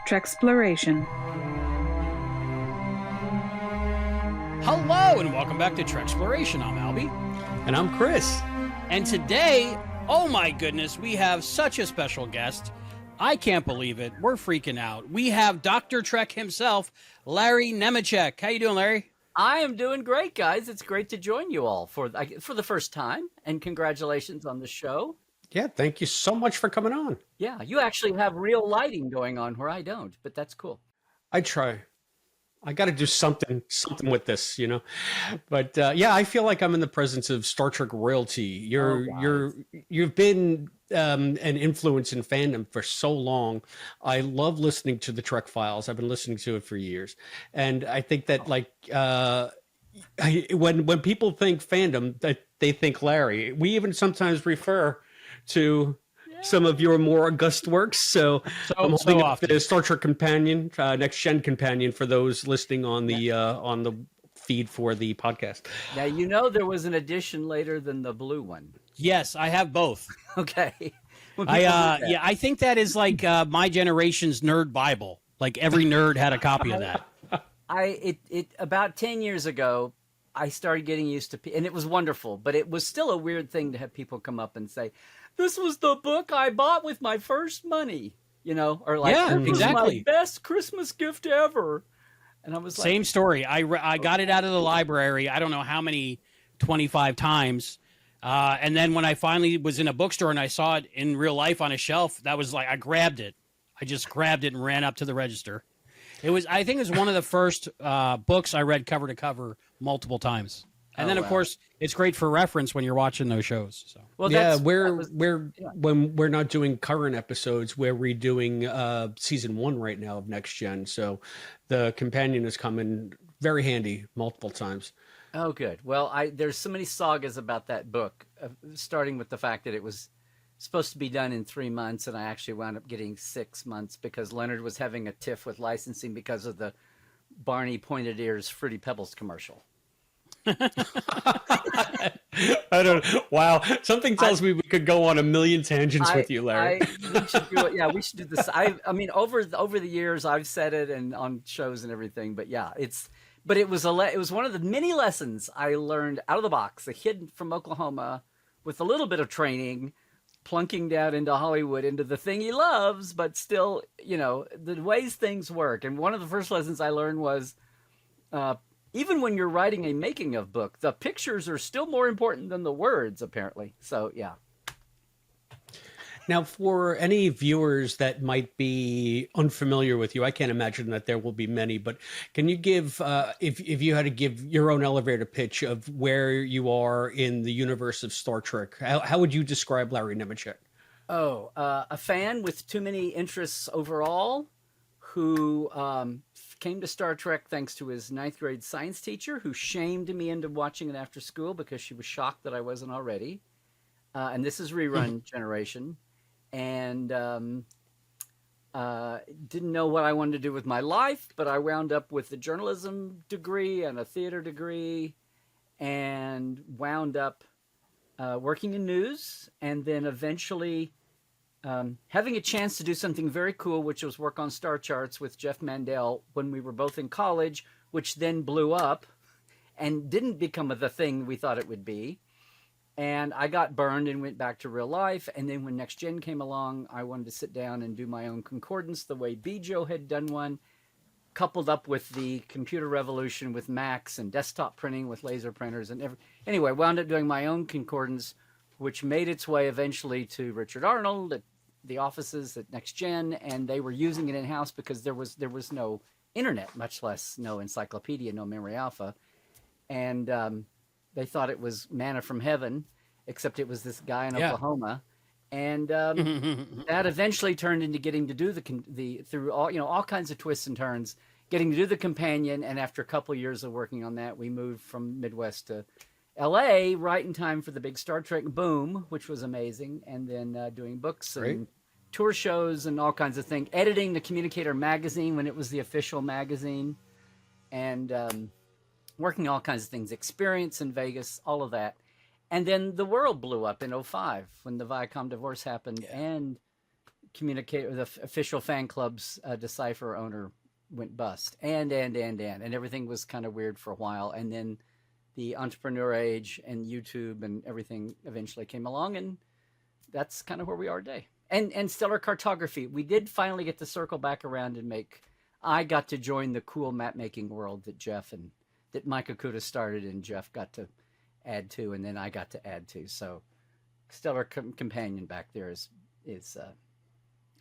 Trexploration. Hello and welcome back to Trexploration. I'm Albie. And I'm Chris. And today, oh my goodness, we have such a special guest. I can't believe it. We're freaking out. We have Dr. Trek himself, Larry Nemecek. How you doing, Larry? I am doing great, guys. It's great to join you all for the first time, and congratulations on the show. Yeah, thank you so much for coming on. Yeah, you actually have real lighting going on where I don't, but that's cool. I try. I got to do something with this, you know. But yeah, I feel like I'm in the presence of Star Trek royalty. You've been an influence in fandom for so long. I love listening to the Trek Files. I've been listening to it for years, and I think that when people think fandom, that they think Larry. We even sometimes refer to some of your more august works. So I'm holding up the Star Trek Companion, Next Gen Companion, for those listening on the feed for the podcast. Now, you know there was an edition later than the blue one. Yes, I have both. Okay. I think that is like my generation's nerd Bible. Like every nerd had a copy of that. About 10 years ago, I started getting used to, and it was wonderful, but it was still a weird thing to have people come up and say, "This was the book I bought with my first money," you know, or like, "This was my best Christmas gift ever." And I was like, same story. I got it out of the library. I don't know how many, 25 times. And then when I finally was in a bookstore and I saw it in real life on a shelf, that was like, I grabbed it. I just grabbed it and ran up to the register. I think it was one of the first books I read cover to cover multiple times. And then, of course, it's great for reference when you're watching those shows. So. Well, when we're not doing current episodes, we're redoing season 1 right now of Next Gen. So the companion has come in very handy multiple times. Oh, good. Well, there's so many sagas about that book, starting with the fact that it was supposed to be done in 3 months, and I actually wound up getting 6 months because Leonard was having a tiff with licensing because of the Barney Pointed Ears Fruity Pebbles commercial. I don't know. Wow. Something tells me we could go on a million tangents with you, Larry. We should do it. Yeah, we should do this. I mean, over the years, I've said it and on shows and everything, but yeah, it was one of the many lessons I learned out of the box, a kid from Oklahoma with a little bit of training, plunking down into Hollywood, into the thing he loves, but still, you know, the ways things work. And one of the first lessons I learned was, even when you're writing a making of book, the pictures are still more important than the words, apparently. So, yeah. Now, for any viewers that might be unfamiliar with you, I can't imagine that there will be many, but can you give, if you had to give your own elevator pitch of where you are in the universe of Star Trek, how would you describe Larry Nemecek? Oh, a fan with too many interests overall, who came to Star Trek thanks to his 9th grade science teacher, who shamed me into watching it after school because she was shocked that I wasn't already. And this is rerun generation. And didn't know what I wanted to do with my life, but I wound up with a journalism degree and a theater degree, and wound up working in news, and then eventually having a chance to do something very cool, which was work on star charts with Jeff Mandel when we were both in college, which then blew up and didn't become the thing we thought it would be. And I got burned and went back to real life. And then when Next Gen came along, I wanted to sit down and do my own concordance the way Bijo had done one, coupled up with the computer revolution with Macs and desktop printing with laser printers. And anyway, wound up doing my own concordance, which made its way eventually to Richard Arnold at the offices at Next Gen. And they were using it in-house because there was no internet, much less no encyclopedia, no memory alpha. And they thought it was manna from heaven, except it was this guy in Oklahoma. And that eventually turned into getting to do through all kinds of twists and turns, getting to do the companion. And after a couple of years of working on that, we moved from Midwest to LA right in time for the big Star Trek boom, which was amazing. And then doing books and tour shows and all kinds of things, editing the Communicator magazine when it was the official magazine, and working all kinds of things, experience in Vegas, all of that. And then the world blew up in 2005 when the Viacom divorce happened, and communicate with the official fan club's Decipher owner went bust, and everything was kind of weird for a while, and then the entrepreneur age and YouTube and everything eventually came along, and that's kind of where we are today. And stellar cartography, we did finally get to circle back around and I got to join the cool map making world that Mike Okuda started, and Jeff got to add to, and then I got to add to. So stellar companion back there is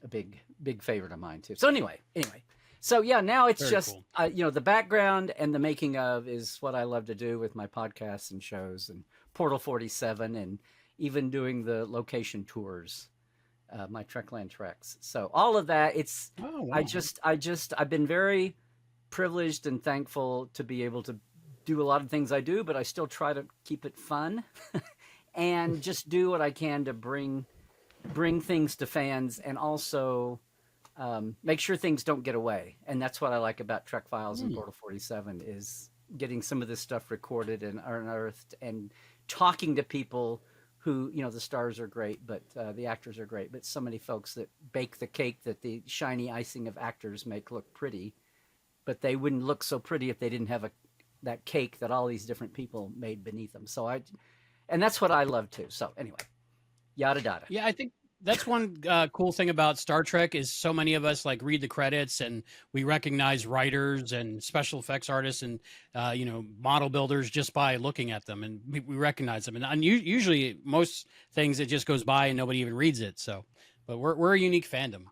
a big favorite of mine too. So anyway. So yeah, now it's very just cool. The background and the making of is what I love to do with my podcasts and shows and Portal 47, and even doing the location tours, my Trekland Treks. So all of that, I've been very privileged and thankful to be able to do a lot of things I do, but I still try to keep it fun and just do what I can to bring things to fans, and also make sure things don't get away. And that's what I like about Trek Files and Portal 47, is getting some of this stuff recorded and unearthed, and talking to people who, the stars are great, but the actors are great, but so many folks that bake the cake that the shiny icing of actors make look pretty, but they wouldn't look so pretty if they didn't have that cake that all these different people made beneath them. So and that's what I love too. So anyway, yada yada. Yeah, I think that's one cool thing about Star Trek is so many of us read the credits, and we recognize writers and special effects artists and model builders just by looking at them, and we recognize them. And usually most things it just goes by and nobody even reads it. So, but we're a unique fandom.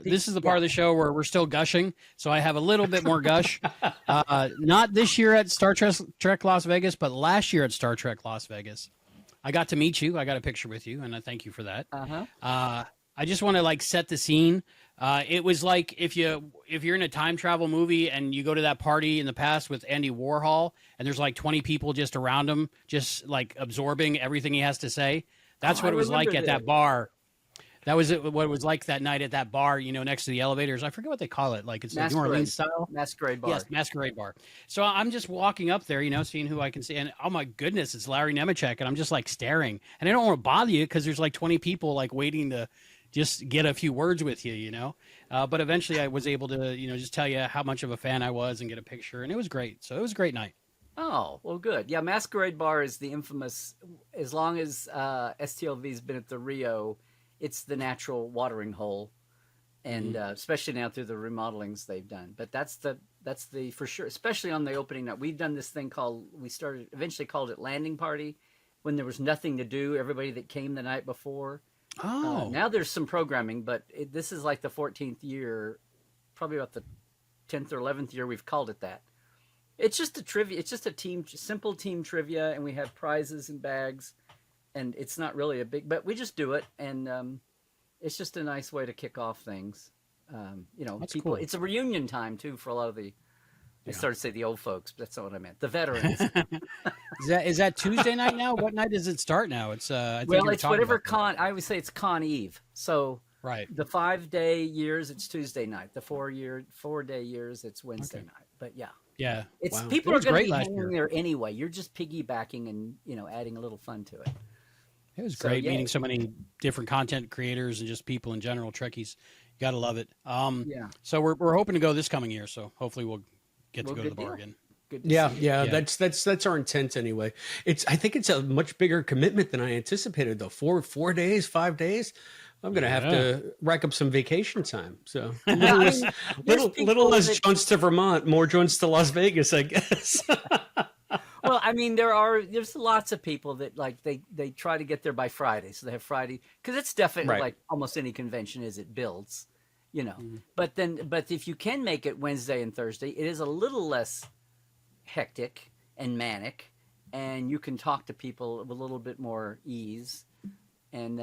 This is the part of the show where we're still gushing, so I have a little bit more gush. Not this year at Star Trek Las Vegas, but last year at Star Trek Las Vegas. I got to meet you. I got a picture with you, and I thank you for that. I just want to set the scene. It was like if you're in a time travel movie and you go to that party in the past with Andy Warhol, and there's 20 people just around him, just absorbing everything he has to say. That's what it was like at that bar. That was what it was like that night at that bar, next to the elevators. I forget what they call it. It's the New Orleans style. Masquerade bar. Yes, Masquerade bar. So I'm just walking up there, seeing who I can see. And oh my goodness, it's Larry Nemecek. And I'm just staring. And I don't want to bother you because there's 20 people waiting to just get a few words with you, But eventually I was able to, just tell you how much of a fan I was and get a picture. And it was great. So it was a great night. Oh, well, good. Yeah, Masquerade bar is the infamous, as long as STLV's been at the Rio, it's the natural watering hole, and especially now through the remodelings they've done. But that's the for sure, especially on the opening night. We've done this thing eventually called it Landing Party, when there was nothing to do. Everybody that came the night before. Now there's some programming, but this is the 14th year, probably about the 10th or 11th year we've called it that. It's just a trivia. It's just simple team trivia, and we have prizes and bags. And it's not really but we just do it, and it's just a nice way to kick off things. That's people. Cool. It's a reunion time too for a lot of the. I started to say the old folks, but that's not what I meant. The veterans. Is that Tuesday night now? What night does it start now? It's it's whatever con. I always say it's Con Eve. So right. The 5-day years, it's Tuesday night. The 4-day years, it's Wednesday night. But yeah. Yeah. It's people are going to be hanging there anyway. You're just piggybacking and adding a little fun to it. It was great meeting so many different content creators and just people in general, Trekkies. You got to love it. So we're hoping to go this coming year. So hopefully we'll get to go to the bar again. Yeah. That's our intent anyway. I think it's a much bigger commitment than I anticipated though. 4 days, 5 days. I'm going to have to rack up some vacation time. So little less joints to Vermont, more joints to Las Vegas, I guess. Well, I mean, there's lots of people that they try to get there by Friday, so they have Friday, because it's definitely like almost any convention is, it builds, But if you can make it Wednesday and Thursday, it is a little less hectic and manic, and you can talk to people with a little bit more ease, and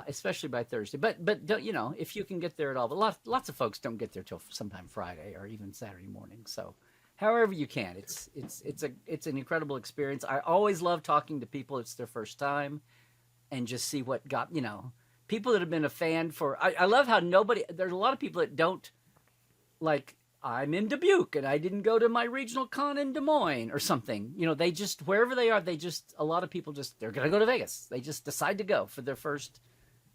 especially by Thursday. But don't, if you can get there at all, but lots of folks don't get there till sometime Friday or even Saturday morning, so. However you can, it's an incredible experience. I always love talking to people. It's their first time, and just see what got people that have been a fan for. I love how there's a lot of people that don't I'm in Dubuque and I didn't go to my regional con in Des Moines or something. They just wherever they are, a lot of people they're gonna go to Vegas. They just decide to go for their first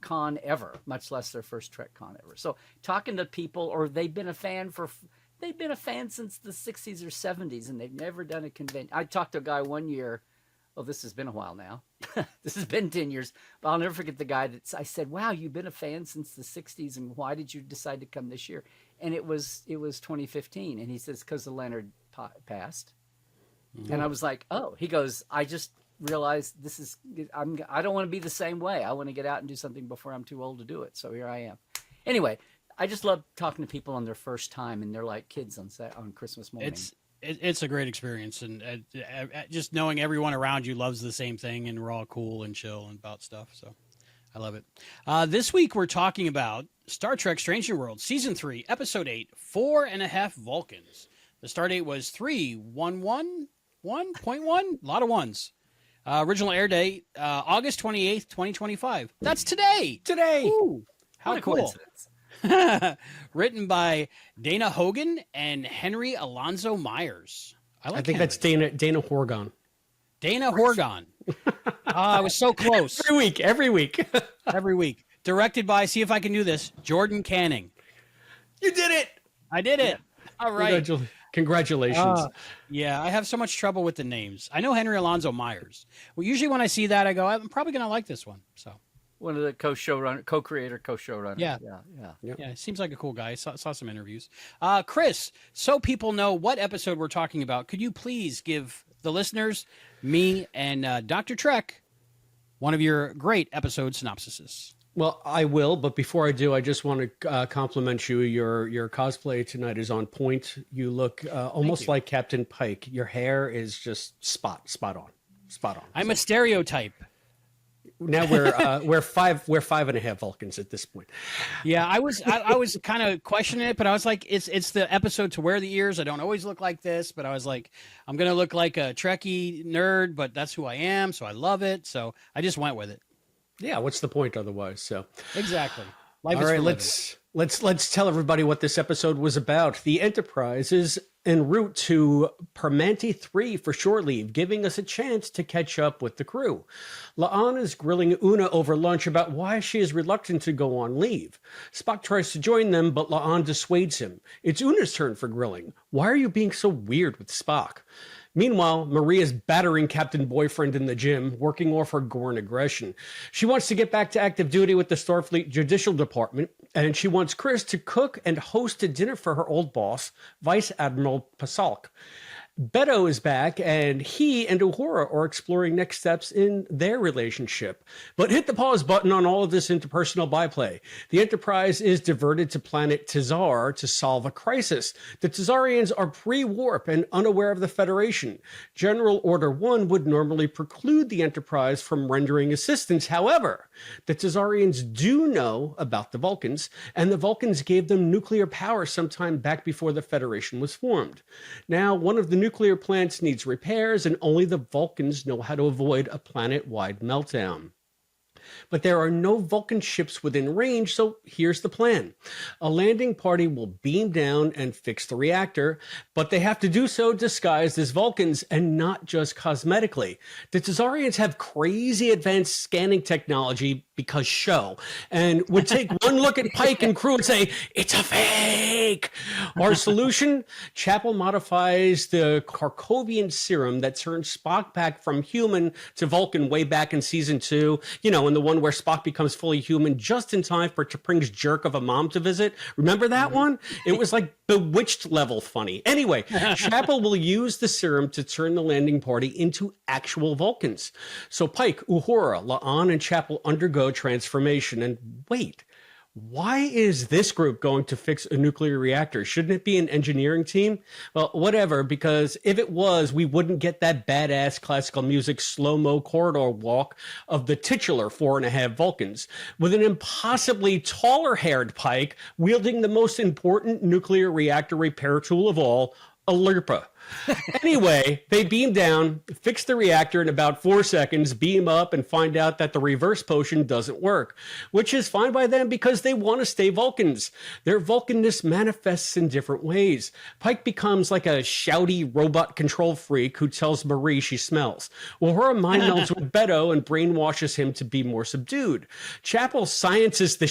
con ever, much less their first Trek con ever. So talking to people, or they've been a fan since the 60s or 70s, and they've never done a convention. I talked to a guy one year. Well, this has been a while now. This has been 10 years, but I'll never forget the guy that I said, "Wow, you've been a fan since the 60s, and why did you decide to come this year?" And it was 2015, and he says, "Because the Leonard passed." Mm-hmm. And I was like, "Oh." He goes, "I just realized I don't want to be the same way. I want to get out and do something before I'm too old to do it. So here I am." Anyway, I just love talking to people on their first time, and they're like kids on Christmas morning. It's a great experience, and just knowing everyone around you loves the same thing, and we're all cool and chill and about stuff. So I love it. This week we're talking about Star Trek: Strange New Worlds, Season 3, Episode 8, 4.5 Vulcans. The stardate was 3/1/1.1. A lot of ones. Original air date August 28th, 2025. That's today. Ooh, how cool! Coincidence. Written by Dana Hogan and Henry Alonzo Myers. I think that's Dana Horgan. Dana Horgan. I was so close. Every week. Every week. Directed by, see if I can do this, Jordan Canning. You did it. I did it. All right. Congratulations. Yeah, I have so much trouble with the names. I know Henry Alonzo Myers. Well, usually when I see that, I go, I'm probably going to like this one. So. One of the co-creator, co-showrunner. Yeah. It seems like a cool guy. I saw some interviews. Chris, so people know what episode we're talking about, could you please give the listeners, me, and Dr. Trek one of your great episode synopsises? Well, I will, but before I do, I just want to compliment you. Your cosplay tonight is on point. You look almost like Captain Pike. Your hair is just spot on. I'm a stereotype. Now we're 5.5 Vulcans at this point. Yeah, I was kind of questioning it, but I was like, it's the episode to wear the ears. I don't always look like this, but I was like, I'm gonna look like a Trekkie nerd, but that's who I am, so I love it. So I just went with it. Yeah, what's the point otherwise? So exactly. Life All right, let's tell everybody what this episode was about. The Enterprise is en route to Permanente 3 for shore leave, giving us a chance to catch up with the crew. La'an is grilling Una over lunch about why she is reluctant to go on leave. Spock tries to join them, but La'an dissuades him. It's Una's turn for grilling. Why are you being so weird with Spock? Meanwhile, Maria's battering Captain Boyfriend in the gym, working off her Gorn aggression. She wants to get back to active duty with the Starfleet Judicial Department, and she wants Chris to cook and host a dinner for her old boss, Vice Admiral Pasalk. Beto is back, and he and Uhura are exploring next steps in their relationship. But hit the pause button on all of this interpersonal byplay. The Enterprise is diverted to planet Tazar to solve a crisis. The Tazarians are pre-warp and unaware of the Federation. General Order 1 would normally preclude the Enterprise from rendering assistance. However, the Tazarians do know about the Vulcans, and the Vulcans gave them nuclear power sometime back before the Federation was formed. Now, one of the nuclear plants needs repairs, and only the Vulcans know how to avoid a planet-wide meltdown. But there are no Vulcan ships within range, so here's the plan. A landing party will beam down and fix the reactor, but they have to do so disguised as Vulcans and not just cosmetically. The Tazarians have crazy advanced scanning technology because show, and would take one look at Pike and crew and say, it's a fake. Our solution? Chapel modifies the Karkovian serum that turns Spock back from human to Vulcan way back in season 2, in the one where Spock becomes fully human just in time for T'Pring's jerk of a mom to visit. Remember that one? It was like Bewitched level funny. Anyway, Chapel will use the serum to turn the landing party into actual Vulcans. So Pike, Uhura, La'an, and Chapel undergo transformation. And wait, why is this group going to fix a nuclear reactor? Shouldn't it be an engineering team? Well, whatever, because if it was, we wouldn't get that badass classical music slow-mo corridor walk of the titular 4.5 Vulcans, with an impossibly taller-haired Pike wielding the most important nuclear reactor repair tool of all, a LRPA. Anyway, they beam down, fix the reactor in about 4 seconds, beam up, and find out that the reverse potion doesn't work, which is fine by them because they want to stay Vulcans. Their Vulcanness manifests in different ways. Pike becomes like a shouty robot control freak who tells Marie she smells. Uhura mind melds with Beto and brainwashes him to be more subdued. Chapel sciences the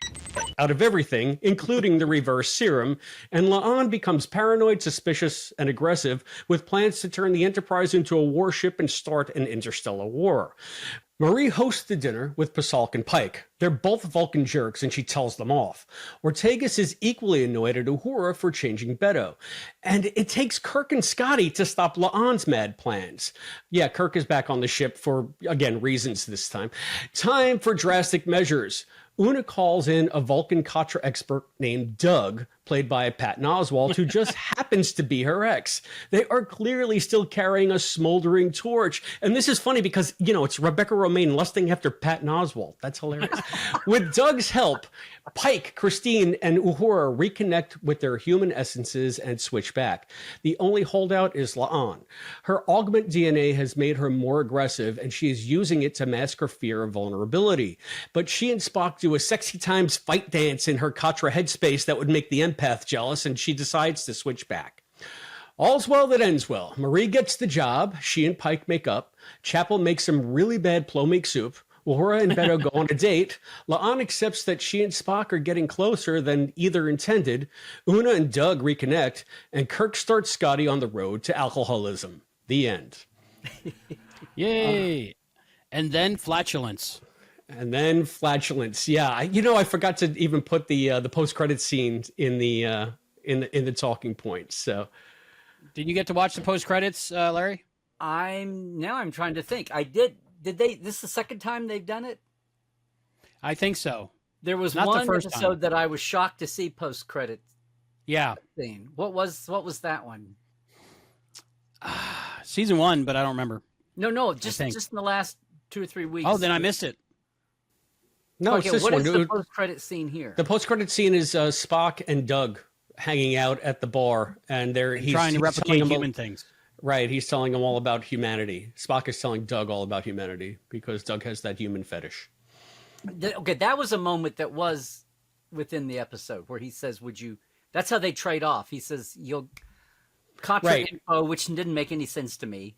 out of everything, including the reverse serum, and La'an becomes paranoid, suspicious, and aggressive, with plans to turn the Enterprise into a warship and start an interstellar war. Marie hosts the dinner with Pasalk and Pike. They're both Vulcan jerks, and she tells them off. Ortegas is equally annoyed at Uhura for changing Beto. And it takes Kirk and Scotty to stop La'an's mad plans. Yeah, Kirk is back on the ship for, again, reasons this time. Time for drastic measures. Una calls in a Vulcan Katra expert named Doug, played by Patton Oswalt, who just happens to be her ex. They are clearly still carrying a smoldering torch. And this is funny because, you know, it's Rebecca Romaine lusting after Patton Oswalt. That's hilarious. With Doug's help, Pike, Christine, and Uhura reconnect with their human essences and switch back. The only holdout is La'an. Her augment DNA has made her more aggressive, and she is using it to mask her fear of vulnerability. But she and Spock do a sexy times fight dance in her Katra headspace that would make the empath jealous, and she decides to switch back. All's well that ends well. Marie gets the job. She and Pike make up. Chapel makes some really bad plo-make soup. Uhura and Beto go on a date. La'an accepts that she and Spock are getting closer than either intended. Una and Doug reconnect, and Kirk starts Scotty on the road to alcoholism. The end. Yay! And then flatulence. And then flatulence. Yeah, I forgot to even put the post-credit scene in the talking points. So, did you get to watch the post credits, Larry? I'm trying to think. I did. Did they? This is the second time they've done it. I think so. There was Not one the first episode time. that I was shocked to see post-credit Yeah, scene. What was that one? season 1, but I don't remember. No, just think. in the last 2 or 3 weeks. Oh, then I missed it. no, Okay, it's this what one. is the post-credit scene here? The post-credit scene is Spock and Doug hanging out at the bar, and he's Trying to he's replicate telling them human things. Right, he's telling them all about humanity. Spock is telling Doug all about humanity because Doug has that human fetish. Okay, that was a moment that was within the episode where he says, "Would you?" That's how they trade off. He says, "You'll Contra Right. info," which didn't make any sense to me.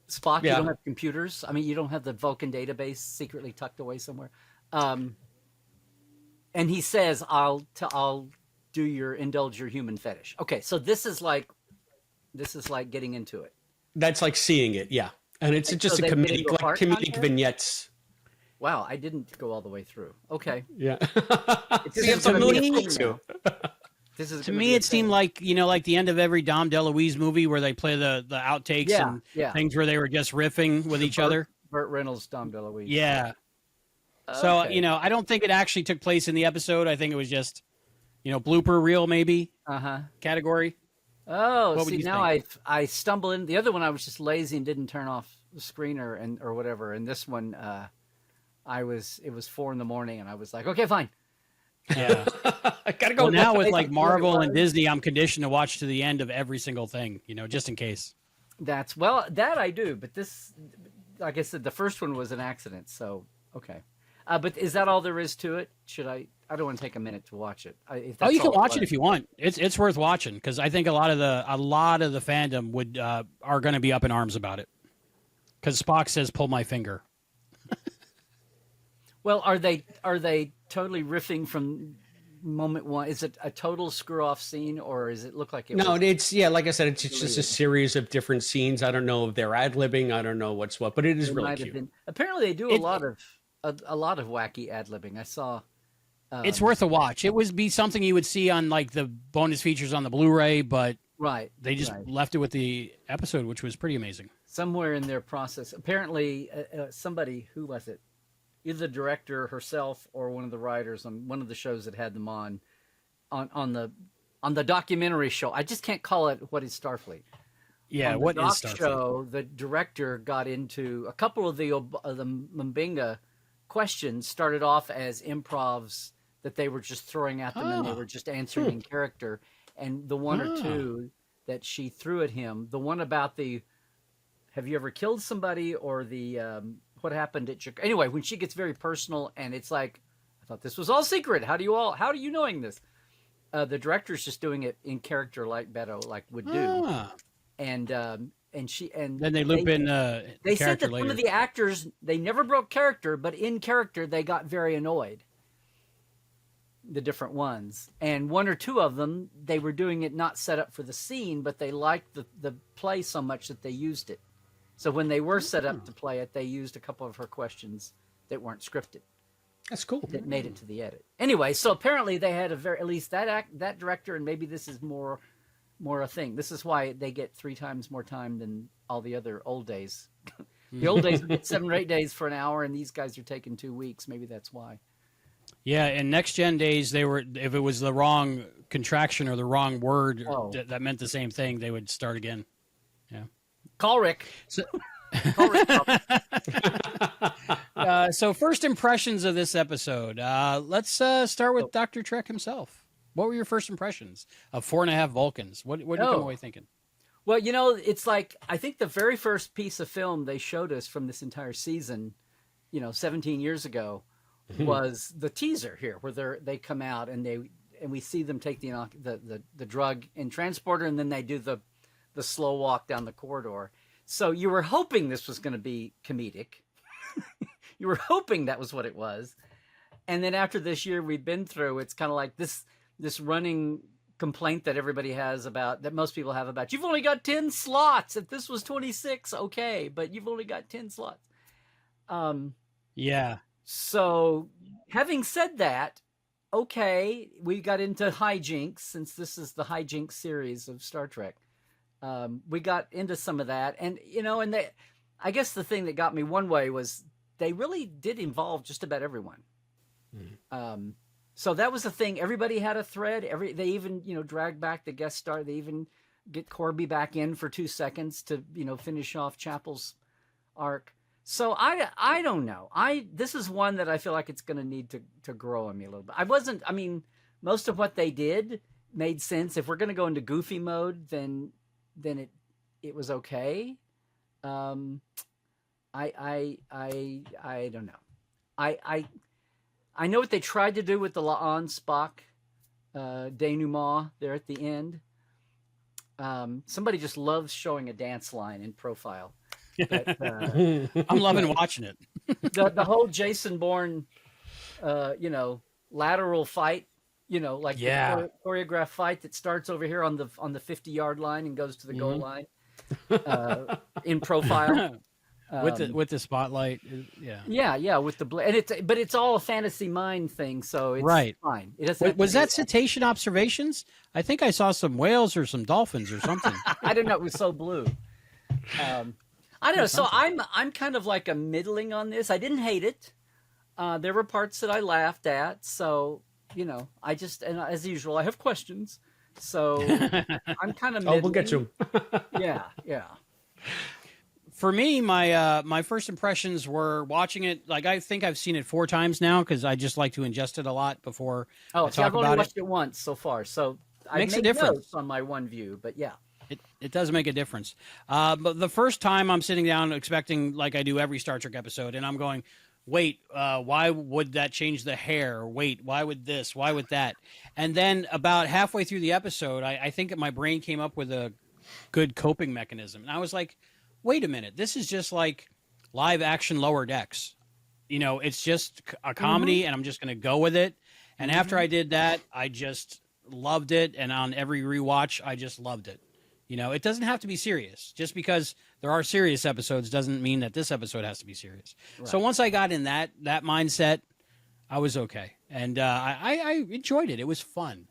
Spock, Yeah. you don't have computers. I mean, you don't have the Vulcan database secretly tucked away somewhere. And he says, "I'll indulge your human fetish." Okay, so this is like getting into it. That's like seeing it, yeah. And it's And just so a they get comedic, into a like heart comedic contact? vignettes. Wow, I didn't go all the way through. Okay, Yeah. This See, is it's a gonna be a movie thing too. this is To gonna me, be a it seemed thing. like like the end of every Dom DeLuise movie where they play the outtakes Yeah, and yeah. things where they were just riffing with each other. Burt Reynolds, Dom DeLuise. Yeah. So Okay. I don't think it actually took place in the episode. I think it was just blooper reel maybe Uh-huh. category. Oh, What would see, you now think? I stumble in. The other one I was just lazy and didn't turn off the screener or whatever. And this one, it was 4 a.m. and I was like, okay, fine. Yeah. I gotta go Well, now with basically like what it Marvel and was. Disney, I'm conditioned to watch to the end of every single thing, just in case. That I do. But this, like I said, the first one was an accident. So, okay. But is that all there is to it? I don't want to take a minute to watch it. If Oh, that's you can all watch it was. if you want. It's worth watching because I think a lot of the fandom would are going to be up in arms about it because Spock says, "Pull my finger." Well, are they totally riffing from moment one? Is it a total screw off scene, or does it look like it? No, was it's like I said, it's just a deleted? series of different scenes. I don't know if they're ad-libbing. I don't know what's what, but it is It really might have cute. been. Apparently, they do a lot of wacky ad libbing. I saw. It's worth a watch. It would be something you would see on like the bonus features on the Blu-ray, but Right. they just right. left it with the episode, which was pretty amazing. Somewhere in their process. Apparently, somebody, who was it? Either the director herself or one of the writers on one of the shows that had them on the documentary show. I just can't call it What is Starfleet. Yeah, On the what is doc Starfleet? show, the director got into a couple of the Mbinga questions. Started off as improvs that they were just throwing at them, and they were just answering in character. And the one or two that she threw at him. The one about the, have you ever killed somebody, or the, what happened at Chicago? Anyway, when she gets very personal, and it's like, I thought this was all secret. How are you knowing this? The director's just doing it in character like Beto would do. And then they loop in they said that later. some of the actors, they never broke character, but in character they got very annoyed, the different ones. And one or two of them, they were doing it not set up for the scene, but they liked the play so much that they used it. So when they were set up to play it, they used a couple of her questions that weren't scripted. That's cool. That made it to the edit. Anyway, so apparently they had at least that director, and maybe this is more a thing. This is why they get 3 times more time than all the other old days. The old days would get 7 or 8 days for an hour, and these guys are taking 2 weeks. Maybe that's why. Yeah, in next gen days, they were, if it was the wrong contraction or the wrong word that meant the same thing, they would start again. Yeah. Call Rick. So, Call Rick. So first impressions of this episode. Let's start with Dr. Trek himself. What were your first impressions of 4.5 Vulcans? What did you come away thinking? Well, it's like, I think the very first piece of film they showed us from this entire season, 17 years ago, was the teaser here, where they come out and we see them take the drug in transporter, and then they do the slow walk down the corridor. So you were hoping this was going to be comedic. You were hoping that was what it was. And then after this year we've been through, it's kind of like this running complaint that everybody has about, that most people have about, you've only got 10 slots. If this was 26, okay, but you've only got 10 slots. Yeah. So having said that, okay, we got into hijinks, since this is the hijinks series of Star Trek. We got into some of that, and I guess the thing that got me one way was they really did involve just about everyone. So that was the thing. Everybody had a thread. They even, dragged back the guest star. They even get Corby back in for 2 seconds to, finish off Chapel's arc. So I don't know. This is one that I feel like it's going to need to grow on me a little bit. Most of what they did made sense. If we're going to go into goofy mode, then it was okay. I don't know. I know what they tried to do with the La'an Spock denouement there at the end. Somebody just loves showing a dance line in profile. But, I'm loving watching it. the whole Jason Bourne, lateral fight, the choreographed fight that starts over here on the 50-yard line and goes to the goal line in profile. With the spotlight, with the but it's all a fantasy mind thing, so it's fine. It doesn't. Was that cetacean observations? I think I saw some whales or some dolphins or something. I don't know. It was so blue. I don't know. So I'm kind of like a middling on this. I didn't hate it. There were parts that I laughed at. So I just, and as usual, I have questions. So I'm kind of middling. We'll get to them. Yeah. For me, my first impressions were watching it. Like, I think I've seen it 4 times now, because I just like to ingest it a lot before I talk I've only about watched it once so far, so I makes a made difference notes on my one view. But yeah, it does make a difference. But the first time I'm sitting down expecting, like I do every Star Trek episode, and I'm going, wait, why would that change the hair? Wait, why would this? Why would that? And then about halfway through the episode, I think my brain came up with a good coping mechanism, and I was like, wait a minute, this is just like live action Lower Decks. It's just a comedy, and I'm just going to go with it. And after I did that, I just loved it. And on every rewatch, I just loved it. It doesn't have to be serious. Just because there are serious episodes doesn't mean that this episode has to be serious. Right. So once I got in that mindset, I was okay. And I enjoyed it. It was fun.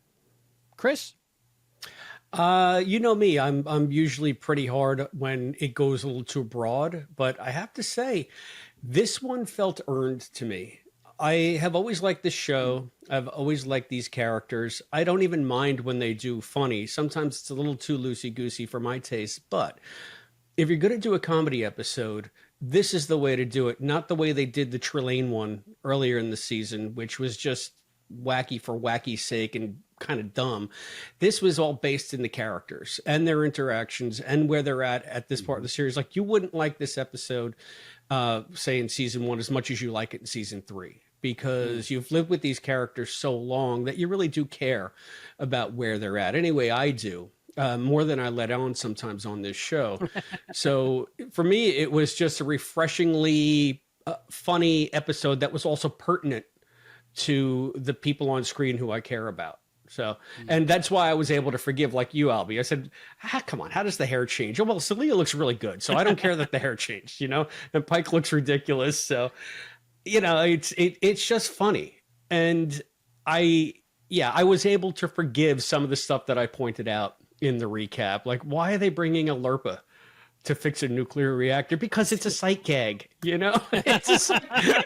Chris? You know me, I'm usually pretty hard when it goes a little too broad, but I have to say, this one felt earned to me. I have always liked this show. I've always liked these characters. I don't even mind when they do funny. Sometimes it's a little too loosey-goosey for my taste, but if you're going to do a comedy episode, this is the way to do it, not the way they did the Trelane one earlier in the season, which was just wacky for wacky's sake and kind of dumb. This was all based in the characters and their interactions and where they're at this part of the series. Like, you wouldn't like this episode, say in season 1 as much as you like it in season 3, because you've lived with these characters so long that you really do care about where they're at. Anyway, I do. More than I let on sometimes on this show. So for me, it was just a refreshingly funny episode that was also pertinent to the people on screen who I care about. So, and that's why I was able to forgive, like you, Albie. I said, come on, how does the hair change? Oh, well, Celia looks really good, so I don't care that the hair changed, you know? And Pike looks ridiculous. So, you know, it's just funny. And I was able to forgive some of the stuff that I pointed out in the recap. Like, why are they bringing a Lurpa to fix a nuclear reactor? Because it's a sight gag, you know? It's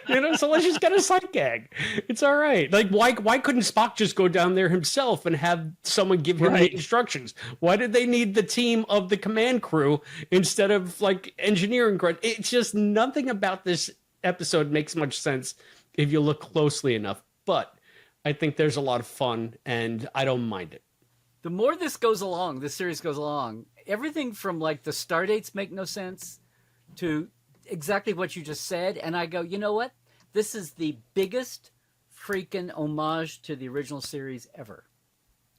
you know, so let's just get a sight gag. It's all right. Like, why couldn't Spock just go down there himself and have someone give him the instructions? Why did they need the team of the command crew instead of like engineering? It's just nothing about this episode makes much sense if you look closely enough. But I think there's a lot of fun, and I don't mind it. The more this goes along, this series goes along, everything from like the star dates make no sense to exactly what you just said. And I go, you know what? This is the biggest freaking homage to the original series ever.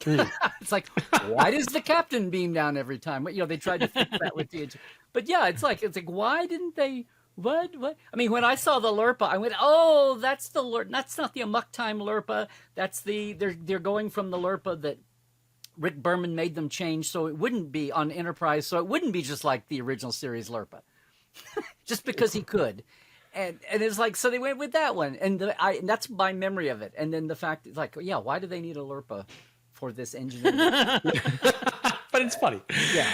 It's like, why does the captain beam down every time? You know, they tried to fix that with the, but yeah, it's like, why didn't they, what? I mean, when I saw the Lurpa, I went, oh, that's the Lurpa. That's not the Amok Time Lurpa. That's they're going from the Lurpa that Rick Berman made them change, so it wouldn't be on Enterprise, so it wouldn't be just like the original series Lurpa, just because he could, and it's like, so they went with that one, and that's my memory of it. And then the fact is like, yeah, why do they need a Lurpa for this engineering? But it's funny, yeah.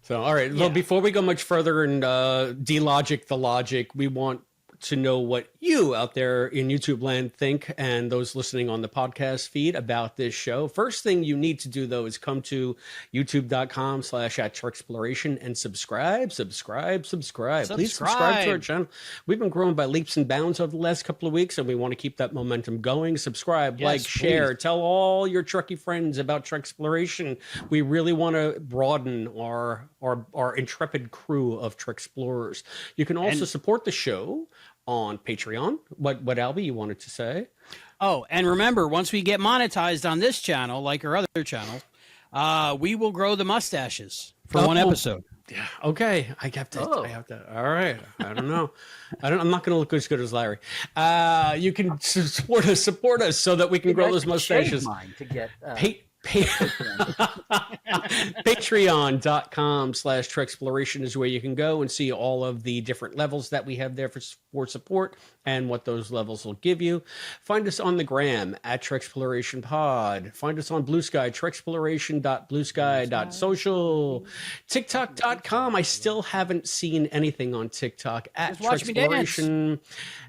So all right, well, before we go much further and de-logic the logic, we want to know what you out there in YouTube land think, and those listening on the podcast feed, about this show. First thing you need to do, though, is come to youtube.com/@Trexploration and subscribe. Please subscribe to our channel. We've been growing by leaps and bounds over the last couple of weeks, and we want to keep that momentum going. Subscribe, share, tell all your Trekkie friends about Trexploration. We really want to broaden our intrepid crew of Trexplorers. You can also support the show on Patreon. What Albie, you wanted to say? Oh, and remember, once we get monetized on this channel, like our other channel, we will grow the mustaches for one episode. Yeah. Okay. I have to. All right. I don't know. I'm not going to look as good as Larry. You can support us so that we can grow those mustaches. Mine to get. Patreon.com/Trexploration is where you can go and see all of the different levels that we have there for support and what those levels will give you. Find us on the gram @TrexplorationPod. Find us on Blue Sky, Trexploration.bluesky.social. TikTok.com. I still haven't seen anything on TikTok @Trexploration.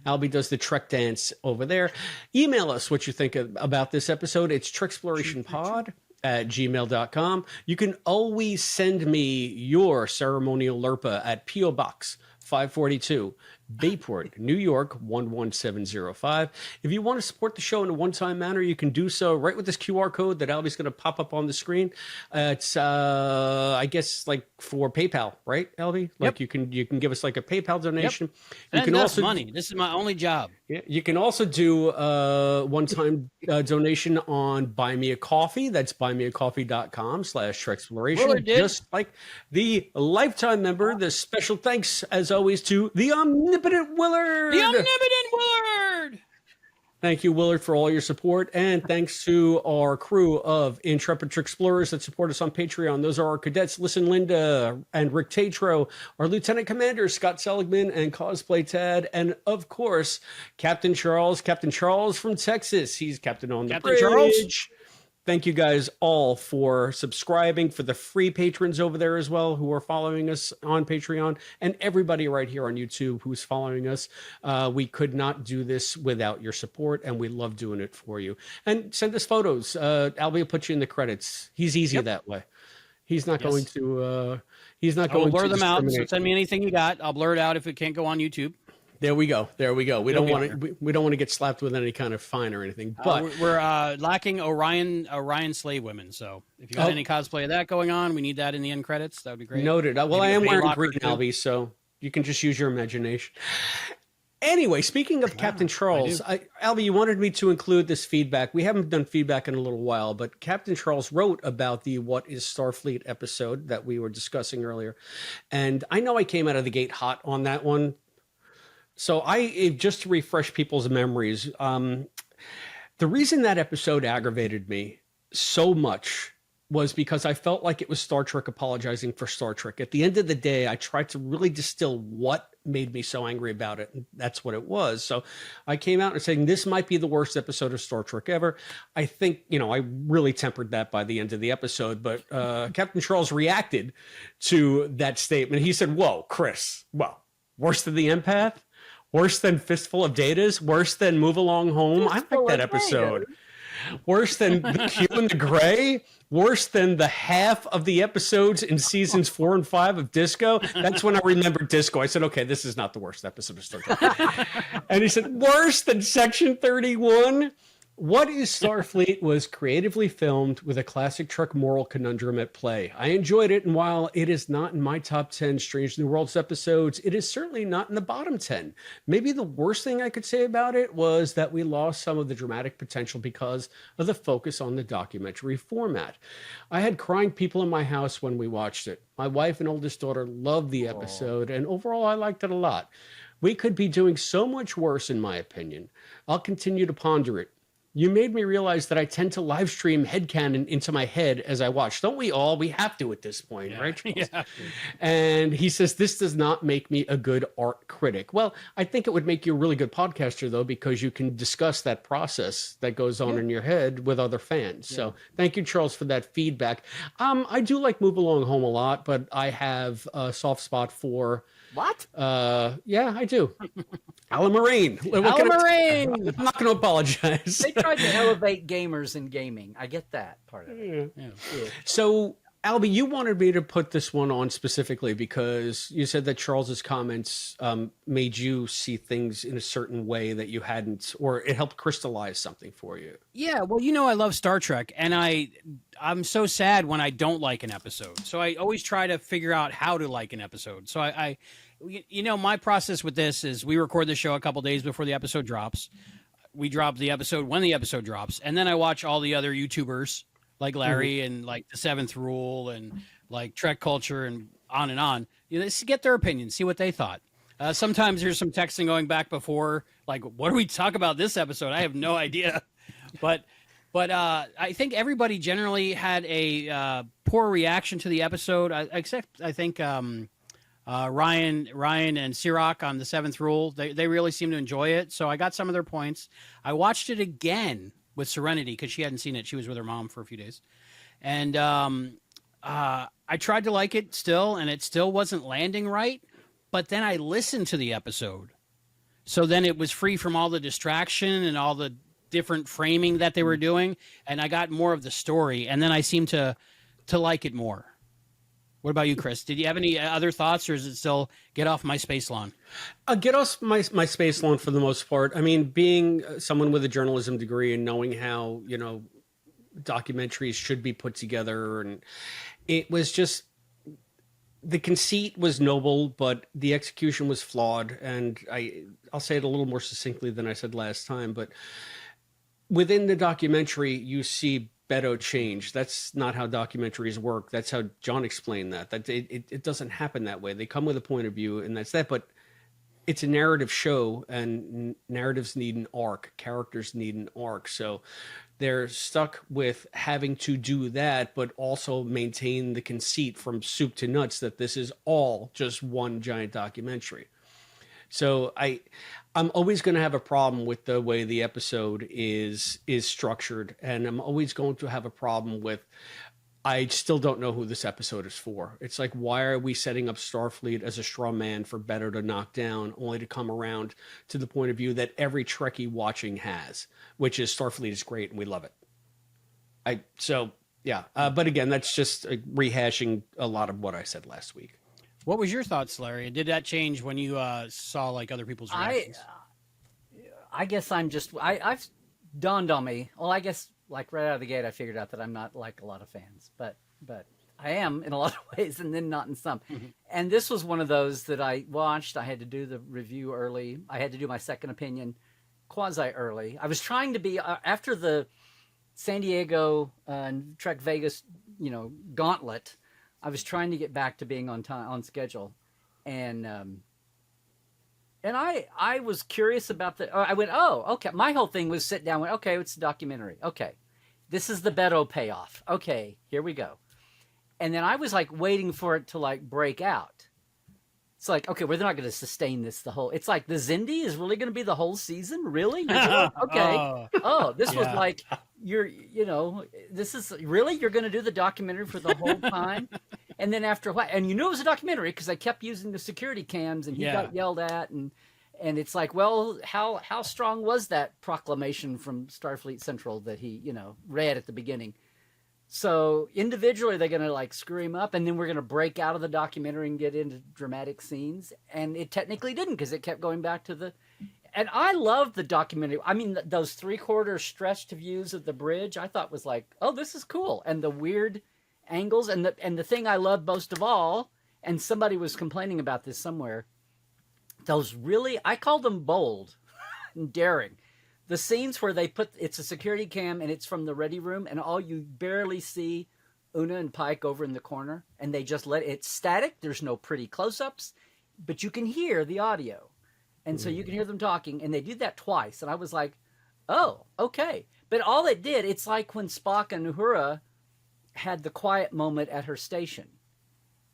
Albie does the Trek dance over there. Email us what you think about this episode. It's TrexplorationPod@gmail.com. You can always send me your ceremonial Lurpa at P.O. Box 542, Bayport, New York 11705. If you want to support the show in a one-time manner, you can do so right with this QR code that Albie's going to pop up on the screen. It's I guess like for PayPal, right, Albie? Like you can give us like a PayPal donation. Yep. You can also money. This is my only job. Yeah, you can also do one-time donation on Buy Me a Coffee. That's buymeacoffee.com/Trexploration. Just like the lifetime member. The special thanks, as always, to the omnipotent Willard. Thank you, Willard, for all your support. And thanks to our crew of intrepid Trexplorers that support us on Patreon. Those are our cadets, Listen Linda and Rick Tatro, our Lieutenant Commander, Scott Seligman and Cosplay Tad, and, of course, Captain Charles from Texas. He's captain on the bridge. Charles. Thank you guys all for subscribing, for the free patrons over there as well who are following us on Patreon, and everybody right here on YouTube who's following us. We could not do this without your support, and we love doing it for you. And send us photos. Albie will put you in the credits. He's easy that way. He's not going to. He's not going to blur them out. So send me anything you got. I'll blur it out if it can't go on YouTube. There we go. There we go. We It'll don't be want on to. We don't want to get slapped with any kind of fine or anything. But we're lacking Orion slave women. So if you got any cosplay of that going on, we need that in the end credits. That would be great. noted. Well, Maybe I a am wearing Baylocker green, too. Albie, so you can just use your imagination. Anyway, speaking of Captain Charles, Albie, you wanted me to include this feedback. We haven't done feedback in a little while, but Captain Charles wrote about the What is Starfleet episode that we were discussing earlier. And I know I came out of the gate hot on that one. So just to refresh people's memories, the reason that episode aggravated me so much was because I felt like it was Star Trek apologizing for Star Trek. At the end of the day, I tried to really distill what made me so angry about it. And that's what it was. So I came out and saying, this might be the worst episode of Star Trek ever. I think, I really tempered that by the end of the episode, but Captain Charles reacted to that statement. He said, whoa, Chris, well, worse than the Empath? Worse than Fistful of Datas? Worse than Move Along Home? I like that episode. Worse than The Q and the Gray? Worse than the half of the episodes in seasons 4 and 5 of Disco? That's when I remembered Disco. I said, okay, this is not the worst episode of Star Trek. And he said, worse than Section 31? What is Starfleet was creatively filmed with a classic Trek moral conundrum at play. I enjoyed it, and while it is not in my top 10 Strange New Worlds episodes, it is certainly not in the bottom 10. Maybe the worst thing I could say about it was that we lost some of the dramatic potential because of the focus on the documentary format. I had crying people in my house when we watched it. My wife and oldest daughter loved the episode, and overall I liked it a lot. We could be doing so much worse, in my opinion. I'll continue to ponder it. You made me realize that I tend to live stream headcanon into my head as I watch. Don't we all? We have to at this point, right, Charles? Yeah. And he says, this does not make me a good art critic. Well, I think it would make you a really good podcaster, though, because you can discuss that process that goes on in your head with other fans. Yeah. So thank you, Charles, for that feedback. I do like Move Along Home a lot, but I have a soft spot for... What? Yeah, I do. Alan Moraine. Alan Moraine. I'm not going to apologize. They tried to elevate gamers in gaming. I get that part of it. Yeah. So, Albie, you wanted me to put this one on specifically because you said that Charles's comments made you see things in a certain way that you hadn't, or it helped crystallize something for you. Yeah, well, I love Star Trek, and I'm so sad when I don't like an episode. So I always try to figure out how to like an episode. So my process with this is we record the show a couple days before the episode drops. We drop the episode when the episode drops, and then I watch all the other YouTubers like Larry and like The Seventh Rule and like Trek Culture and on. Get their opinions, see what they thought. Sometimes there's some texting going back before, like, what do we talk about this episode? I have no idea. But I think everybody generally had a poor reaction to the episode, except I think Ryan and Sirach on The Seventh Rule. They really seemed to enjoy it. So I got some of their points. I watched it again with Serenity because she hadn't seen it. She was with her mom for a few days. And I tried to like it still, and it still wasn't landing right. But then I listened to the episode. So then it was free from all the distraction and all the different framing that they were doing. And I got more of the story. And then I seemed to like it more. What about you, Chris? Did you have any other thoughts, or is it still get off my space lawn? Get off my space lawn for the most part. I mean, being someone with a journalism degree and knowing how, documentaries should be put together, and it was just, the conceit was noble, but the execution was flawed. And I'll say it a little more succinctly than I said last time, but within the documentary, you see Beto change. That's not how documentaries work. That's how John explained that it doesn't happen that way. They come with a point of view, and that's that. But it's a narrative show, and narratives need an arc. Characters need an arc. So they're stuck with having to do that, but also maintain the conceit from soup to nuts that this is all just one giant documentary. So I'm always going to have a problem with the way the episode is structured, and I'm always going to have a problem with, I still don't know who this episode is for. It's like, why are we setting up Starfleet as a straw man for Beto to knock down, only to come around to the point of view that every Trekkie watching has, which is Starfleet is great and we love it. But again, that's just rehashing a lot of what I said last week. What was your thoughts, Larry? Did that change when you saw like other people's reactions? I guess I've dawned on me. Well, I guess like right out of the gate, I figured out that I'm not like a lot of fans, but I am in a lot of ways, and then not in some. And this was one of those that I watched. I had to do the review early. I had to do my second opinion quasi early. I was trying to be after the San Diego and Trek Vegas, gauntlet. I was trying to get back to being on time, on schedule, and I was curious about I went, oh, okay. My whole thing was sit down. Went, okay, it's a documentary. Okay, this is the Beto payoff. Okay, here we go. And then I was like waiting for it to like break out. It's like, okay, we're not going to sustain this the whole. It's like the Zindi is really going to be the whole season, really? Okay. This was like this is really you're going to do the documentary for the whole time, and then after a while, and it was a documentary because I kept using the security cams, and he got yelled at, and it's like, well, how strong was that proclamation from Starfleet Central that he read at the beginning? So individually, they're going to like screw him up, and then we're going to break out of the documentary and get into dramatic scenes. And it technically didn't, because it kept going back to and I loved the documentary. I mean, those 3/4 stretched views of the bridge, I thought was like, oh, this is cool. And the weird angles, and the thing I loved most of all, and somebody was complaining about this somewhere, those really, I called them bold and daring. The scenes where they it's a security cam and it's from the ready room, and all you barely see Una and Pike over in the corner, and they just it's static. There's no pretty close-ups, but you can hear the audio. And so you can hear them talking, and they did that twice. And I was like, oh, okay. But all it did, it's like when Spock and Uhura had the quiet moment at her station.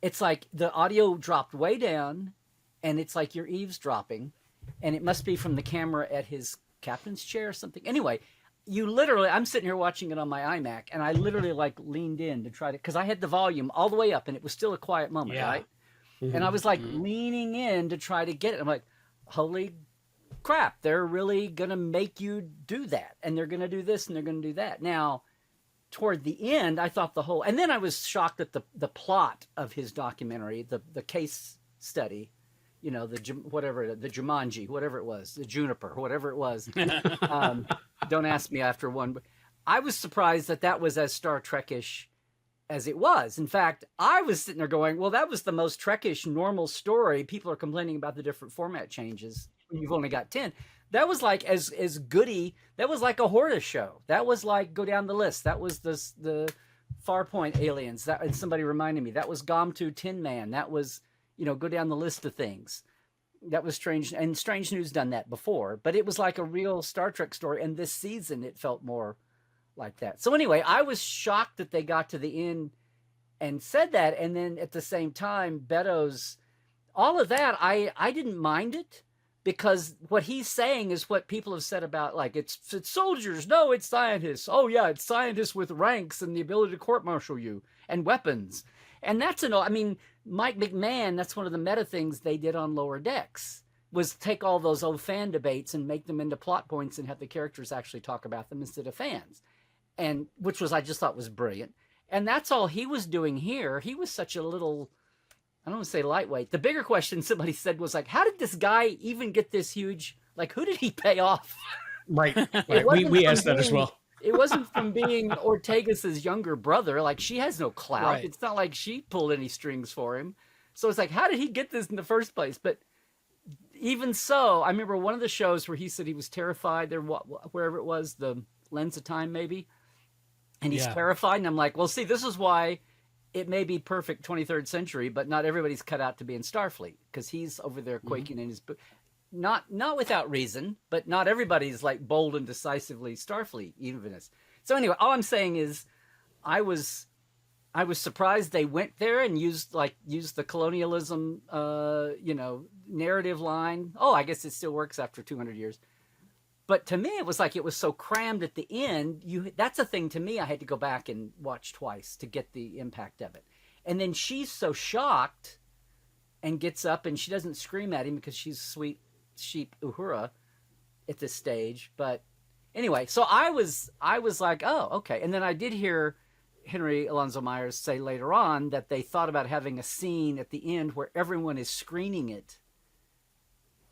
It's like the audio dropped way down, and it's like you're eavesdropping, and it must be from the camera at his captain's chair or something. Anyway, I'm sitting here watching it on my iMac, and I literally like leaned in to try to, because I had the volume all the way up, and it was still a quiet moment, right? And I was like leaning in to try to get it. I'm like, holy crap, they're really going to make you do that, and they're going to do this, and they're going to do that. Now, toward the end, I thought and then I was shocked at the plot of his documentary, the case study, the Jumanji, whatever it was, the Juniper, whatever it was. Don't ask me after one, but I was surprised that was as Star Trek-ish as it was. In fact, I was sitting there going, well, that was the most Trek-ish normal story. People are complaining about the different format changes. You've only got 10. That was like as goody. That was like a Horta show. That was like, go down the list. That was the Farpoint aliens. And somebody reminded me, that was Gomtu Tin Man. That was, go down the list of things. That was Strange. And Strange News done that before, but it was like a real Star Trek story. And this season, it felt more like that. So anyway, I was shocked that they got to the end and said that. And then at the same time, Beto's, all of that, I didn't mind it, because what he's saying is what people have said about, like, it's soldiers. No, it's scientists. Oh yeah, it's scientists with ranks and the ability to court-martial you and weapons. And that's Mike McMahon, that's one of the meta things they did on Lower Decks, was take all those old fan debates and make them into plot points and have the characters actually talk about them instead of fans. And which was, I just thought was brilliant. And that's all he was doing here. He was such a little, I don't want to say lightweight. The bigger question somebody said was like, how did this guy even get this huge, like, who did he pay off? Right. We asked that as well. It wasn't from being Ortegas's younger brother. Like, she has no clout. Right. It's not like she pulled any strings for him. So it's like, how did he get this in the first place? But even so, I remember one of the shows where he said he was terrified there, wherever it was, the Lens of Time maybe. And he's terrified. And I'm like, well, see, this is why it may be perfect 23rd century, but not everybody's cut out to be in Starfleet, because he's over there quaking in his boot. Not without reason, but not everybody's like bold and decisively Starfleet even is. So anyway, all I'm saying is I was surprised they went there and used the colonialism narrative line. Oh, I guess it still works after 200 years. But to me, it was like it was so crammed at the end. That's a thing to me I had to go back and watch twice to get the impact of it. And then she's so shocked and gets up, and she doesn't scream at him because she's sweet sheep Uhura at this stage. But anyway, so I was like, oh, okay. And then I did hear Henry Alonso Myers say later on that they thought about having a scene at the end where everyone is screening it.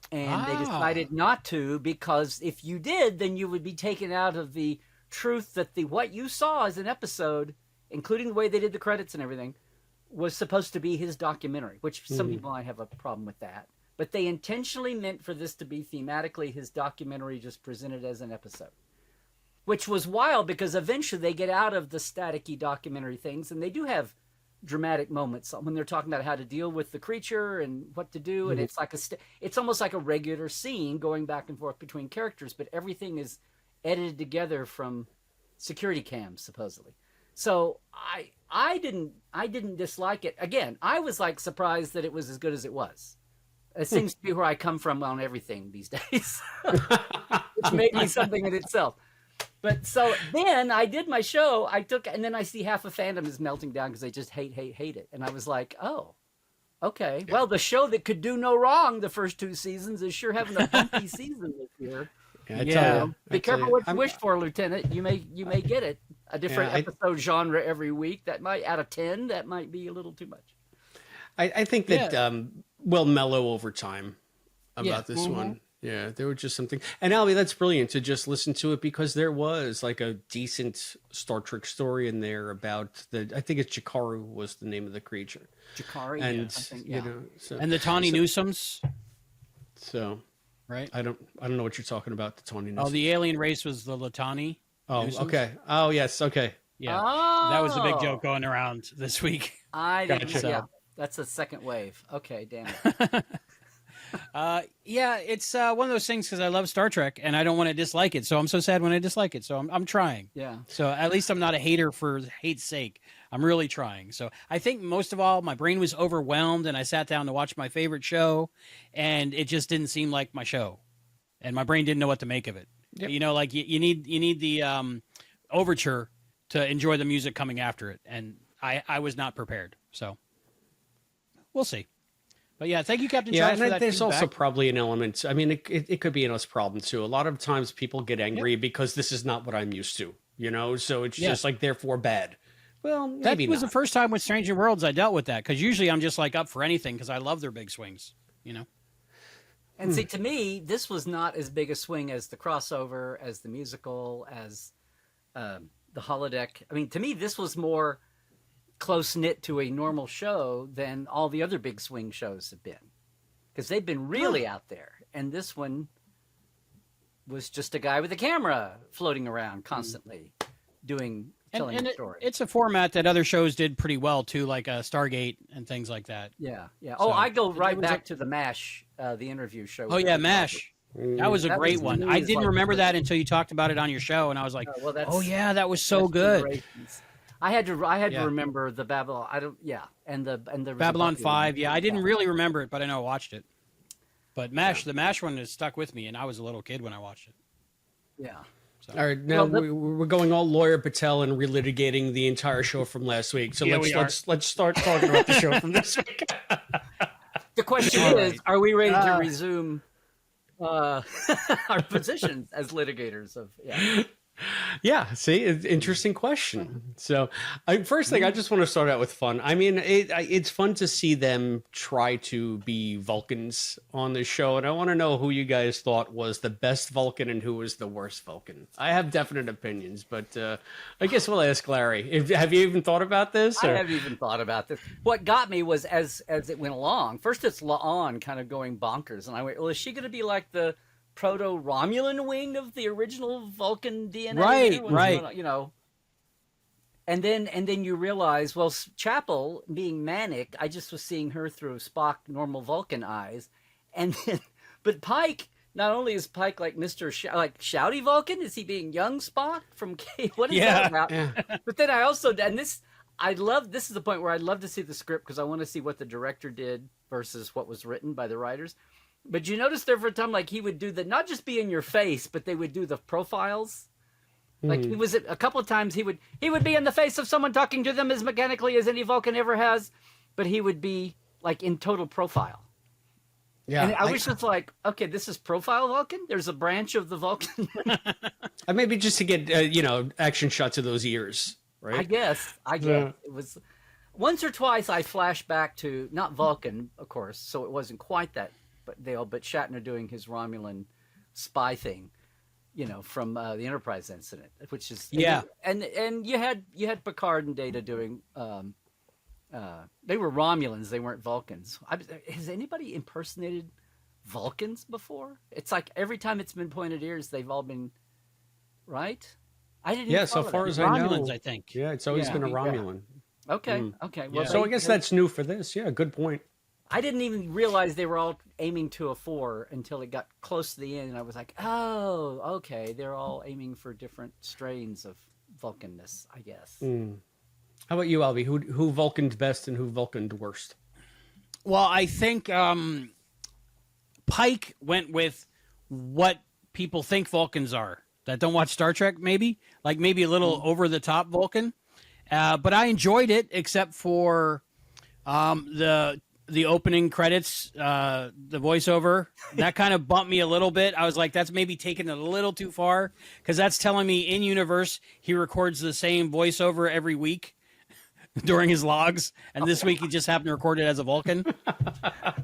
And they decided not to, because if you did, then you would be taken out of the truth that what you saw as an episode, including the way they did the credits and everything, was supposed to be his documentary, which some people might have a problem with that. But they intentionally meant for this to be thematically his documentary, just presented as an episode. Which was wild, because eventually they get out of the staticky documentary things, and they do have dramatic moments when they're talking about how to deal with the creature and what to do, and it's like it's almost like a regular scene going back and forth between characters, but everything is edited together from security cams supposedly. So I didn't dislike it. Again, I was like surprised that it was as good as it was. It seems to be where I come from on everything these days, which may be something in itself. But so then I did my show. And then I see half of fandom is melting down because they just hate it. And I was like, oh, okay. Well, the show that could do no wrong the first 2 seasons is sure having a bumpy season this year. Yeah, Be careful what you wish for, Lieutenant. You may get it. A different episode genre every week. That might, out of 10, that might be a little too much. I think that we'll mellow over time about this one. Yeah, there was just something. And Albie, that's brilliant to just listen to it, because there was like a decent Star Trek story in there about I think it's Chikaru was the name of the creature. Chikari, and you know, and the Tawny Newsomes. So, right? I don't know what you're talking about. The Tawny Newsomes. Oh, the alien race was the Latani. Oh, Newsomes? okay. Oh, yes. Okay. Yeah, that was a big joke going around this week. I didn't. Gotcha. Yeah, that's a second wave. Okay, damn it. Yeah, it's one of those things, because I love Star Trek and I don't want to dislike it. So I'm so sad when I dislike it. So I'm trying. Yeah. So at least I'm not a hater for hate's sake. I'm really trying. So I think most of all, my brain was overwhelmed and I sat down to watch my favorite show, and it just didn't seem like my show, and my brain didn't know what to make of it. Yep. You know, like you need the overture to enjoy the music coming after it, and I was not prepared. So we'll see. But yeah, thank you, Captain Charles, for that there's feedback. also probably an element. I mean, it could be an us problem too. A lot of times people get angry because this is not what I'm used to, you know? So it's just like, therefore bad. Well, maybe that was not. the first time with Stranger Worlds I dealt with that, because usually I'm just like up for anything because I love their big swings, you know? And see, to me, this was not as big a swing as the crossover, as the musical, as the holodeck. I mean, to me, this was more close-knit to a normal show than all the other big swing shows have been, because they've been really out there, and this one was just a guy with a camera floating around constantly telling a story. It's a format that other shows did pretty well too, like Stargate and things like that. Yeah. So, I go right back to the MASH, the interview show. Oh yeah, MASH. That was a great one. I didn't remember that until you talked about it on your show, and I was like, oh yeah, that was so good. I had to remember the Babylon. And the Babylon 5. Yeah, I didn't really remember it, but I know I watched it. But MASH, the MASH one has stuck with me, and I was a little kid when I watched it. Yeah. So. All right, now we're going all Lawyer Patel and relitigating the entire show from last week. So let's start talking about the show from this week. The question is, are we ready to resume our positions as litigators of? Yeah. Yeah, see, interesting question. So, first thing, I just want to start out with fun. I mean, it's fun to see them try to be Vulcans on the show, and I want to know who you guys thought was the best Vulcan and who was the worst Vulcan. I have definite opinions, but I guess we'll ask Larry. Have you even thought about this? I haven't even thought about this. What got me was as it went along. First, it's La'an kind of going bonkers, and I went, well, is she going to be like the proto-Romulan wing of the original Vulcan DNA? Right. You know. And then you realize, well, Chapel being manic, I just was seeing her through Spock normal Vulcan eyes. And then, but Pike, not only is Pike like Mr. Shouty Vulcan, is he being young Spock from K? What is that about? Yeah. But then I also, and this is the point where I'd love to see the script, because I want to see what the director did versus what was written by the writers. But you notice there for a time, like he would do not just be in your face, but they would do the profiles. Like he was a couple of times he would be in the face of someone talking to them as mechanically as any Vulcan ever has, but he would be like in total profile. Yeah, and I was just like, okay, this is profile Vulcan. There's a branch of the Vulcan. Maybe just to get action shots of those ears. right? I guess. Yeah. It was once or twice I flashed back to not Vulcan, of course, so it wasn't quite that, but Shatner doing his Romulan spy thing, from the Enterprise incident, which is Yeah. and you had Picard and Data doing. They were Romulans, they weren't Vulcans. Has anybody impersonated Vulcans before? It's like every time it's been pointed ears, they've all been right. I didn't. Yeah, so far as I Romulans, know, I think. yeah, it's always been a Yeah. Romulan. Okay. Mm. Okay. Well, Yeah. So I guess that's new for this. Yeah, good point. I didn't even realize they were all aiming to a 4 until it got close to the end, and I was like, "Oh, okay, they're all aiming for different strains of Vulcanness, I guess." Mm. How about you, Albie? Who Vulcaned best and who Vulcaned worst? Well, I think Pike went with what people think Vulcans are that don't watch Star Trek, maybe a little over the top Vulcan. But I enjoyed it, except for the opening credits, the voiceover. That kind of bumped me a little bit. I was like, that's maybe taken it a little too far, because that's telling me in universe he records the same voiceover every week during his logs, and this week he just happened to record it as a Vulcan.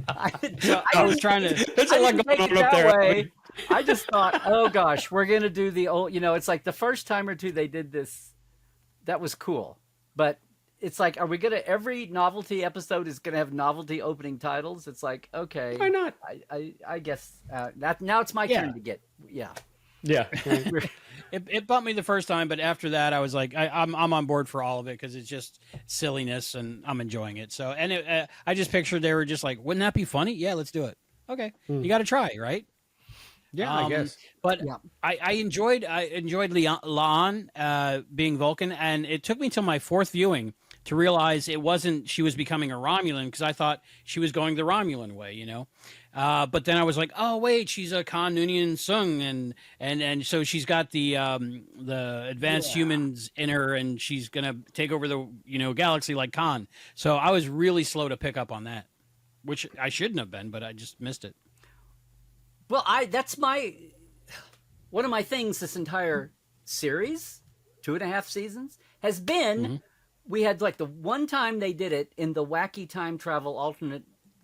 I was trying to. There's a lot going on up there. I just thought, oh gosh, we're gonna do the old. It's like the first time or two they did this, that was cool. But it's like, are we gonna every novelty episode is gonna have novelty opening titles? It's like, okay, Why not? I guess that now it's my turn to get Yeah. It bumped me the first time, but after that, I was like, I'm on board for all of it, because it's just silliness and I'm enjoying it. So, and I just pictured they were just like, wouldn't that be funny? Yeah, let's do it. Okay, you got to try, right? Yeah, I guess. But I enjoyed La'an being Vulcan, and it took me till my fourth viewing to realize it wasn't she was becoming a Romulan, because I thought she was going the Romulan way, But then I was like, oh wait, she's a Khan Noonien-Singh, and so she's got the advanced humans in her, and she's gonna take over the galaxy like Khan. So I was really slow to pick up on that, which I shouldn't have been, but I just missed it. Well, that's one of my things this entire series, 2.5 seasons, has been. We had like the one time they did it in the wacky time travel alternate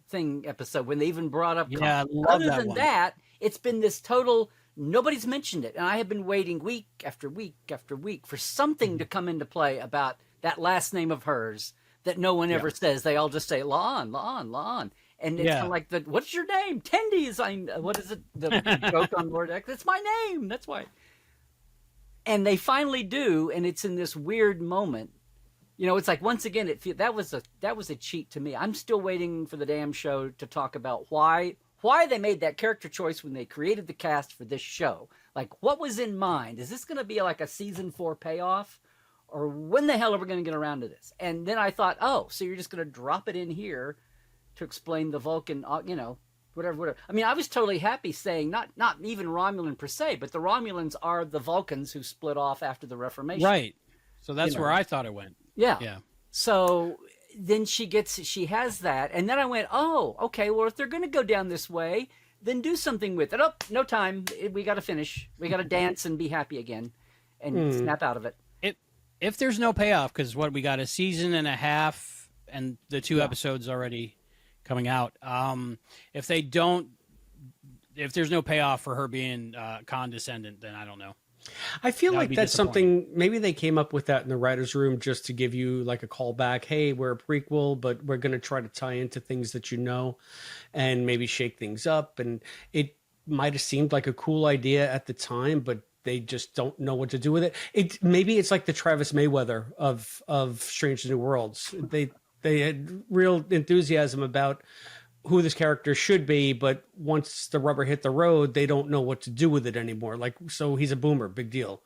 thing episode when they even brought up. Yeah, I love other that than one. that, it's been this total. Nobody's mentioned it, and I have been waiting week after week after week for something to come into play about that last name of hers that no one ever says. They all just say La'an, La'an, La'an. And it's kind of like what's your name? Tendy. What is it? The joke on Lord X. That's my name. That's why. And they finally do, and it's in this weird moment. It's like, once again, that was a cheat to me. I'm still waiting for the damn show to talk about why they made that character choice when they created the cast for this show. Like, what was in mind? Is this going to be like a season 4 payoff, or when the hell are we going to get around to this? And then I thought, oh, so you're just going to drop it in here to explain the Vulcan, whatever. I mean, I was totally happy saying not even Romulan per se, but the Romulans are the Vulcans who split off after the Reformation. Right. So that's where I thought it went. Yeah. So then she has that, and then I went, oh, okay. Well, if they're going to go down this way, then do something with it. Oh, no time. We got to finish. We got to dance and be happy again, and snap out of it. If there's no payoff, because we got a season and a half, and the 2 episodes already coming out. If there's no payoff for her being condescendent, then I don't know. I feel like that's something, maybe they came up with that in the writer's room just to give you like a callback. Hey, we're a prequel, but we're going to try to tie into things that and maybe shake things up. And it might have seemed like a cool idea at the time, but they just don't know what to do with it. Maybe it's like the Travis Mayweather of Strange New Worlds. They had real enthusiasm about who this character should be, but once the rubber hit the road, they don't know what to do with it anymore. Like, so he's a boomer, big deal.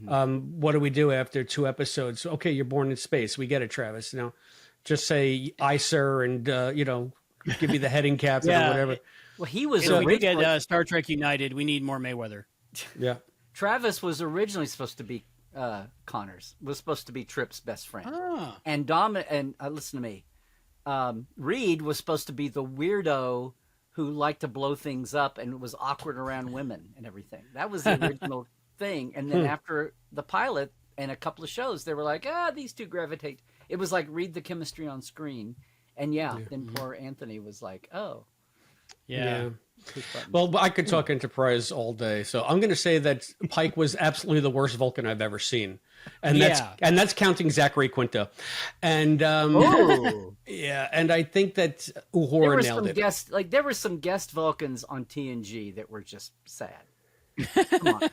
What do we do after 2 episodes? Okay, you're born in space. We get it, Travis. Now, just say "I, sir," and give me the heading captain or whatever. Well, he was. So we get Star Trek United. We need more Mayweather. Yeah. Travis was originally supposed to be Connors. Was supposed to be Trip's best friend. Ah. And listen to me. Reed was supposed to be the weirdo who liked to blow things up and was awkward around women and everything. That was the original thing. And then after the pilot, and a couple of shows, they were like, these two gravitate. It was like read the chemistry on screen. And then poor Anthony was like, oh. Yeah. Well, I could talk Enterprise all day, so I'm going to say that Pike was absolutely the worst Vulcan I've ever seen, and that's counting Zachary Quinto, and and I think that Uhura nailed it. There were some guest Vulcans on TNG that were just sad. Come on.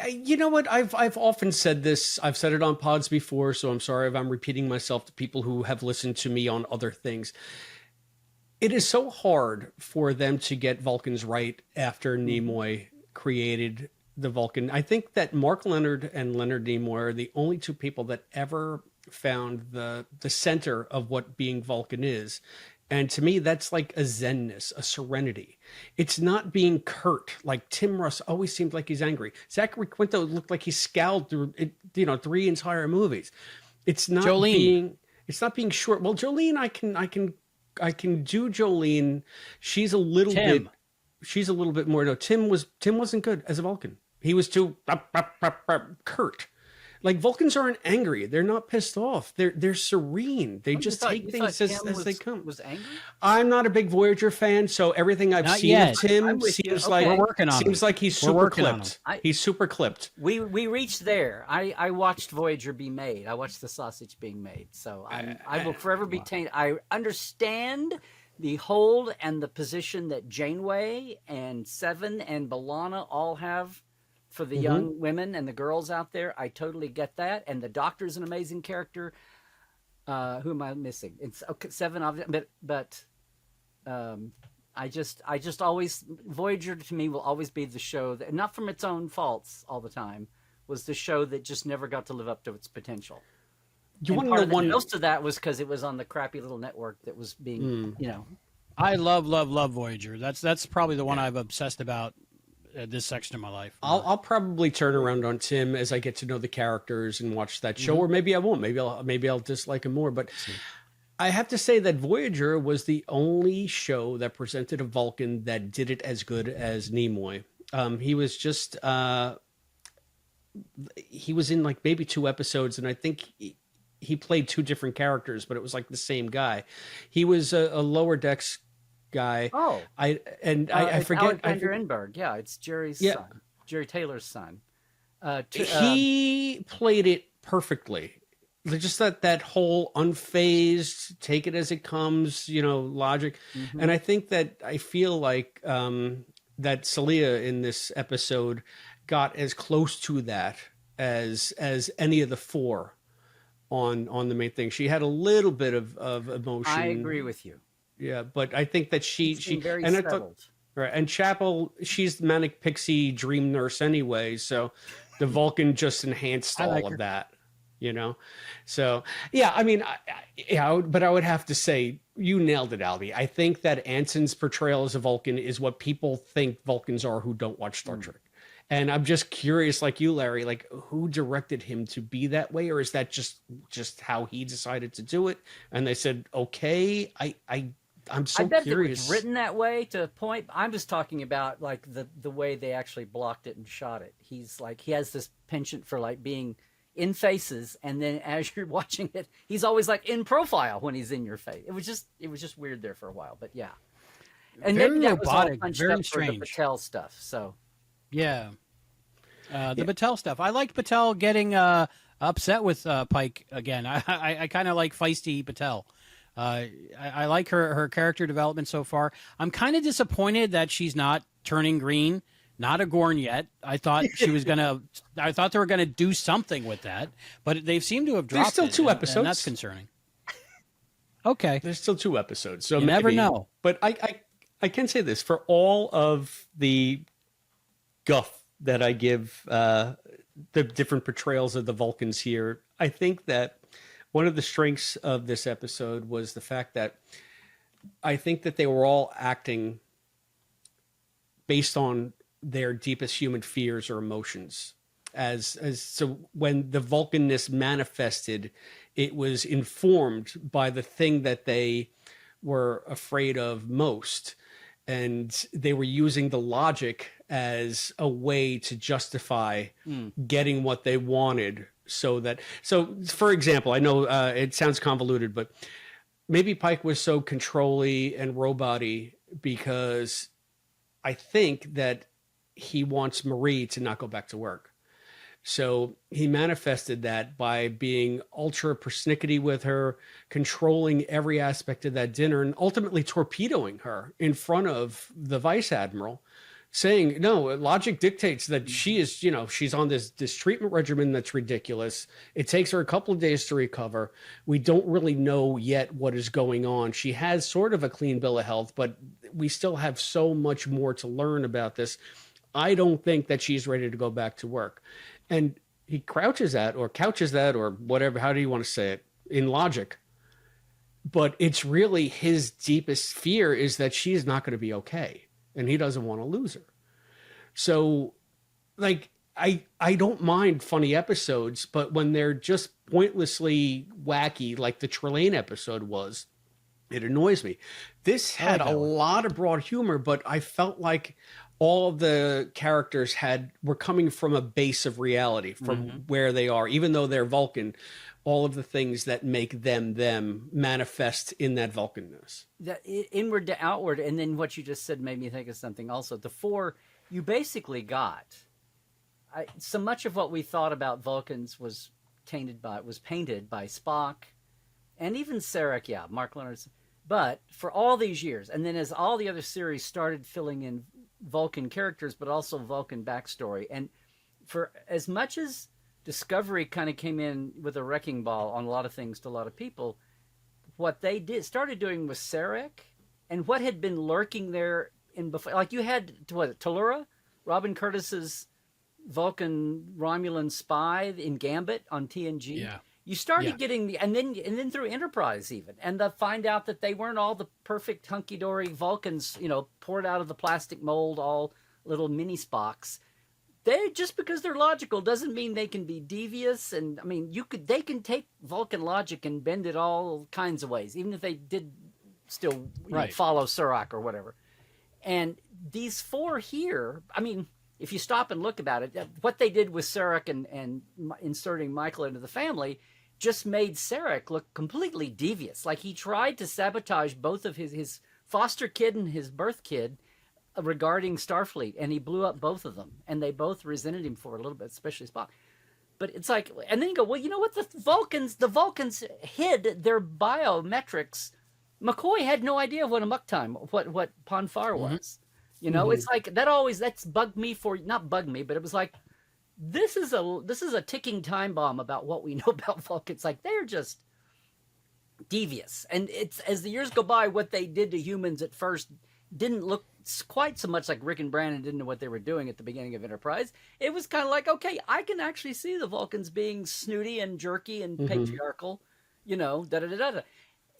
You know what? I've often said this. I've said it on pods before, so I'm sorry if I'm repeating myself to people who have listened to me on other things. It is so hard for them to get Vulcans right after Nimoy created the Vulcan. I think that Mark Leonard and Leonard Nimoy are the only two people that ever found the center of what being Vulcan is. And to me, that's like a zenness, a serenity. It's not being curt. Like Tim Russ always seemed like he's angry. Zachary Quinto looked like he scowled through, 3 entire movies. It's not being short. Well, Jolene, I can do Jolene. She's a little bit more. No, Tim wasn't good as a Vulcan. He was too curt. Like Vulcans aren't angry. They're not pissed off. They're serene. They just take things as they come. Was angry? I'm not a big Voyager fan, so everything I've seen of Tim seems like we're working on seems like he's super clipped. He's super clipped. We reached there. I watched Voyager be made. I watched the sausage being made. So I will forever be tainted. I understand the hold and the position that Janeway and Seven and B'Elanna all have for the young women and the girls out there. I totally get that. And the Doctor's an amazing character. Who am I missing? It's Seven, but I just always, Voyager to me will always be the show that, not from its own faults all the time, was the show that just never got to live up to its potential. You want to know most of that was because it was on the crappy little network that was being, I love Voyager. That's probably the one I've obsessed about this section of my life. I'll probably turn around on Tim as I get to know the characters and watch that show, or maybe I won't. Maybe I'll dislike him more. But I have to say that Voyager was the only show that presented a Vulcan that did it as good as Nimoy. He was just he was in like maybe 2 episodes, and I think he played 2 different characters, but it was like the same guy. He was a lower decks guy. Oh, I forget. Alexander Enberg. Yeah, it's Jerry's son, Jerry Taylor's son. He played it perfectly. Just that whole unfazed, take it as it comes, logic. And I feel like that Celia in this episode got as close to that as any of the 4 on the main thing. She had a little bit of emotion. I agree with you. Yeah, but I think that she very and settled. Right, and Chapel, she's the manic pixie dream nurse anyway, so the Vulcan just enhanced all of that, So yeah, I mean, but I would have to say you nailed it, Albie. I think that Anson's portrayal as a Vulcan is what people think Vulcans are who don't watch Star Trek. And I'm just curious, like you, Larry, like who directed him to be that way, or is that just how he decided to do it? And they said, okay, I'm so I bet curious. It was written that way to a point. I'm just talking about like the way they actually blocked it and shot it. He's like, he has this penchant for like being in faces, and then as you're watching it, he's always like in profile when he's in your face. It was just weird there for a while, but yeah. And very maybe that robotic, was all very up strange. For the Patel stuff. So yeah, the Patel stuff. I liked Patel getting upset with Pike again. I kind of like feisty Patel. I like her character development so far. I'm kind of disappointed that she's not turning green, not a Gorn yet. I thought she was gonna. I thought they were gonna do something with that, but they seem to have dropped. There's still 2 it, episodes. and that's concerning. Okay, there's still 2 episodes, so you never know. But I can say this for all of the guff that I give the different portrayals of the Vulcans here. I think that one of the strengths of this episode was the fact that I think that they were all acting based on their deepest human fears or emotions. So when the Vulcanness manifested, it was informed by the thing that they were afraid of most. And they were using the logic as a way to justify getting what they wanted so for example, I know it sounds convoluted, but maybe Pike was so control-y and robot-y because I think that he wants Marie to not go back to work. So he manifested that by being ultra persnickety with her, controlling every aspect of that dinner, and ultimately torpedoing her in front of the vice admiral, saying, no, logic dictates that she is, she's on this treatment regimen that's ridiculous. It takes her a couple of days to recover. We don't really know yet what is going on. She has sort of a clean bill of health, but we still have so much more to learn about this. I don't think that she's ready to go back to work. And he couches that or whatever, how do you want to say it, in logic. But it's really his deepest fear is that she is not going to be okay. And he doesn't want to lose her. So, like, I don't mind funny episodes, but when they're just pointlessly wacky, like the Trelane episode was, it annoys me. This had a lot of broad humor, but I felt like all of the characters were coming from a base of reality, from where they are, even though they're Vulcan. All of the things that make them manifest in that Vulcanness. That inward to outward, and then what you just said made me think of something also. The four, you basically got. So much of what we thought about Vulcans was painted by Spock, and even Sarek, Mark Leonard's. But for all these years, and then as all the other series started filling in Vulcan characters, but also Vulcan backstory, and for as much as Discovery kind of came in with a wrecking ball on a lot of things to a lot of people, what they started doing with Sarek, and what had been lurking there in before, like you had Tellura, Robin Curtis's Vulcan Romulan spy in Gambit on TNG. Yeah. You started getting and then through Enterprise even, and to find out that they weren't all the perfect hunky-dory Vulcans, poured out of the plastic mold, all little mini Spocks. They, just because they're logical doesn't mean they can be devious. And I mean, they can take Vulcan logic and bend it all kinds of ways, even if they did still follow Surak or whatever. And these four here, I mean, if you stop and look about it, what they did with Sarek and inserting Michael into the family just made Sarek look completely devious. Like he tried to sabotage both of his foster kid and his birth kid regarding Starfleet, and he blew up both of them, and they both resented him for it a little bit, especially Spock. But it's like, and then you go, well, you know what? The Vulcans hid their biometrics. McCoy had no idea what a muck time, what Ponfar was. It's like that's bugged me not bugged me, but it was like, this is a ticking time bomb about what we know about Vulcans. Like they're just devious. And it's, as the years go by, what they did to humans at first didn't look quite so much like Rick and Brandon didn't know what they were doing at the beginning of Enterprise. It was kind of like, okay, I can actually see the Vulcans being snooty and jerky and patriarchal, da-da-da-da-da.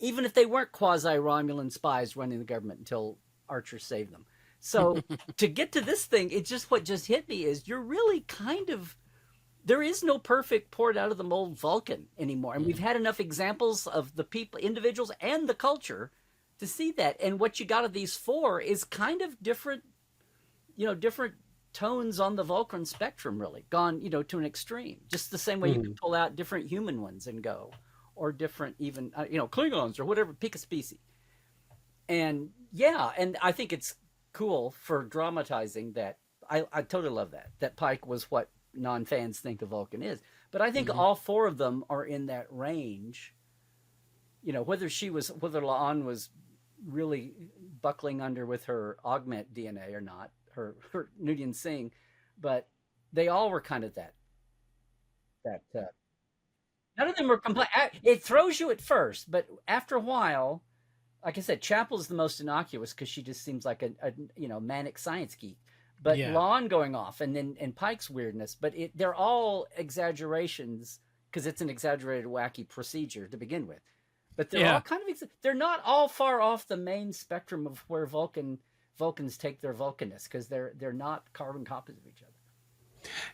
Even if they weren't quasi-Romulan spies running the government until Archer saved them. So to get to this thing, what just hit me is you're really there is no perfect poured out of the mold Vulcan anymore. And we've had enough examples of the people, individuals, and the culture to see that. And what you got of these four is kind of different, different tones on the Vulcan spectrum, really gone, to an extreme, just the same way you can pull out different human ones and go, or different, even, Klingons or whatever, pick a species. And and I think it's cool for dramatizing that. I totally love that Pike was what non-fans think a Vulcan is. But I think all four of them are in that range. Whether La'an was really buckling under with her augment DNA or not, her Noonien-Singh, but they all were kind of that none of them were complete. It throws you at first, but after a while, like I said, Chapel's the most innocuous because she just seems like a manic science geek. But La'an going off, and Pike's weirdness, but they're all exaggerations because it's an exaggerated, wacky procedure to begin with. But they're all kind of they're not all far off the main spectrum of where Vulcans take their Vulcanness, because they're not carbon copies of each other.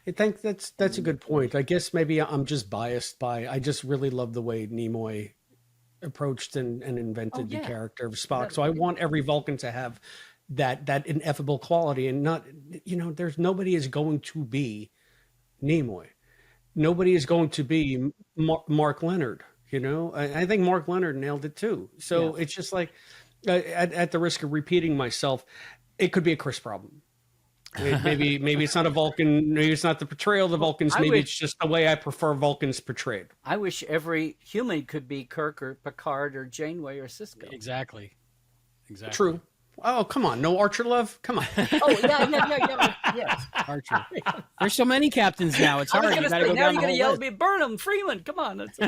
I think that's a good point. I guess maybe I'm just biased I just really love the way Nimoy approached and invented the character of Spock. So I want every Vulcan to have that ineffable quality, and not, there's nobody is going to be Nimoy. nobody is going to be Mark Leonard. You know, I think Mark Leonard nailed it too. So it's just like, at the risk of repeating myself, it could be a Chris problem. Maybe it's not a Vulcan. Maybe it's not the portrayal of the Vulcans. Maybe it's just the way I prefer Vulcans portrayed. I wish every human could be Kirk or Picard or Janeway or Cisco. Exactly. True. Oh, come on. No Archer love? Come on. Oh, yeah. Yes. Archer. There's so many captains now. It's hard. You gotta go now down you're the going to whole yell list. at me, Burnham, Freeman. Come on. That's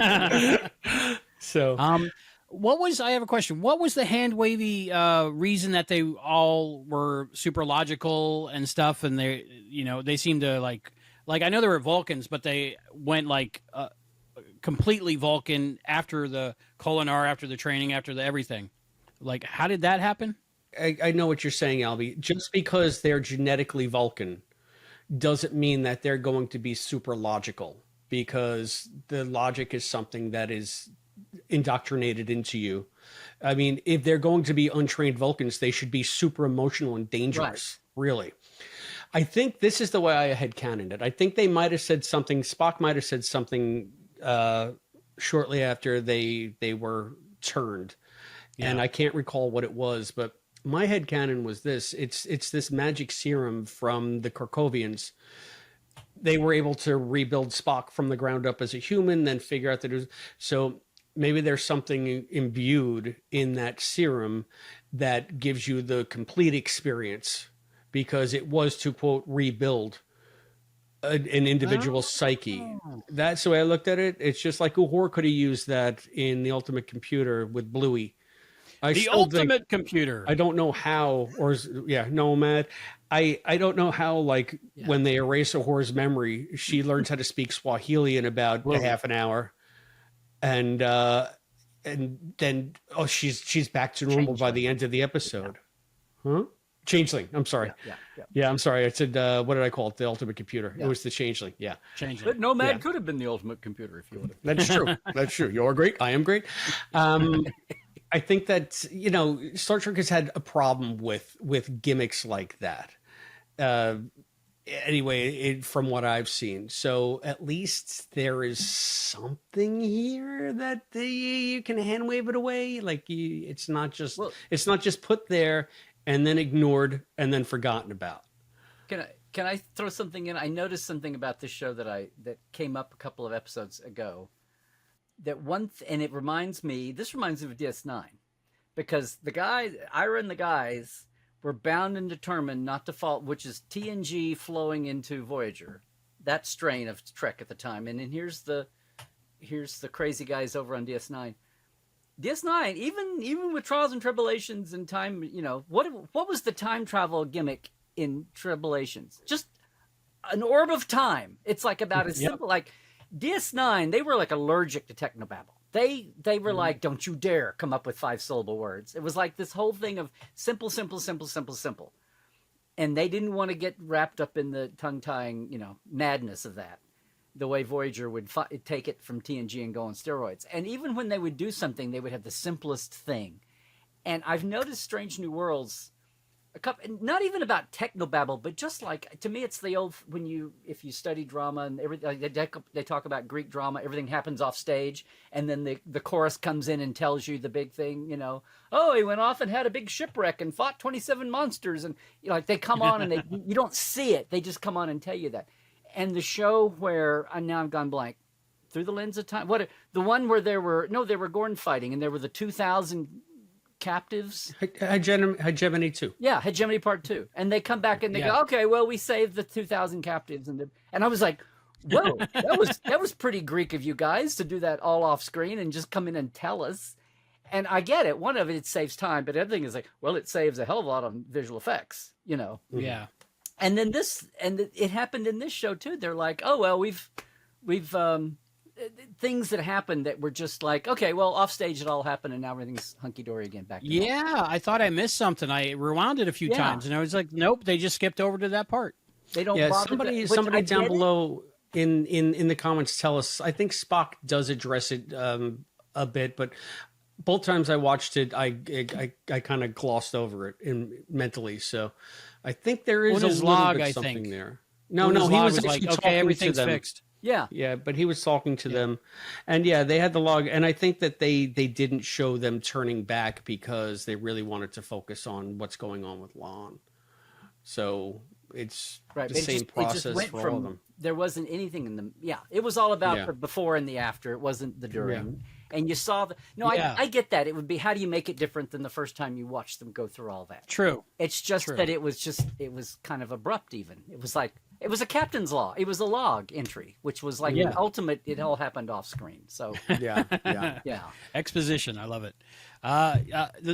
So, I have a question. What was the hand wavy reason that they all were super logical and stuff? And they seemed to like I know they were Vulcans, but they went like completely Vulcan after the Kolinar, after the training, after the everything. Like, how did that happen? I know what you're saying, Albie. Just because they're genetically Vulcan doesn't mean that they're going to be super logical, because the logic is something that is indoctrinated into you. I mean, if they're going to be untrained Vulcans, they should be super emotional and dangerous, really. I think this is the way I had cannoned it. I think they might have said something, Spock might have said something shortly after they were turned. Yeah. And I can't recall what it was, but my headcanon was this. It's this magic serum from the Korkovians. They were able to rebuild Spock from the ground up as a human, then figure out that it was... So maybe there's something imbued in that serum that gives you the complete experience, because it was to, quote, rebuild an individual psyche. That's the way I looked at it. It's just like Uhura could have used that in the Ultimate Computer with Bluey. The Ultimate Computer. I don't know how, Nomad. I don't know how, like, when they erase Uhura's memory, she learns how to speak Swahili in about a half an hour. And then she's back to normal by the end of the episode. Huh? Changeling. I'm sorry. Yeah, I'm sorry. I said, what did I call it? The Ultimate Computer. It was the Changeling. Yeah. Changeling. But Nomad could have been the Ultimate Computer if you would have. That's true. That's true. You're great. I am great. I think that, Star Trek has had a problem with gimmicks like that. Anyway, from what I've seen. So at least there is something here that you can hand wave it away. Like, it's not just put there and then ignored and then forgotten about. Can I throw something in? I noticed something about this show that came up a couple of episodes ago. And it reminds me of DS9, because Ira and the guys were bound and determined not to fall, which is TNG flowing into Voyager, that strain of Trek at the time. And then here's the crazy guys over on DS9. DS9, even with Trials and Tribulations and time, what was the time travel gimmick in Tribulations? Just an orb of time. It's like about as simple, like DS9, they were like allergic to technobabble. They were like, don't you dare come up with 5-syllable words. It was like this whole thing of simple. And they didn't want to get wrapped up in the tongue-tying, madness of that, the way Voyager would take it from TNG and go on steroids. And even when they would do something, they would have the simplest thing. And I've noticed Strange New Worlds, not even about technobabble, but just like, to me, it's the old, if you study drama and everything, they talk about Greek drama, everything happens off stage, and then the chorus comes in and tells you the big thing, oh, he went off and had a big shipwreck and fought 27 monsters, and they come on and you don't see it, they just come on and tell you that. And the show where, now I've gone blank, Through the Lens of Time, the one where they were Gorn fighting, and there were the 2,000 captives. Hegemony 2. Yeah, Hegemony Part 2. And they come back and they go, okay, well, we saved the 2,000 captives. And I was like, whoa, that was pretty Greek of you guys to do that all off screen and just come in and tell us. And I get it. One of it saves time, but the other thing is like, well, it saves a hell of a lot of visual effects, Yeah. And then it happened in this show too. They're like, oh, well, we've things that happened that were just like, okay, well, off stage it all happened and now everything's hunky-dory again back to normal. I thought I missed something. I rewound it a few times and I was like, nope, they just skipped over to that part. They don't bother somebody down below in the comments tell us, I think Spock does address it a bit, but both times I watched it, I kind of glossed over it mentally. So I think there is a little bit something there. No, he was actually like, okay, everything's fixed. Yeah. Yeah, but he was talking to them, and yeah, they had the log, and I think that they didn't show them turning back because they really wanted to focus on what's going on with Lon. So it's Right. the It same just it just process went for all of from them. there wasn't anything in the it was all about Yeah. the before and the after. It wasn't the during. Yeah. And you saw the no, Yeah. I get that. It would be how do you make it different than the first time you watched them go through all that? True. It's just True. that it was kind of abrupt even. It was like it was a captain's log. It was a log entry, which was like Yeah. an ultimate it all happened off screen. So Yeah, yeah. yeah. Exposition. I love it.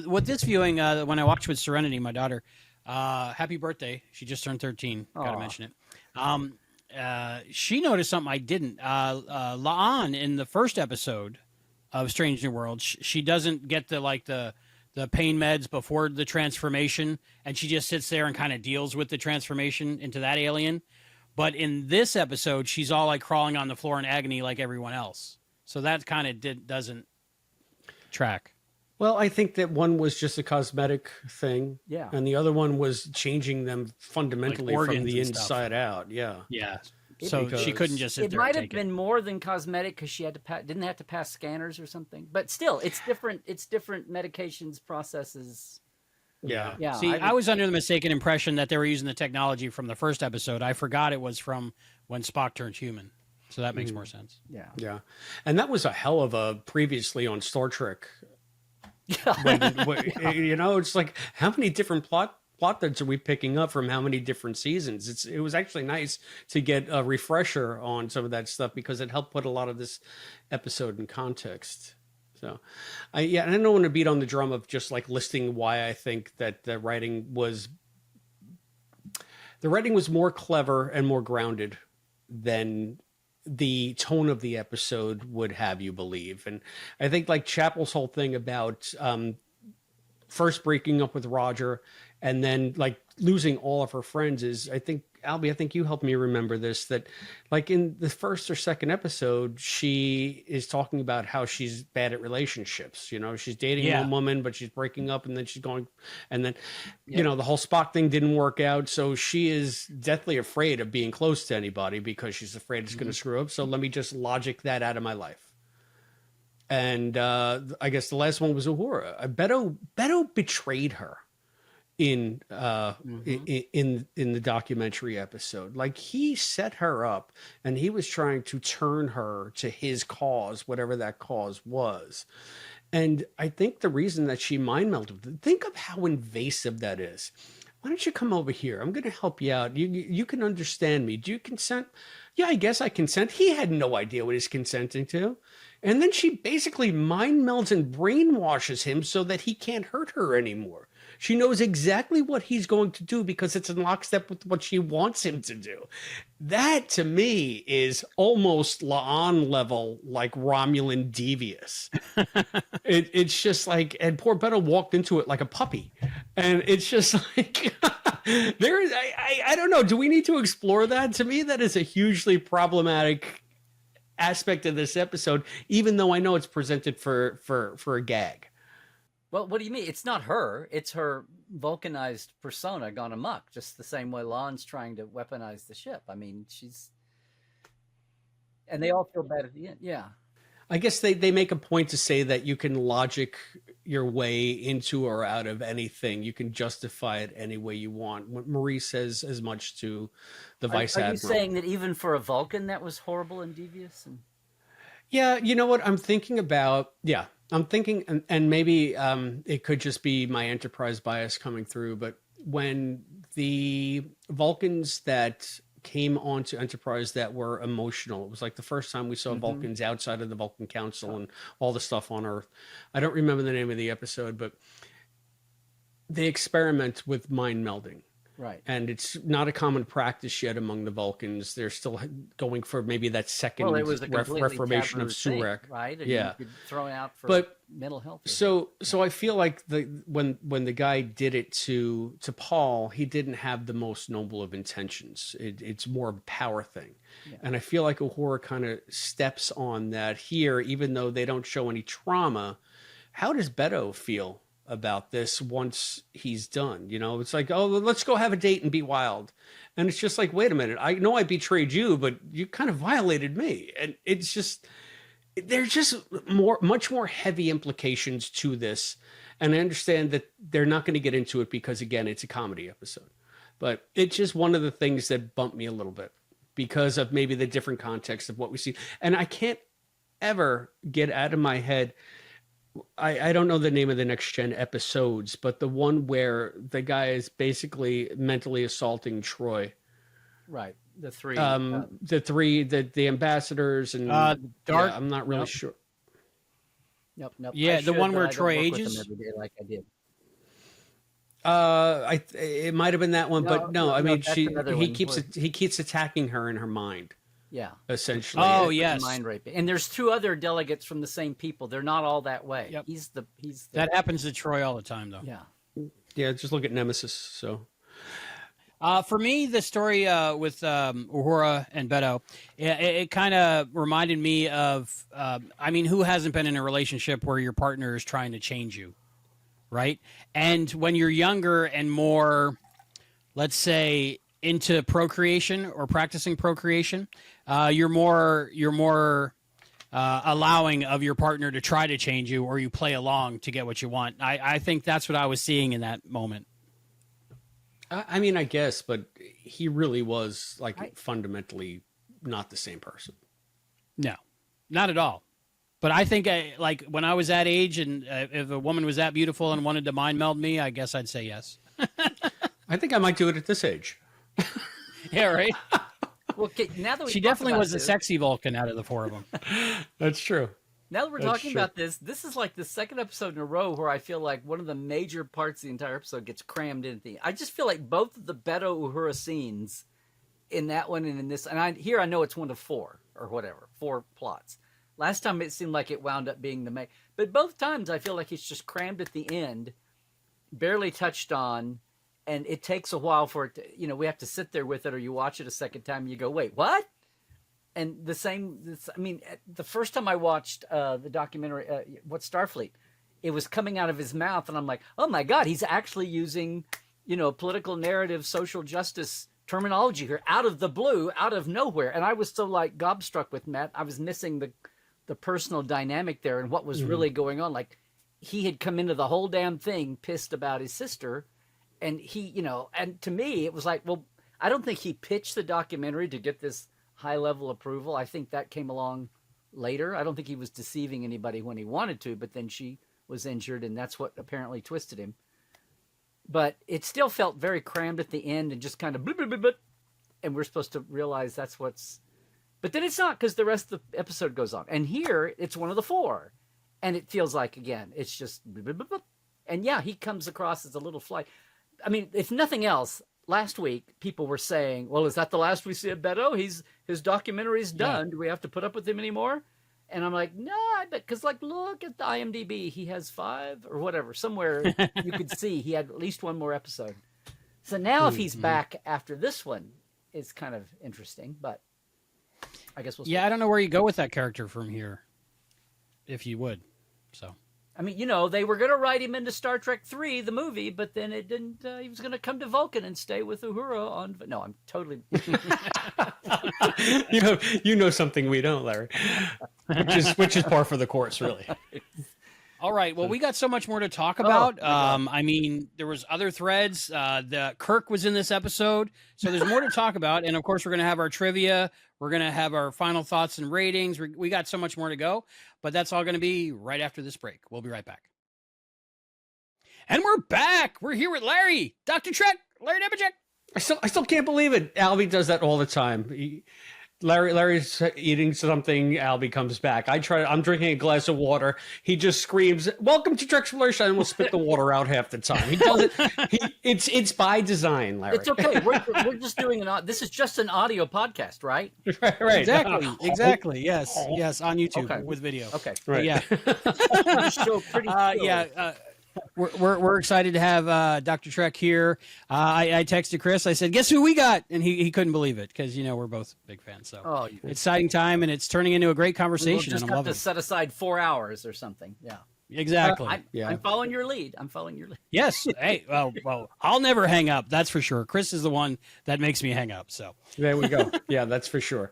With this viewing, when I watched with Serenity, my daughter, happy birthday. She just turned 13. Got to Aw. mention it. She noticed something I didn't. La'an in the first episode of Strange New Worlds, she doesn't get the pain meds before the transformation, and she just sits there and kind of deals with the transformation into that alien. But in this episode, she's all like crawling on the floor in agony like everyone else. So that kind of doesn't track. Well, I think that one was just a cosmetic thing, Yeah. and the other one was changing them fundamentally Like from organs the and stuff. inside out. Yeah, Yeah. So she Because- couldn't just sit It there. might and have take been more than cosmetic because she had to didn't have to pass scanners or something. But still, it's different. It's different medications, processes. yeah, Yeah. See, I was under the mistaken impression that they were using the technology from the first episode. I forgot it was from when Spock turned human. So that makes more sense. yeah. yeah. And that was a hell of a previously on Star Trek. Yeah. You know, it's like how many different plot threads are we picking up from how many different seasons? It was actually nice to get a refresher on some of that stuff because it helped put a lot of this episode in context. So, and I don't want to beat on the drum of just like listing why I think that the writing was more clever and more grounded than the tone of the episode would have you believe. And I think like Chapel's whole thing about first breaking up with Roger and then like losing all of her friends is, I think, Albie, I think you helped me remember this, that like in the first or second episode, she is talking about how she's bad at relationships. You know, she's dating Yeah. one woman, but she's breaking up and then she's going, and then, you know, the whole Spock thing didn't work out. So she is deathly afraid of being close to anybody because she's afraid it's going to screw up. So let me just logic that out of my life. And I guess the last one was Uhura. Beto betrayed her in in the documentary episode. Like he set her up and he was trying to turn her to his cause, whatever that cause was. And I think the reason that she mind melded, think of how invasive that is. Why don't you come over here? I'm going to help you out. You can understand me. Do you consent? Yeah, I guess I consent. He had no idea what he's consenting to. And then she basically mind melds and brainwashes him so that he can't hurt her anymore. She knows exactly what he's going to do because it's in lockstep with what she wants him to do. That, to me, is almost La'an level, like Romulan devious. It's just like, and poor Beto walked into it like a puppy. And it's just like, I don't know. Do we need to explore that? To me, that is a hugely problematic aspect of this episode, even though I know it's presented for a gag. Well, what do you mean? It's not her. It's her Vulcanized persona gone amok, just the same way Lon's trying to weaponize the ship. I mean, and they all feel bad at the end. Yeah. I guess they make a point to say that you can logic your way into or out of anything. You can justify it any way you want. What Marie says as much to the Vice Admiral. Are you saying that even for a Vulcan that was horrible and devious? Yeah, you know what I'm thinking about? Yeah, I'm thinking, and maybe it could just be my Enterprise bias coming through, but when the Vulcans that came onto Enterprise that were emotional, it was like the first time we saw Vulcans outside of the Vulcan Council and all the stuff on Earth. I don't remember the name of the episode, but they experiment with mind melding. Right. And it's not a common practice yet among the Vulcans. They're still going for maybe that second Well, it was a reformation of taboo thing, Surak. right? And yeah. you could throw it out for but mental health. So I feel like when the guy did it to Paul, he didn't have the most noble of intentions. It's more of a power thing. Yeah. And I feel like Uhura kind of steps on that here, even though they don't show any trauma. How does Beto feel about this once he's done. You know, it's like, oh, let's go have a date and be wild. And it's just like, wait a minute, I know I betrayed you, but you kind of violated me. And it's just, there's just much more heavy implications to this. And I understand that they're not going to get into it because, again, it's a comedy episode. But it's just one of the things that bumped me a little bit because of maybe the different context of what we see. And I can't ever get out of my head, I don't know the name of the Next Gen episodes, but the one where the guy is basically mentally assaulting Troy. Right. The three. The ambassadors and Dark. Yeah, I'm not really sure. Nope. Yeah, the one where Troy ages. Every day like I did. It might have been that one, but no. I mean, he keeps attacking her in her mind. Yeah, essentially. Oh, yes, mind rape. And there's two other delegates from the same people. They're not all that way. Yep. He's the that happens to Troy all the time, though. Yeah. Just look at Nemesis. So, for me, the story with Uhura and Beto, it kind of reminded me of. I mean, who hasn't been in a relationship where your partner is trying to change you, right? And when you're younger and more, let's say, into procreation or practicing procreation, you're more allowing of your partner to try to change you, or you play along to get what you want. I think that's what I was seeing in that moment. I mean, I guess, but he really was fundamentally not the same person. No, not at all. But I think like when I was that age, and if a woman was that beautiful and wanted to mind meld me, I guess I'd say yes. I think I might do it at this age. Yeah, right. Well, okay, now that she definitely was the sexy Vulcan out of the four of them. That's true. Now that we're talking about this is like the second episode in a row where I feel like one of the major parts of the entire episode gets crammed into the. I just feel like both of the Beto Uhura scenes in that one and in this, and I know it's one of four or whatever, 4 plots. Last time it seemed like it wound up being the main, but both times I feel like it's just crammed at the end, barely touched on. And it takes a while for it to, we have to sit there with it, or you watch it a second time and you go, wait, what? And the first time I watched the documentary, What's Starfleet, it was coming out of his mouth. And I'm like, oh my God, he's actually using, political narrative, social justice terminology here out of the blue, out of nowhere. And I was so gobstruck with Matt. I was missing the personal dynamic there and what was really going on. Like he had come into the whole damn thing pissed about his sister. And he, and to me, it was like, well, I don't think he pitched the documentary to get this high level approval. I think that came along later. I don't think he was deceiving anybody when he wanted to, but then she was injured and that's what apparently twisted him. But it still felt very crammed at the end and just kind of, and we're supposed to realize that's what's, but then it's not because the rest of the episode goes on. And here it's one of the 4 and it feels like, again, it's just, and yeah, he comes across as a little fly. I mean, if nothing else, last week people were saying, well, is that the last we see of Beto? His documentary's done. Yeah. Do we have to put up with him anymore? And I'm like, no, I bet, because look at the IMDb. He has 5 or whatever. Somewhere you could see he had at least one more episode. So now if he's back after this one, it's kind of interesting, but I guess we'll see. Yeah, I don't know where you go with that character from here, if you would. So. I mean, they were going to write him into Star Trek 3, the movie, but then it didn't. He was going to come to Vulcan and stay with Uhura on. No, I'm totally. you know something we don't, Larry, which is par for the course, really. All right. Well, we got so much more to talk about. I mean, there was other threads. The Kirk was in this episode, so there's more to talk about. And of course, we're going to have our trivia. We're going to have our final thoughts and ratings. We got so much more to go, but that's all going to be right after this break. We'll be right back. And we're back. We're here with Larry, Dr. Trek, Larry Nemecek. I still can't believe it. Albie does that all the time. Larry's eating something. Albie comes back. I'm drinking a glass of water. He just screams, "Welcome to Trek Exploration," and we'll spit the water out half the time. He does it. It's by design, Larry. It's okay. We're just doing this is just an audio podcast, right? Right. Exactly. Yes. On YouTube with video. Okay. Right. Yeah. Show pretty. We're excited to have Dr. Trek here. I texted Chris. I said, "Guess who we got?" And he couldn't believe it because we're both big fans. So exciting time, and it's turning into a great conversation. We'll just and I'm have loving to set aside 4 hours or something. Yeah. Exactly. I'm following your lead. Yes. Hey, well, I'll never hang up. That's for sure. Chris is the one that makes me hang up. So there we go. Yeah, that's for sure.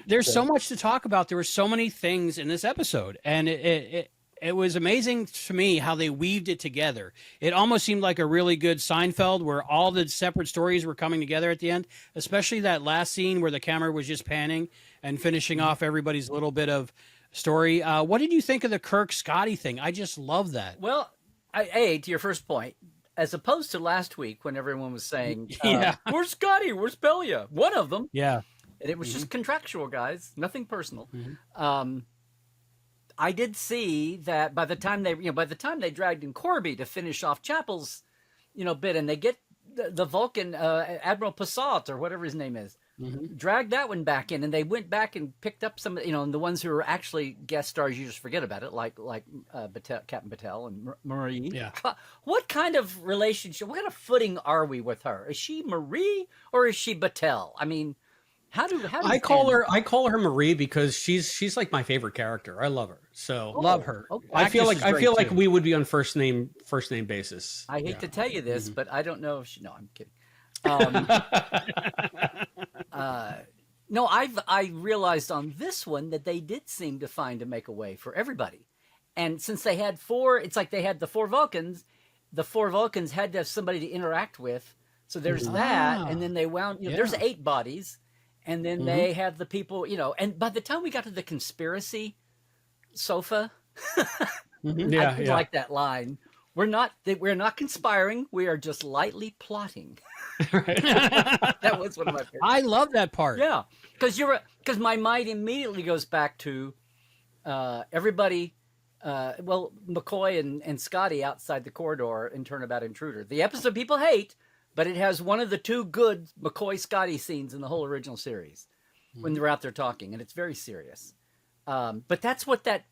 there's so much to talk about. There were so many things in this episode, and it was amazing to me how they weaved it together. It almost seemed like a really good Seinfeld where all the separate stories were coming together at the end, especially that last scene where the camera was just panning and finishing off everybody's little bit of story. What did you think of the Kirk Scotty thing? I just love that. Well, to your first point, as opposed to last week when everyone was saying, where's Scotty? Where's Pelia? One of them. Yeah. And it was just contractual, guys. Nothing personal. I did see that by the time they dragged in Corby to finish off Chapel's, bit, and they get the Vulcan, Admiral Passat or whatever his name is, dragged that one back in, and they went back and picked up some, and the ones who were actually guest stars, you just forget about it, like Captain Patel and Marie. Yeah. What kind of relationship, what kind of footing are we with her? Is she Marie or is she Patel? I mean, how do I call her Marie because she's like my favorite character. I love her. So love her. Okay. I feel like we would be on first name basis. I hate to tell you this, but I don't know if she. No, I'm kidding. No, I realized on this one that they did seem to make a way for everybody, and since they had four, it's like they had the four Vulcans. The four Vulcans had to have somebody to interact with. So there's that, and then they wound. There's 8 bodies. And then they have the people, and by the time we got to the conspiracy sofa, I did like that line. We're not conspiring. We are just lightly plotting. That was one of my favorites. I love that part. Yeah, because my mind immediately goes back to everybody. McCoy and Scotty outside the corridor in Turnabout Intruder, the episode people hate. But it has one of the 2 good McCoy-Scotty scenes in the whole original series when they're out there talking, and it's very serious. But that's what that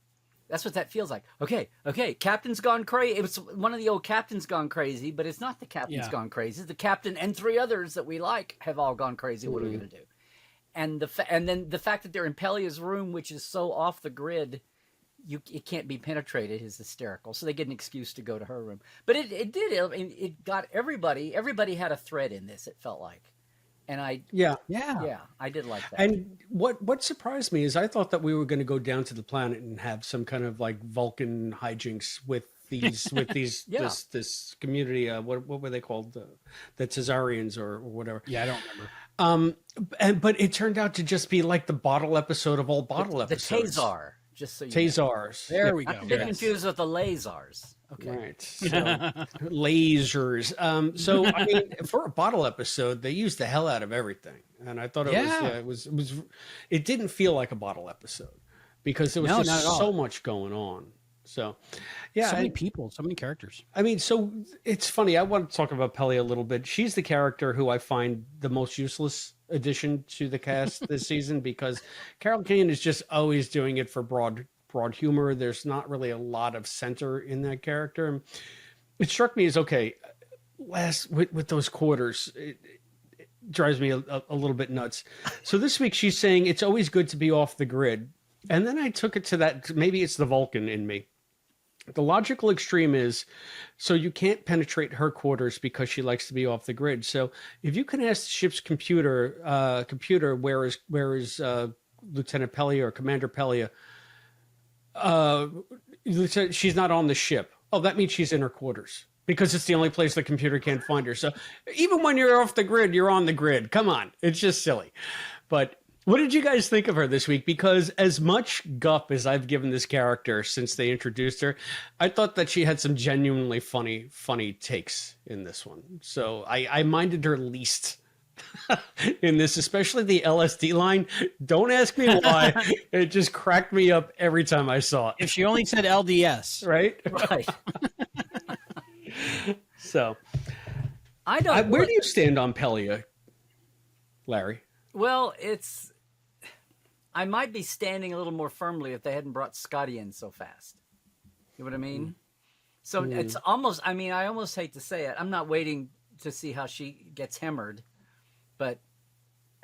feels like. Okay, Captain's gone crazy. It was one of the old Captain's gone crazy, but it's not the Captain's gone crazy. The Captain and 3 others that we like have all gone crazy. What are we going to do? And then the fact that they're in Pelia's room, which is so off the grid, it can't be penetrated, is hysterical. So they get an excuse to go to her room. But it got everybody. Everybody had a thread in this. It felt like, and I did like that. And what surprised me is I thought that we were going to go down to the planet and have some kind of like Vulcan hijinks with these this community. What were they called? The Cesarians or whatever. Yeah, I don't remember. But it turned out to just be like the bottle episode of all bottle episodes. The Tazar. Just so you Tazars. There we go. Not to be confused with the lasers. Okay. Right. So, lasers. So I mean, for a bottle episode, they used the hell out of everything, and I thought it was. It didn't feel like a bottle episode because there was just so much going on. So, so many people, so many characters. I mean, so it's funny. I want to talk about Pelia a little bit. She's the character who I find the most useless addition to the cast this season because Carol Kane is just always doing it for broad humor. There's not really a lot of center in that character. It struck me as with those quarters. It drives me a little bit nuts. So this week she's saying it's always good to be off the grid, and then I took it to that maybe it's the Vulcan in me. The logical extreme is, so you can't penetrate her quarters because she likes to be off the grid. So if you can ask the ship's computer, where is Lieutenant Pelia or Commander Pelia? She's not on the ship. Oh, that means she's in her quarters because it's the only place the computer can't find her. So even when you're off the grid, you're on the grid. Come on, it's just silly. But what did you guys think of her this week? Because as much guff as I've given this character since they introduced her, I thought that she had some genuinely funny takes in this one. So I minded her least in this, especially the LSD line. Don't ask me why. It just cracked me up every time I saw it. If she only said LDS. Right? Right. So where do you stand on Pelia, Larry? Well, I might be standing a little more firmly if they hadn't brought Scotty in so fast. You know what I mean? So it's almost, I almost hate to say it. I'm not waiting to see how she gets hammered, but,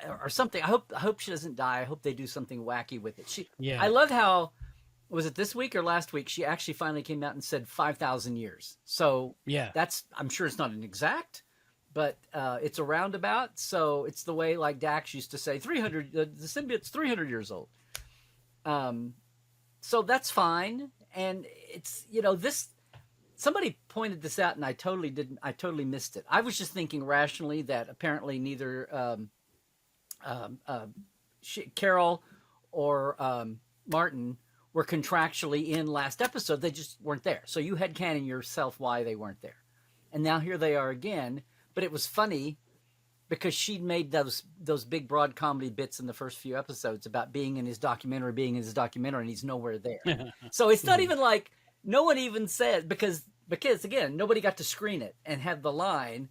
or something. I hope she doesn't die. I hope they do something wacky with it. I love how was it this week or last week? She actually finally came out and said 5,000 years. So Yeah. I'm sure it's not an exact, but it's a roundabout. So it's the way like Dax used to say 300, the symbiote's 300 years old. So that's fine. And it's, somebody pointed this out and I totally missed it. I was just thinking rationally that apparently neither Carol or Martin were contractually in last episode. They just weren't there. So you had canon yourself why they weren't there. And now here they are again. But it was funny because she'd made those big broad comedy bits in the first few episodes about being in his documentary, and he's nowhere there. So it's not even like no one even said because again, nobody got to screen it and have the line,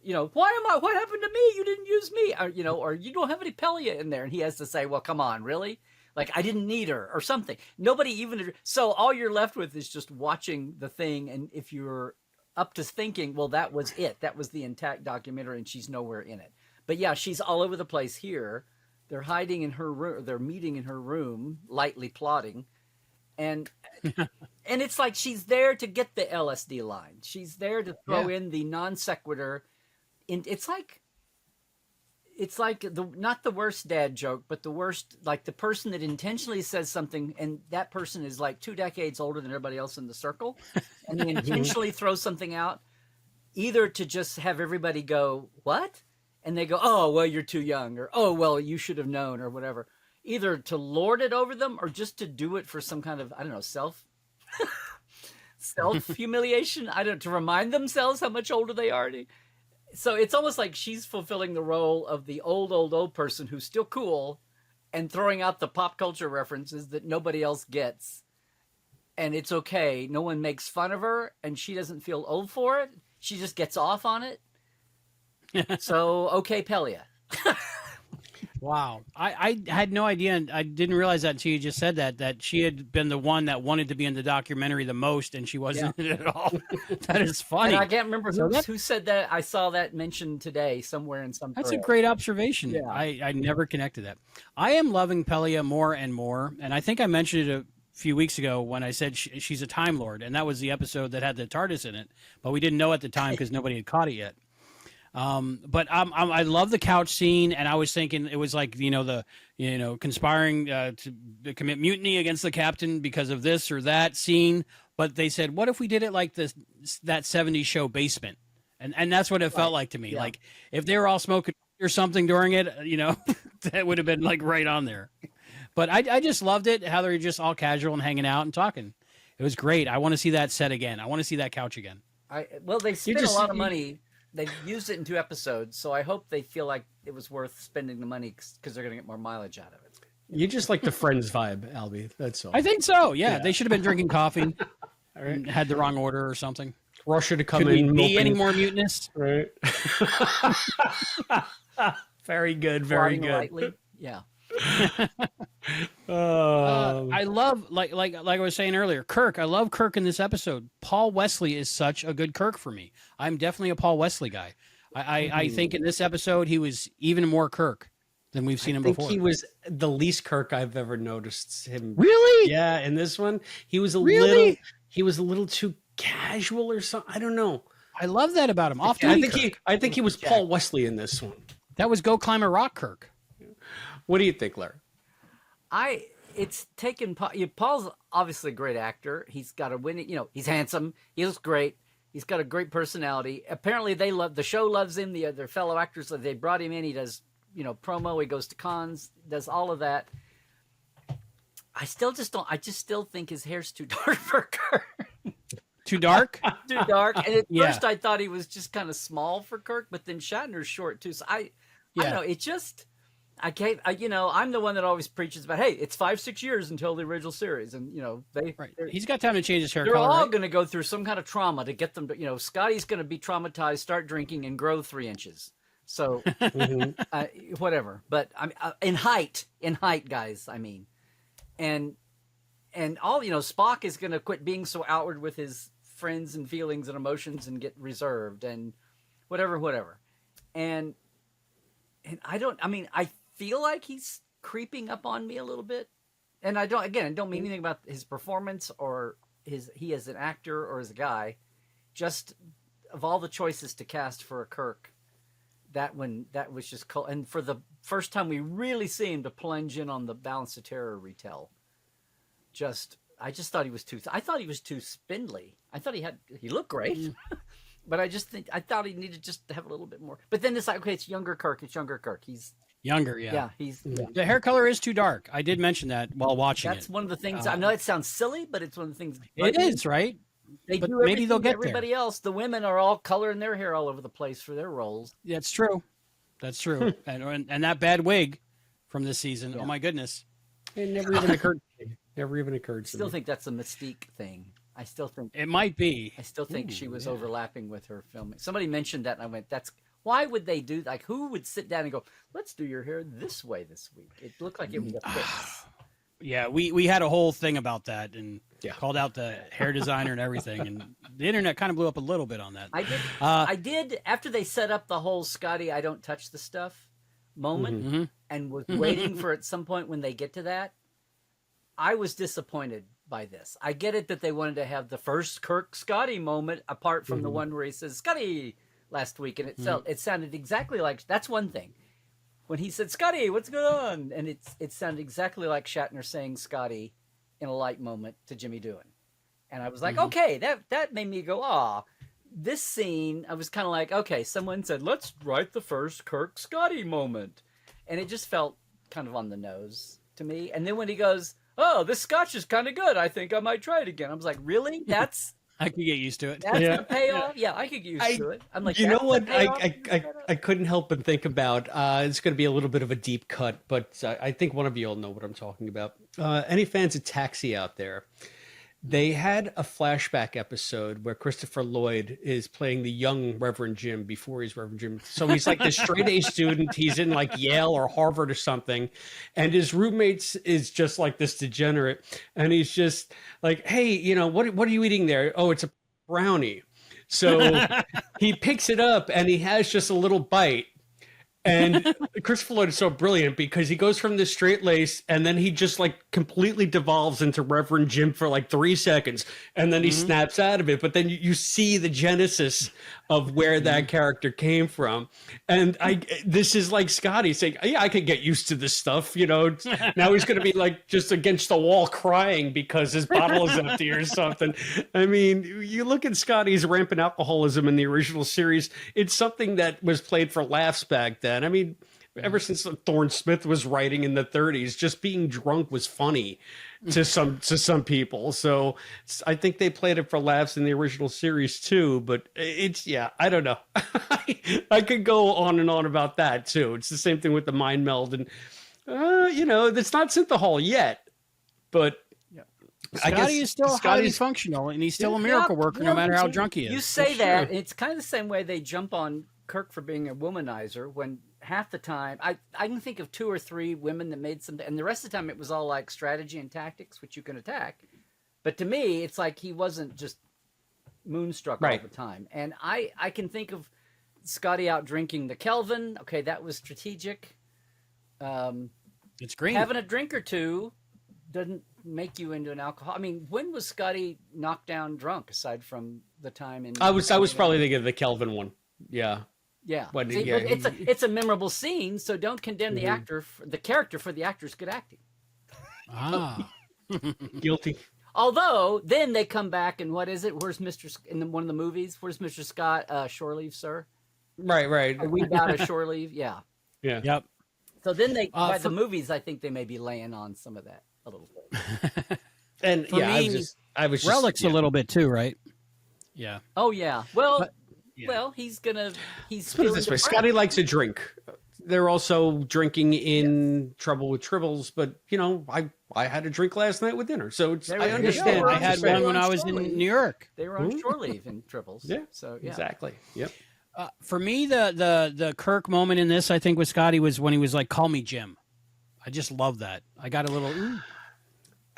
what happened to me? You didn't use me, or you don't have any Pelia in there. And he has to say, well, come on, really? Like, I didn't need her or something. Nobody even... So all you're left with is just watching the thing. And if you're up to thinking, well, that was it. That was the intact documentary and she's nowhere in it. But yeah, she's all over the place here. They're hiding in her room. They're meeting in her room, lightly plotting. And it's like she's there to get the LSD line. She's there to throw in the non sequitur. It's like not the worst dad joke, but the worst, like the person that intentionally says something and that person is like 2 decades older than everybody else in the circle. And they intentionally throw something out either to just have everybody go, what? And they go, oh, well, you're too young, or, oh, well, you should have known, or whatever. Either to lord it over them or just to do it for some kind of, I don't know, self-humiliation. To remind themselves how much older they are. So it's almost like she's fulfilling the role of the old person who's still cool and throwing out the pop culture references that nobody else gets. And it's okay. No one makes fun of her and she doesn't feel old for it. She just gets off on it. So, okay, Pelia. Wow. I had no idea, and I didn't realize that until you just said that she had been the one that wanted to be in the documentary the most, and she wasn't in it at all. That is funny. And I can't remember who said that. I saw that mentioned today somewhere in some That's thread. a great observation. Yeah. I never connected that. I am loving Pelia more and more, and I think I mentioned it a few weeks ago when I said she's a Time Lord, and that was the episode that had the TARDIS in it, but we didn't know at the time because nobody had caught it yet. But I love the couch scene, and I was thinking it was like conspiring to commit mutiny against the captain because of this or that scene. But they said, what if we did it like that 70s show Basement, and that's what it felt like to me. Yeah. Like if they were all smoking or something during it, that would have been like right on there. But I just loved it how they're just all casual and hanging out and talking. It was great. I want to see that set again. I want to see that couch again. They spent a lot of money. They've used it in 2 episodes, so I hope they feel like it was worth spending the money because they're going to get more mileage out of it. You just like the Friends vibe, Albie. That's all. I think so. Yeah. They should have been drinking coffee. All right. Had the wrong order or something. Russia to come Could in. we be any more mutinous? Right. Very good. Very Plotting good. lightly. Yeah. I love like I was saying earlier, Kirk. I love Kirk in this episode. Paul Wesley is such a good Kirk for me. I'm definitely a Paul Wesley guy. I think in this episode he was even more Kirk than we've seen him before. I think he was the least Kirk I've ever noticed him. Really? Yeah, in this one, he was a Really? little too casual or something. I don't know. I love that about him. I think he was Paul Wesley in this one. That was Go Climb a Rock Kirk. What do you think, Larry? It's taken. Paul's obviously a great actor. He's got a winning. He's handsome. He looks great. He's got a great personality. Apparently, the show loves him. The other fellow actors, they brought him in. He does, promo. He goes to cons. Does all of that. I still think his hair's too dark for Kirk. Too dark? Too dark. And at first, I thought he was just kind of small for Kirk, but then Shatner's short too. So I don't know. It just. I'm the one that always preaches about, hey, it's 5-6 years until the original series. And, He's got time to change his hair they're color. all going to go through some kind of trauma to get them to, Scotty's going to be traumatized, start drinking and grow 3 inches. So whatever. But in height, guys, I mean, and all, Spock is going to quit being so outward with his friends and feelings and emotions and get reserved and whatever. And I feel like he's creeping up on me a little bit. and I don't mean anything about his performance or he as an actor or as a guy. Just of all the choices to cast for a Kirk, that was just cool. And for the first time we really see him to plunge in on the Balance of Terror retell. I just thought he was too spindly. I thought he looked great. But I thought he needed just to have a little bit more. But then it's like, okay, it's younger Kirk. He's younger, yeah. Yeah, he's the hair color is too dark. I did mention that while watching That's it. one of the things. I know it sounds silly, but it's one of the things. It is, right? But maybe they'll get everybody else. The women are all coloring their hair all over the place for their roles. That's true. That's true. and that bad wig from this season. Yeah. Oh my goodness. It never even occurred to me. Never even occurred to me. I still think that's a Mystique thing. I still think It might be. she was overlapping with her filming. Somebody mentioned that, and I went, why would they do, like, who would sit down and go, let's do your hair this way this week? It looked like it was a fix. Yeah, we had a whole thing about that and Yeah. called out the hair designer and everything, and the internet kind of blew up a little bit on that. I did after they set up the whole Scotty, I don't touch the stuff moment, Mhm. and was waiting for at some point when they get to that. I was disappointed by this. I get it that they wanted to have the first Kirk Scotty moment apart from the one where he says Scotty last week, and it sounded exactly like, that's one thing. When he said Scotty, what's going on? And it sounded exactly like Shatner saying Scotty in a light moment to Jimmy Doohan. And I was like, okay, that made me go, ah. This scene, I was kind of like, okay, someone said, let's write the first Kirk Scotty moment. And it just felt kind of on the nose to me. And then when he goes, oh, this scotch is kind of good, I think I might try it again. I was like, really? I could get used to it. That's the payoff? Yeah, I could get used to it. I'm like, you know that's what? the payoff? I couldn't help but think about. It's going to be a little bit of a deep cut, but I think one of you all know what I'm talking about. Any fans of Taxi out there? They had a flashback episode where Christopher Lloyd is playing the young Reverend Jim before he's Reverend Jim. So he's like the straight A student. He's in like Yale or Harvard or something. And his roommates is just like this degenerate. And he's just like, hey, you know, what are you eating there? Oh, it's a brownie. So he picks it up and he has just a little bite. And Christopher Lloyd is so brilliant because he goes from this straight lace and then he just like completely devolves into Reverend Jim for like 3 seconds and then he snaps out of it. But then you see the genesis of where that character came from. And this is like Scotty saying, yeah, I could get used to this stuff. You know, now he's going to be like just against the wall crying because his bottle is empty or something. I mean, you look at Scotty's rampant alcoholism in the original series. It's something that was played for laughs back then. I mean, ever since Thorne Smith was writing in the 30s, just being drunk was funny to some people. So I think they played it for laughs in the original series too. But I don't know. I could go on and on about that too. It's the same thing with the mind meld, and you know, it's not Synthahol yet, but. Scotty is still highly functional, and he's still a miracle worker, no matter how drunk he is. You say that, and it's kind of the same way they jump on Kirk for being a womanizer when half the time I can think of 2 or 3 women that made some, and the rest of the time it was all like strategy and tactics, which you can attack. But to me, it's like he wasn't just moonstruck all the time. And I can think of Scotty out drinking the Kelvin. Okay, that was strategic. It's green. Having a drink or two doesn't make you into an alcohol. I mean, when was Scotty knocked down drunk aside from the time in? I was probably thinking of the Kelvin one. Yeah. Yeah. See, it's a memorable scene, so don't condemn the actor, the character for the actor's good acting. Guilty. Although then they come back and what is it? Where's Mr. in one of the movies? Where's Mr. Scott? Shore leave, sir. Right. Are we out of shore leave? Yeah. Yep. So then they by the movies, I think they may be laying on some of that a little bit. And For me, I was Relics a little bit too, right? Yeah. Oh yeah. Well, he's put it this way: Scotty likes a drink. They're also drinking in Trouble with Tribbles, but you know, I had a drink last night with dinner, so I understand. I had one when I was in New York. They were on shore leave in Tribbles. Yeah. So exactly. Yep. For me, the Kirk moment in this, I think, with Scotty was when he was like, "Call me Jim." I just love that. I got a little.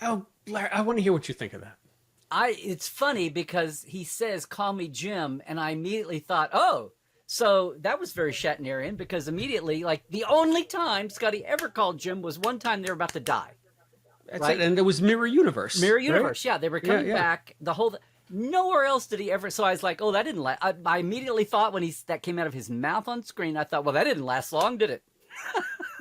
Oh, Larry, I want to hear what you think of that. It's funny because he says, "Call me Jim," and I immediately thought, "Oh, so that was very Shatnerian," because immediately, like the only time Scotty ever called Jim was one time they were about to die. That's right? it. And it was Mirror Universe. Mirror right? Universe. Yeah, they were coming back. The whole nowhere else did he ever. So I was like, oh, that didn't last. I immediately thought when that came out of his mouth on screen, I thought, well, that didn't last long, did it?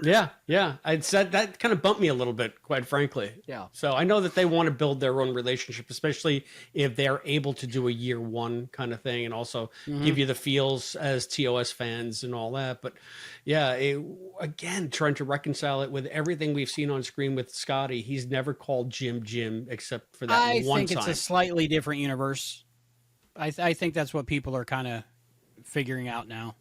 Yeah. I'd said that kind of bumped me a little bit, quite frankly. Yeah. So I know that they want to build their own relationship, especially if they're able to do a year one kind of thing and also give you the feels as TOS fans and all that. But yeah, again, trying to reconcile it with everything we've seen on screen with Scotty. He's never called Jim except for that one time. I think it's a slightly different universe. I think that's what people are kind of figuring out now.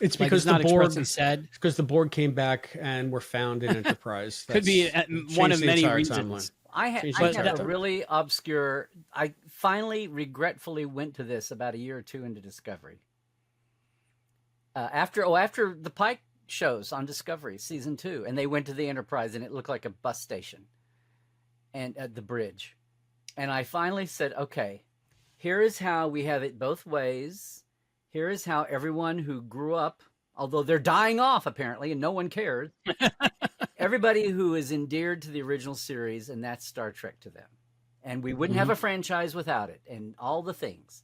It's because like it's the not Borg expressly said. It's because the Borg came back and were found in Enterprise. Could be one of many reasons. Timeline. I had a really obscure. I finally, regretfully, went to this about a year or two into Discovery. After the Pike shows on Discovery season 2, and they went to the Enterprise, and it looked like a bus station, and at the bridge, and I finally said, okay, here is how we have it both ways. Here is how everyone who grew up, although they're dying off apparently, and no one cares, everybody who is endeared to the original series, and that's Star Trek to them. And we wouldn't have a franchise without it, and all the things.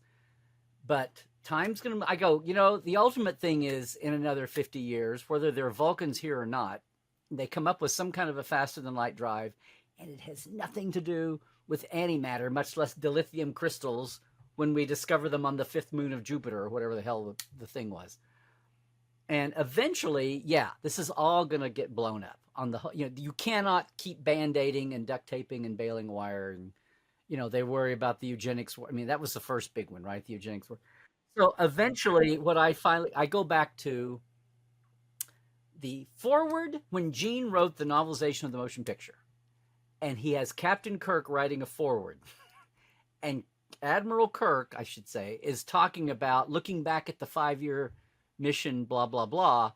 But time's going to, I go, the ultimate thing is in another 50 years, whether there are Vulcans here or not, they come up with some kind of a faster than light drive, and it has nothing to do with antimatter, much less dilithium crystals, when we discover them on the 5th moon of Jupiter, or whatever the hell the thing was. And eventually, this is all going to get blown up. You cannot keep band-aiding and duct taping and baling wire. And, they worry about the eugenics. I mean, that was the first big one, right? The eugenics war. So eventually, I go back to the forward when Gene wrote the novelization of the motion picture. And he has Captain Kirk writing a forward. And Admiral Kirk, I should say, is talking about looking back at the 5-year mission, blah, blah, blah.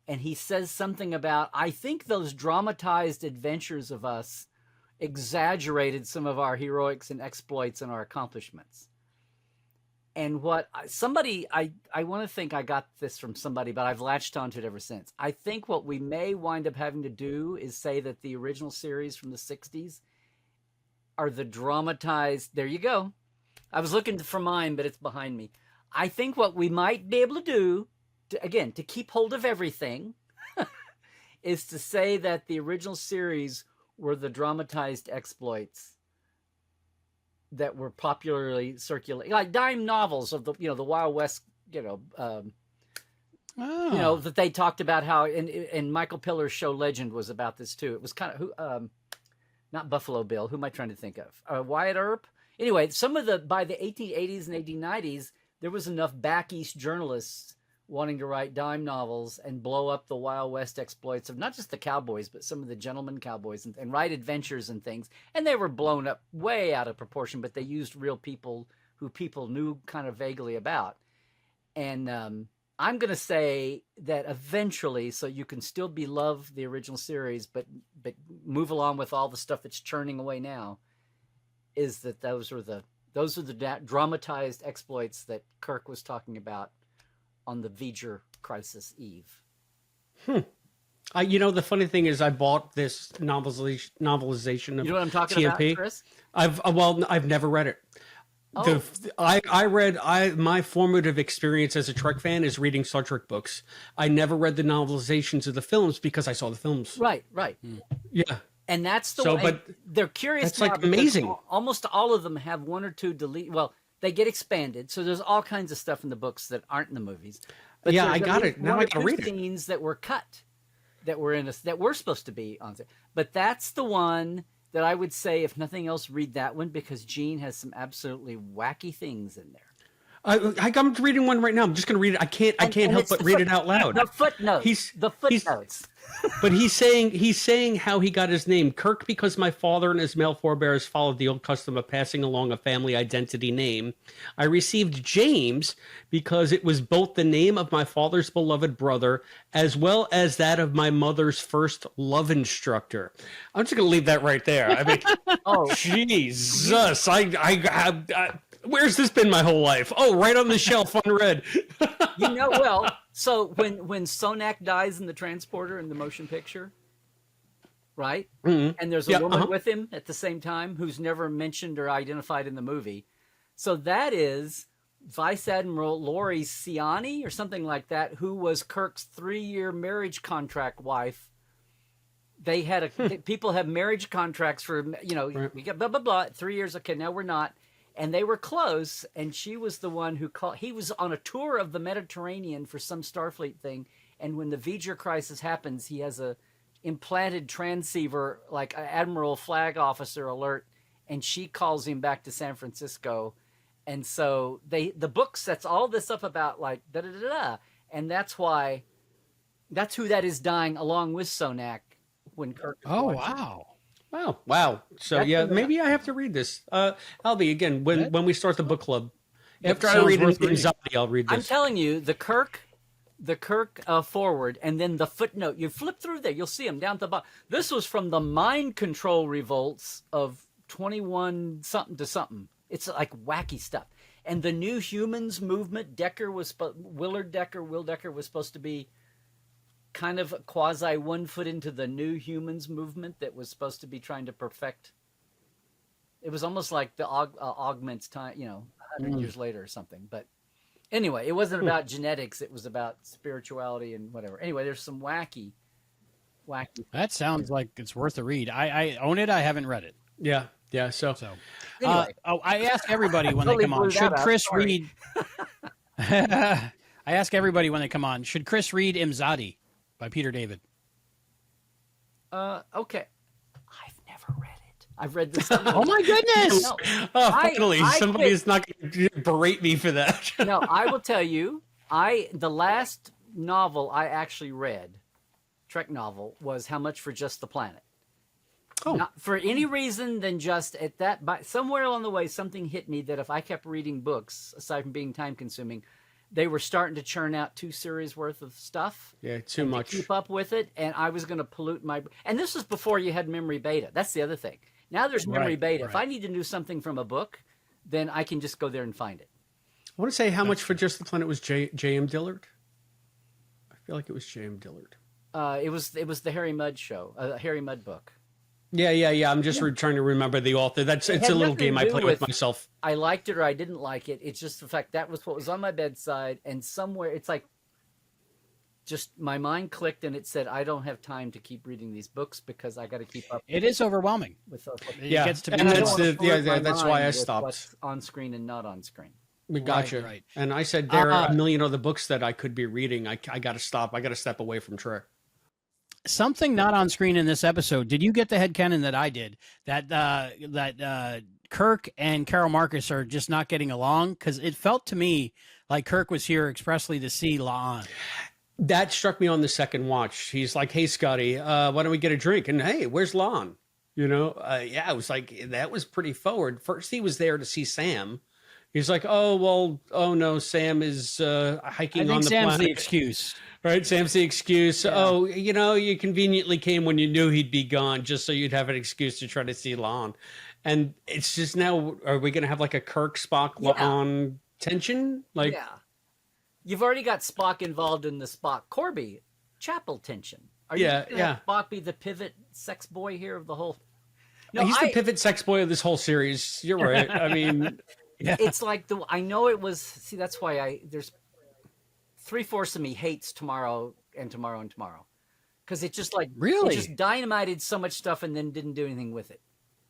And he says something about, I think those dramatized adventures of us exaggerated some of our heroics and exploits and our accomplishments. And what I want to think I got this from somebody, but I've latched onto it ever since. I think what we may wind up having to do is say that the original series from the 60s are the dramatized, there you go. I was looking for mine, but it's behind me. I think what we might be able to do, to keep hold of everything, is to say that the original series were the dramatized exploits that were popularly circulated, like dime novels of the Wild West, that they talked about how, and Michael Pillar's show Legend was about this too. It was kind of not Buffalo Bill. Who am I trying to think of? Wyatt Earp. Anyway, by the 1880s and 1890s, there was enough back east journalists wanting to write dime novels and blow up the Wild West exploits of not just the cowboys, but some of the gentleman cowboys and write adventures and things. And they were blown up way out of proportion, but they used real people who people knew kind of vaguely about. And I'm going to say that eventually, so you can still love the original series, but move along with all the stuff that's churning away now, is that those are the dramatized exploits that Kirk was talking about on the V'ger crisis eve. The funny thing is I bought this novelization of You know what I'm talking TMP. about, Chris? I've never read it. Oh. My formative experience as a Trek fan is reading Star Trek books. I never read the novelizations of the films because I saw the films. Right. Yeah. And that's the way. But they're curious. that's like amazing. Almost all of them have one or two delete. Well, they get expanded, so there's all kinds of stuff in the books that aren't in the movies. But yeah, I got it. Now I got to read it. Scenes that were cut, that were supposed to be on. But that's the one that I would say, if nothing else, read that one because Gene has some absolutely wacky things in there. I'm reading one right now. I'm just going to read it. I can't help but read it out loud. The footnotes. The footnotes. But he's saying how he got his name. Kirk, because my father and his male forebears followed the old custom of passing along a family identity name. I received James because it was both the name of my father's beloved brother as well as that of my mother's first love instructor. I'm just going to leave that right there. I mean, oh Jesus! Where's this been my whole life? Oh, right on the shelf, unread. Well, so when Sonak dies in the transporter in the motion picture, right? Mhm. And there's a Yeah, woman with him at the same time who's never mentioned or identified in the movie. So that is Vice Admiral Lori Ciani or something like that, who was Kirk's 3-year marriage contract wife. They had people have marriage contracts for, Right. we got blah, blah, blah, 3 years. Okay, now we're not. And they were close. And she was the one who called. He was on a tour of the Mediterranean for some Starfleet thing. And when the V'ger crisis happens, he has a implanted transceiver, like an Admiral Flag Officer alert. And she calls him back to San Francisco. And so the book sets all this up about like da-da-da-da. And that's who that is dying along with Sonak when Kirk is watching. Wow. So That's maybe I have to read this. Albie, again, when we start the book club, after I sounds read worth Anxiety, I'll read I'm this. telling you, the Kirk forward, and then the footnote. You flip through there, you'll see them down at the bottom. This was from the mind control revolts of 21 something to something. It's like wacky stuff. And the New Humans movement, Will Decker was supposed to be kind of quasi 1 foot into the New Humans movement that was supposed to be trying to perfect. It was almost like the augments time, 100 years later or something. But anyway, it wasn't about genetics. It was about spirituality and whatever. Anyway, there's some wacky. That sounds like it's worth a read. I own it. I haven't read it. Yeah. So Anyway. I ask everybody when they Totally come on, blew should that up. Chris Sorry. read? I ask everybody when they come on, should Chris read Imzadi by Peter David? Okay. I've never read it. I've read this. Oh my goodness! No, finally, I somebody is not going to berate me for that. no, I will tell you, the last novel I actually read, Trek novel, was How Much for Just the Planet. Oh. Not for any reason than just at that, but somewhere along the way, something hit me that if I kept reading books, aside from being time consuming, they were starting to churn out 2 series worth of stuff. Yeah, too much. To keep up with it, and I was going to pollute my. And this was before you had memory beta. That's the other thing. Now there's memory Right, beta. right. If I need to know something from a book, then I can just go there and find it. I want to say How Much for Just the Planet was J.M. Dillard. I feel like it was J.M. Dillard. It was the Harry Mudd show, Harry Mudd book. Yeah. I'm just trying to remember the author. It's had a little nothing game to I do play with with- myself. I liked it or I didn't like it. It's just the fact that was what was on my bedside, and somewhere it's like just my mind clicked and it said, I don't have time to keep reading these books because I got to keep up It is overwhelming. with It Yeah, gets to be and I that's don't wanna the pollute my that's why mind I with stopped. what's on screen and not on screen. We gotcha. right. And I said there are a million other books that I could be reading. I got to stop. I got to step away from Trek. Something not on screen in this episode. Did you get the headcanon that I did? That Kirk and Carol Marcus are just not getting along? Because it felt to me like Kirk was here expressly to see La'an. That struck me on the second watch. He's like, "Hey, Scotty, why don't we get a drink?" And hey, where's Lon? I was like, that was pretty forward. First, he was there to see Sam. He's like, oh no, Sam is hiking on the Sam's planet. the excuse. Right, Sam's the excuse. Yeah. Oh, you conveniently came when you knew he'd be gone, just so you'd have an excuse to try to see Lon. And it's just now, are we going to have like a Kirk Spock Lon tension? Like, Yeah. You've already got Spock involved in the Spock Corby chapel tension. Are you gonna have Spock be the pivot sex boy here of the whole? No, he's the pivot sex boy of this whole series. You're right. I mean, It's like I know it was. See, that's why there's 3/4 of me hates Tomorrow and Tomorrow and Tomorrow, because it just like Really? it just dynamited so much stuff and then didn't do anything with it.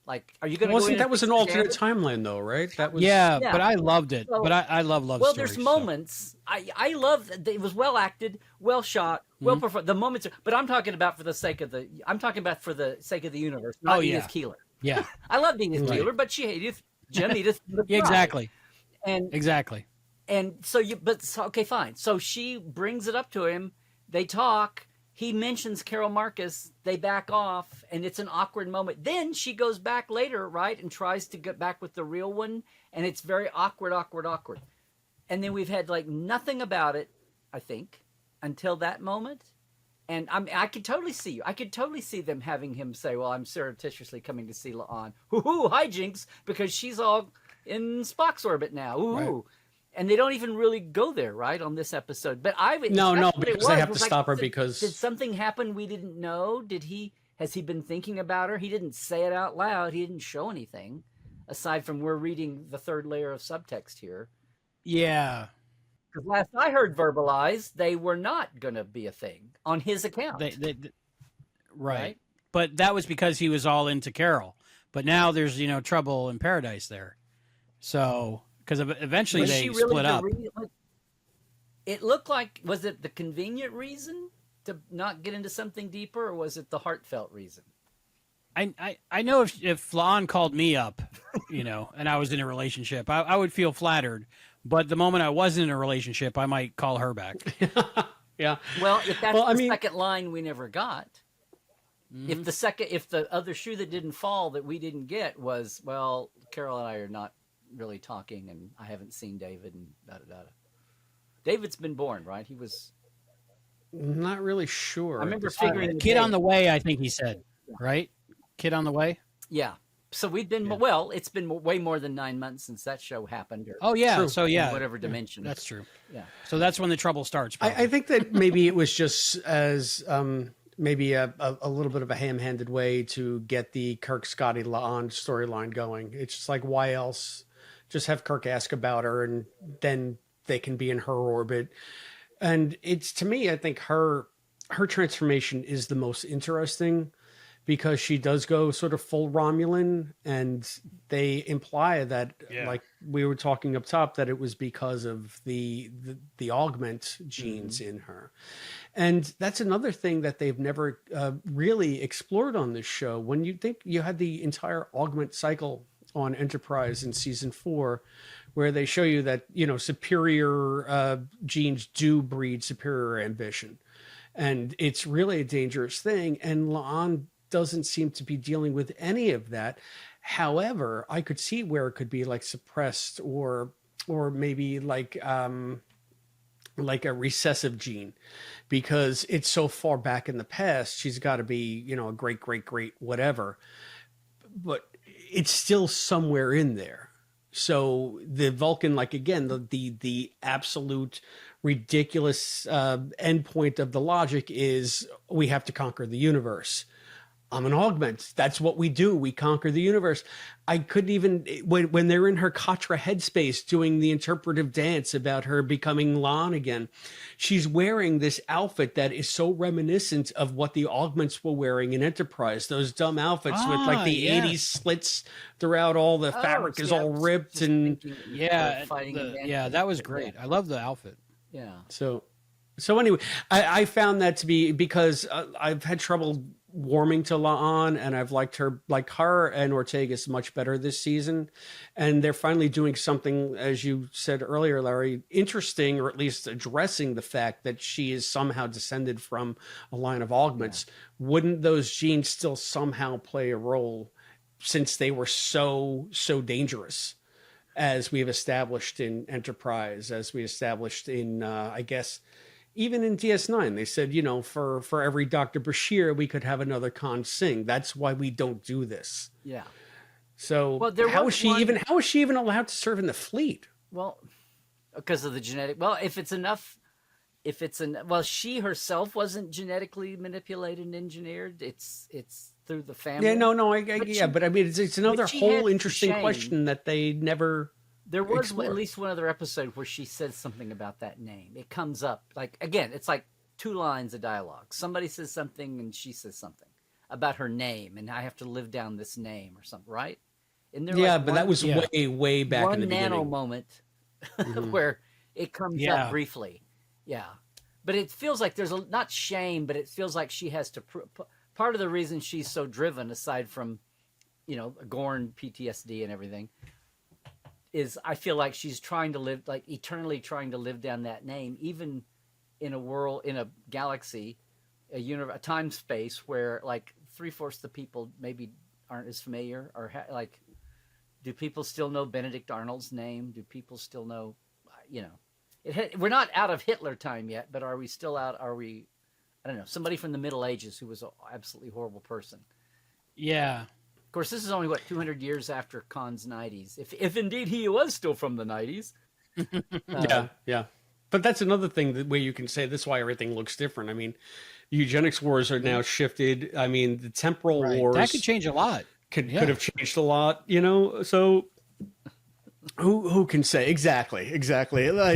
Like, are you going to? wasn't that was an alternate timeline though, right? That was Yeah, Yeah. but I loved it. So- But I love love Well, stories. there's moments. I love that it was well acted, well shot, well performed. The moments, but I'm talking about for the sake of the. I'm talking about for the sake of the universe. Not Edith Keeler. Yeah, I loved Edith Keeler, but she hated Edith. yeah, exactly. And Exactly. so okay, fine. So she brings it up to him. They talk. He mentions Carol Marcus. They back off, and it's an awkward moment. Then she goes back later, right, and tries to get back with the real one, and it's very awkward. And then we've had like nothing about it, I think, until that moment. And I could totally see you. I could totally see them having him say, "Well, I'm surreptitiously coming to see La'an. Hoo-hoo, hijinks, because she's all in Spock's orbit now. Ooh." Right. And they don't even really go there, right, on this episode. But No, that's what it because they have was. to Like, stop her because did something happen we didn't know? Did he Has he been thinking about her? He didn't say it out loud. He didn't show anything aside from we're reading the third layer of subtext here. Yeah. Because last I heard verbalized, they were not going to be a thing on his account. Right. But that was because he was all into Carol. But now there's, trouble in paradise there. So, because eventually Was they she really split up. It looked like, was it the convenient reason to not get into something deeper, or was it the heartfelt reason? I know if La'an called me up, and I was in a relationship, I would feel flattered. But the moment I wasn't in a relationship, I might call her back. Yeah. Well, if that's the second line we never got, if the other shoe that didn't fall that we didn't get was, well, Carol and I are not really talking, and I haven't seen David, and da da da. David's been born, right? He was. I'm not really sure. I remember figuring kid on the way, I think he said, right? Kid on the way. Yeah. So we've been well. It's been way more than 9 months since that show happened. Oh yeah. True. So yeah, whatever dimension. That's true. Yeah. So that's when the trouble starts. I think that maybe it was just as maybe a little bit of a ham-handed way to get the Kirk, Scotty, La'an storyline going. It's just like, why else? Just have Kirk ask about her, and then they can be in her orbit. And it's, to me, I think her transformation is the most interesting, because she does go sort of full Romulan, and they imply that, like we were talking up top, that it was because of the augment genes in her. And that's another thing that they've never really explored on this show. When you think you had the entire augment cycle on Enterprise in season 4, where they show you that, superior genes do breed superior ambition. And it's really a dangerous thing. And La'an doesn't seem to be dealing with any of that. However, I could see where it could be like suppressed, or maybe like a recessive gene, because it's so far back in the past. She's got to be, a great whatever, but it's still somewhere in there. So the Vulcan, like, again, the absolute ridiculous endpoint of the logic is, we have to conquer the universe. I'm an augment. That's what we do. We conquer the universe. I couldn't even, when they're in her Katra headspace doing the interpretive dance about her becoming La'an again, she's wearing this outfit that is so reminiscent of what the augments were wearing in Enterprise. Those dumb outfits with like the 80s slits throughout, all the fabric is all ripped. And that was great. I love the outfit. Yeah. So anyway, I found that to be, because I've had trouble warming to La'an, and I've liked her and Ortegas much better this season. And they're finally doing something, as you said earlier, Larry, interesting, or at least addressing the fact that she is somehow descended from a line of augments. Yeah. Wouldn't those genes still somehow play a role, since they were so dangerous, as we've established in Enterprise, as we established in, I guess, even in DS9, they said, for every Dr. Bashir, we could have another Khan Singh. That's why we don't do this. Yeah. So how is she even allowed to serve in the fleet? Well, because of the genetic. Well, she herself wasn't genetically manipulated and engineered. It's through the family. Yeah, no, but I mean, it's another whole interesting question that they never. There was at least one other episode where she says something about that name. It comes up, like, again, it's like 2 lines of dialogue. Somebody says something and she says something about her name, and I have to live down this name or something, right? And but that was way back in the beginning. One nano moment where it comes up briefly. Yeah. But it feels like there's not shame, but it feels like she has to part of the reason she's so driven, aside from, Gorn PTSD and everything, is I feel like she's trying to live, like, eternally trying to live down that name, even in a world, in a galaxy, a time space where, like, 3/4 the people maybe aren't as familiar, or do people still know Benedict Arnold's name? Do people still know, we're not out of Hitler time yet, but are we still out? I don't know, somebody from the Middle Ages who was an absolutely horrible person. Yeah. Of course, this is only 200 years after Khan's 90s, if indeed he was still from the 90s. Yeah. But that's another thing that where you can say this is why everything looks different. I mean, the eugenics wars are now shifted. I mean, the temporal wars that could change a lot. could have changed a lot, you know. So who can say exactly?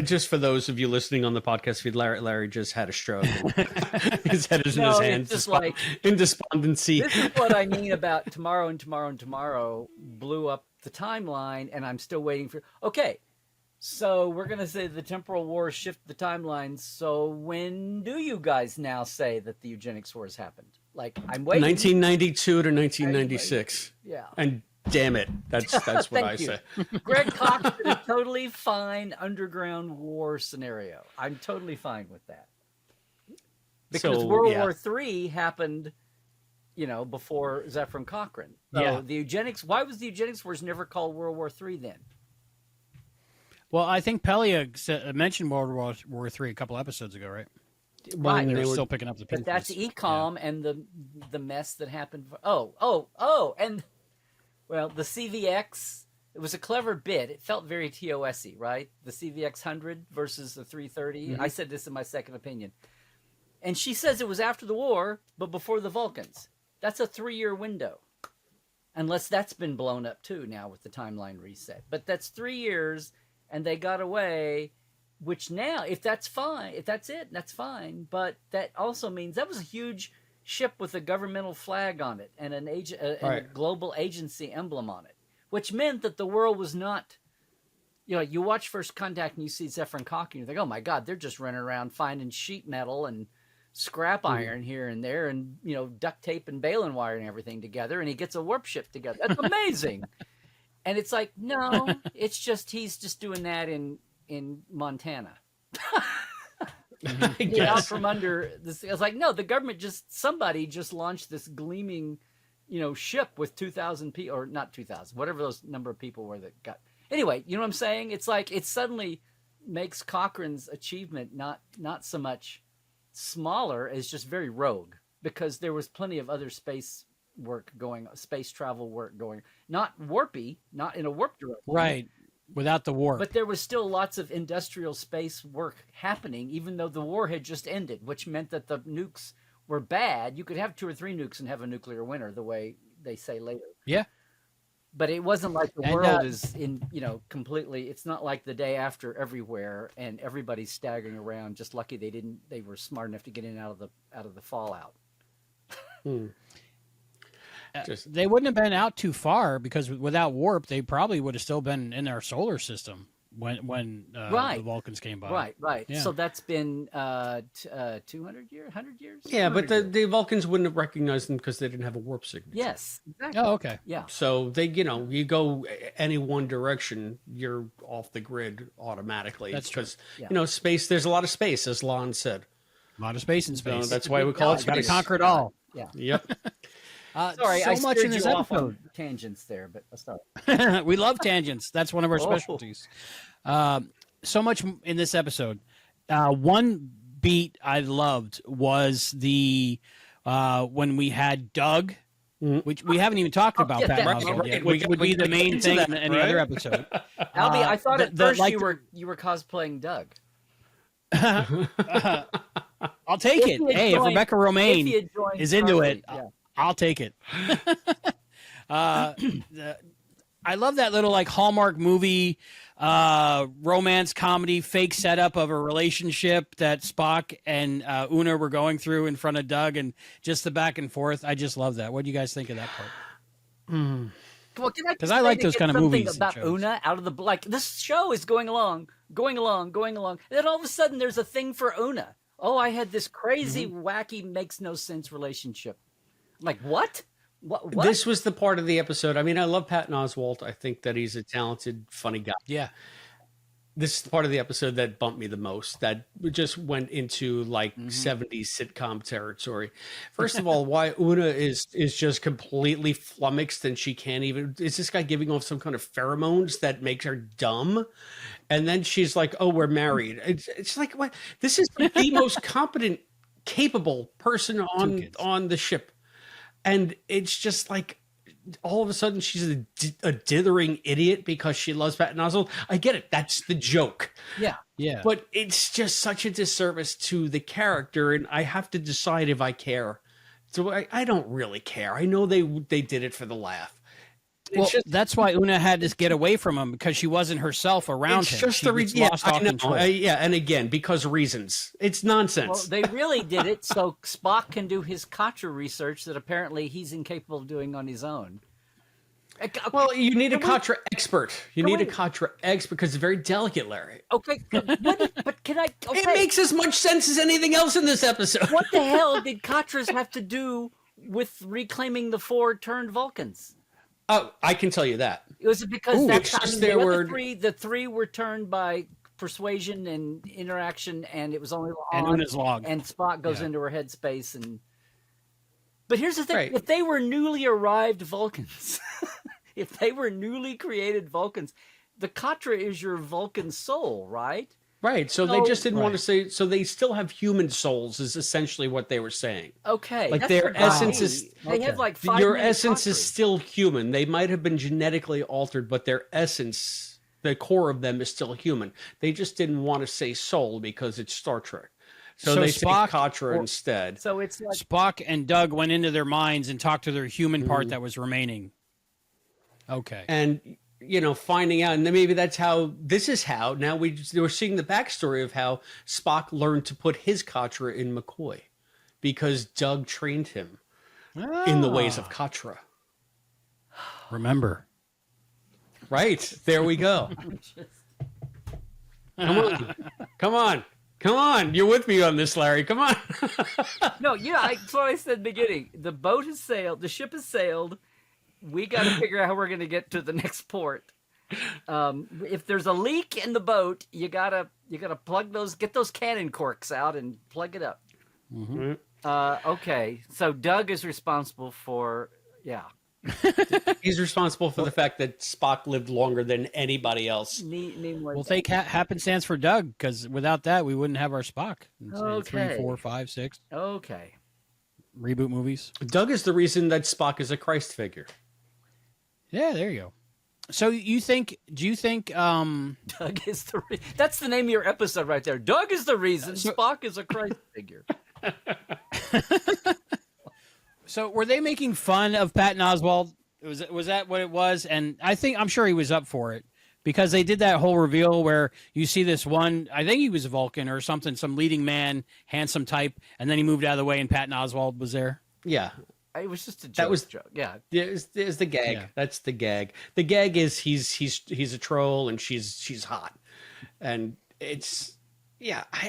Just for those of you listening on the podcast feed, Larry just had a stroke. His head is in his hands, just like in despondency. This is what I mean about tomorrow blew up the timeline, and I'm still waiting for. Okay, so we're gonna say the temporal wars shift the timelines. So when do you guys now say that the eugenics wars happened? Like I'm waiting. 1992 to 1996. Yeah. And damn it, that's what I say. Greg Cox did a totally fine underground war scenario. I'm totally fine with that. Because World War III happened, you know, before Zefram Cochrane. So the eugenics, why was the eugenics wars never called World War III then? Well, I think Pelia mentioned World War III a couple episodes ago, right? Right. They were still picking up the pieces. But that's ECOM and the mess that happened. And well, the CVX, it was a clever bit. It felt very TOS-y, right? The CVX 100 versus the 330. I said this in my second opinion. And she says it was after the war, but before the Vulcans. That's a 3-year window. Unless that's been blown up too now with the timeline reset. But that's 3 years, and they got away, which now, if that's fine, if that's it, that's fine. But that also means that was a huge ship with a governmental flag on it and and a global agency emblem on it, which meant that the world was not, you know, you watch First Contact and you see Zefram Cochrane, you think, oh my God, they're just running around finding sheet metal and scrap iron here and there and, you know, duct tape and baling wire and everything together, and he gets a warp ship together. That's amazing. And it's like, no, it's just, he's just doing that in Montana. Get out from under this. I was like, no, the government somebody just launched this gleaming, you know, ship with 2,000 people, or not 2,000, whatever those number of people were that got. Anyway, you know what I'm saying? It's like it suddenly makes Cochrane's achievement not so much smaller as just very rogue, because there was plenty of other space travel work going, not warpy, not in a warp direction, right. Without the war. But there was still lots of industrial space work happening, even though the war had just ended, which meant that the nukes were bad. You could have 2 or 3 nukes and have a nuclear winter, the way they say later. Yeah. But it wasn't like the world is in, you know, completely. It's not like the day after everywhere and everybody's staggering around. Just lucky they were smart enough to get in out of the fallout. They wouldn't have been out too far, because without warp, they probably would have still been in our solar system when the Vulcans came by. Right. Yeah. So that's been 200 years, 100 years? Yeah, but the Vulcans wouldn't have recognized them because they didn't have a warp signature. Yes. Exactly. Oh, okay. Yeah. So they, you know, you go any one direction, you're off the grid automatically. That's true. Because, you know, space, there's a lot of space, as Lon said. A lot of space in space. So that's why we call it Got to space. conquer it all. Yeah. Yep. Sorry, so I much in steered this you off episode. on tangents there, but sorry. We love tangents. That's one of our specialties. So much in this episode. One beat I loved was the when we had Doug, which we haven't even talked about that Oswald yet, which would be the main thing in any other episode. Albie, I thought at first you were cosplaying Doug. I'll take it. Hey, if Rebecca Romaine is into it, I'll take it. I love that little like Hallmark movie romance comedy fake setup of a relationship that Spock and Una were going through in front of Doug, and just the back and forth. I just love that. What do you guys think of that part? Because I like those kind of movies about Una out of the like. This show is going along, and then all of a sudden there's a thing for Una. Oh, I had this crazy, wacky, makes no sense relationship. Like what? What? This was the part of the episode. I mean, I love Patton Oswalt. I think that he's a talented, funny guy. Yeah. This is the part of the episode that bumped me the most, that just went into like 70s sitcom territory. First of all, why Una is just completely flummoxed, and she can't even, is this guy giving off some kind of pheromones that makes her dumb? And then she's like, oh, we're married. It's like, what? This is the most competent, capable person on the ship. And it's just like, all of a sudden she's a dithering idiot because she loves Patton Oswalt. I get it. That's the joke. Yeah. Yeah. But it's just such a disservice to the character, and I have to decide if I care. So I don't really care. I know they did it for the laugh. Well, that's why Una had to get away from him, because she wasn't herself around It's him. just She gets lost all control. and again, because reasons. It's nonsense. Well, they really did it so Spock can do his Katra research that apparently he's incapable of doing on his own. Well, you need a Katra expert. You need a Katra expert because it's very delicate, Larry. Okay, but can I? Okay. It makes as much sense as anything else in this episode. What the hell did Katras have to do with reclaiming the 4 turned Vulcans? Oh, I can tell you that. It was because the 3 were turned by persuasion and interaction, and it was only and Una's log. And Spock goes into her headspace. But here's the thing: Right. if they were newly arrived Vulcans, if they were newly created Vulcans, the Katra is your Vulcan soul, right? Right. So they just didn't want to say. So they still have human souls, is essentially what they were saying. Okay, like that's their what essence I is. mean. They have like 5 Your million essence is Katras. still human. They might have been genetically altered, but their essence, the core of them, is still human. They just didn't want to say soul because it's Star Trek. So they Spock say Katra instead. So it's like Spock and Doug went into their minds and talked to their human part that was remaining. Okay. And finding out, and then maybe that's how this is how now we're seeing the backstory of how Spock learned to put his Katra in McCoy, because Doug trained him in the ways of Katra. Remember. Right, there we go. Come on, you're with me on this, Larry. Come on. no, that's what I said in the beginning. The boat has sailed. The ship has sailed. We got to figure out how we're going to get to the next port. If there's a leak in the boat, you gotta get those cannon corks out and plug it up. Mm-hmm. Okay, so Doug is responsible for He's responsible for the fact that Spock lived longer than anybody else. We'll take happenstance for Doug, because without that, we wouldn't have our Spock. Okay. 3, 4, 5, 6. Okay. Reboot movies. Doug is the reason that Spock is a Christ figure. Yeah, there you go. So do you think Doug is that's the name of your episode right there. Doug is the reason Spock is a Christ figure. So were they making fun of Patton Oswalt? Was that what it was? And I'm sure he was up for it, because they did that whole reveal where you see this one, I think he was a Vulcan or something, some leading man, handsome type, and then he moved out of the way and Patton Oswalt was there. Yeah. It was just a joke. That was joke. Yeah. Is the gag. Yeah. That's the gag. The gag is he's a troll and she's hot, and it's I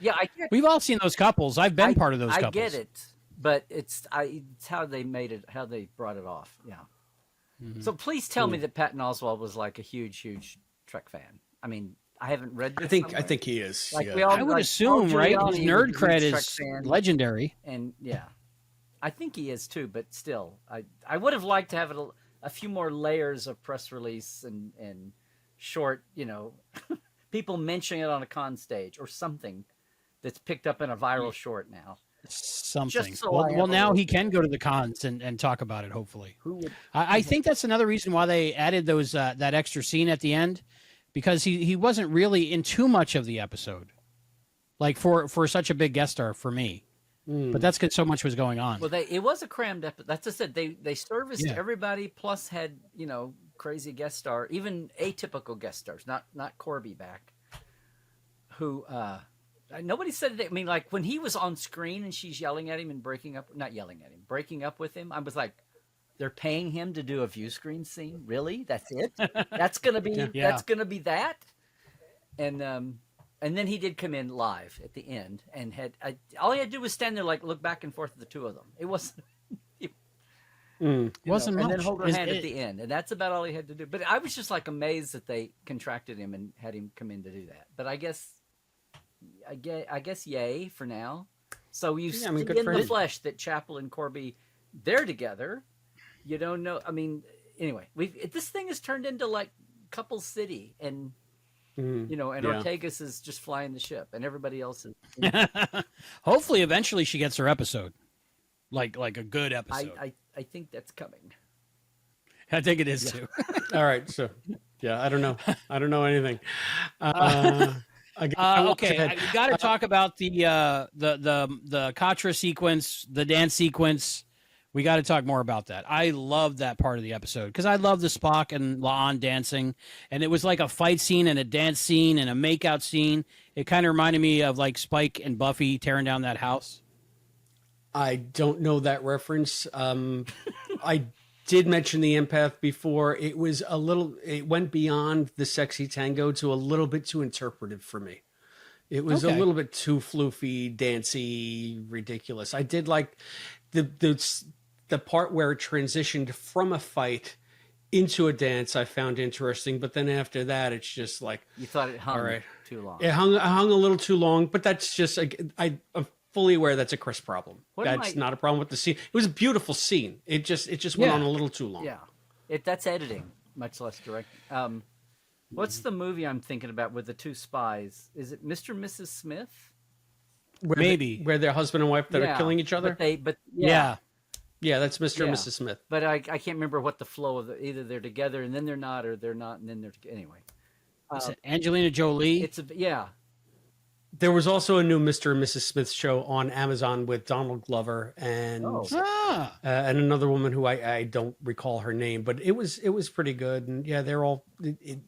get. We've all seen those couples. I've been part of those couples. I get it, but it's how they made it, how they brought it off. Yeah. Mm-hmm. So please tell me that Patton Oswalt was like a huge Trek fan. I mean, I haven't read this I think he is. Like yeah. I would assume, right? His nerd cred is legendary. And I think he is too, but still, I would have liked to have a few more layers of press release and short, people mentioning it on a con stage or something that's picked up in a viral short now. Something. So well, now he can go to the cons and talk about it, hopefully. I think that's another reason why they added those that extra scene at the end, because he wasn't really in too much of the episode, like for such a big guest star for me. But that's because so much was going on. Well, it was a crammed episode. That's just it. They serviced everybody, plus had crazy guest star, even atypical guest stars, not Corby back, who nobody said it. I mean, like when he was on screen and she's yelling at him and breaking up with him. I was like, they're paying him to do a view screen scene. Really? That's it? That's gonna be that's gonna be that. And then he did come in live at the end, and all he had to do was stand there, like look back and forth at the two of them. It wasn't, wasn't much. And then hold her hand at the end, and that's about all he had to do. But I was just like amazed that they contracted him and had him come in to do that. But I guess yay for now. So you see in the flesh that Chapel and Corby, they're together. You don't know. I mean, anyway, this thing has turned into like couple city, and. Ortegas is just flying the ship, and everybody else is. Hopefully, eventually, she gets her episode, like a good episode. I think that's coming. I think it is too. All right, so I don't know anything. Okay, we got to talk about the Katra sequence, the dance sequence. We got to talk more about that. I love that part of the episode because I love the Spock and La'an dancing, and it was like a fight scene and a dance scene and a makeout scene. It kind of reminded me of like Spike and Buffy tearing down that house. I don't know that reference. I did mention the empath before. It went beyond the sexy tango to a little bit too interpretive for me. It was a little bit too floofy, dancey, ridiculous. I did like the part where it transitioned from a fight into a dance. I found interesting, but then after that, it's just like you thought it hung too long. It hung a little too long, but that's just I'm fully aware that's a Chris problem. That's not a problem with the scene. It was a beautiful scene. It just went on a little too long. Yeah, that's editing, much less directing. What's the movie I'm thinking about with the two spies? Is it Mr. and Mrs. Smith? Where they're husband and wife that are killing each other. Yeah, that's Mr. and Mrs. Smith. But I can't remember what the flow of either they're together and then they're not, or they're not and then they're anyway. Is it Angelina Jolie? There was also a new Mr. and Mrs. Smith show on Amazon with Donald Glover and another woman who I don't recall her name, but it was pretty good. And yeah, they're all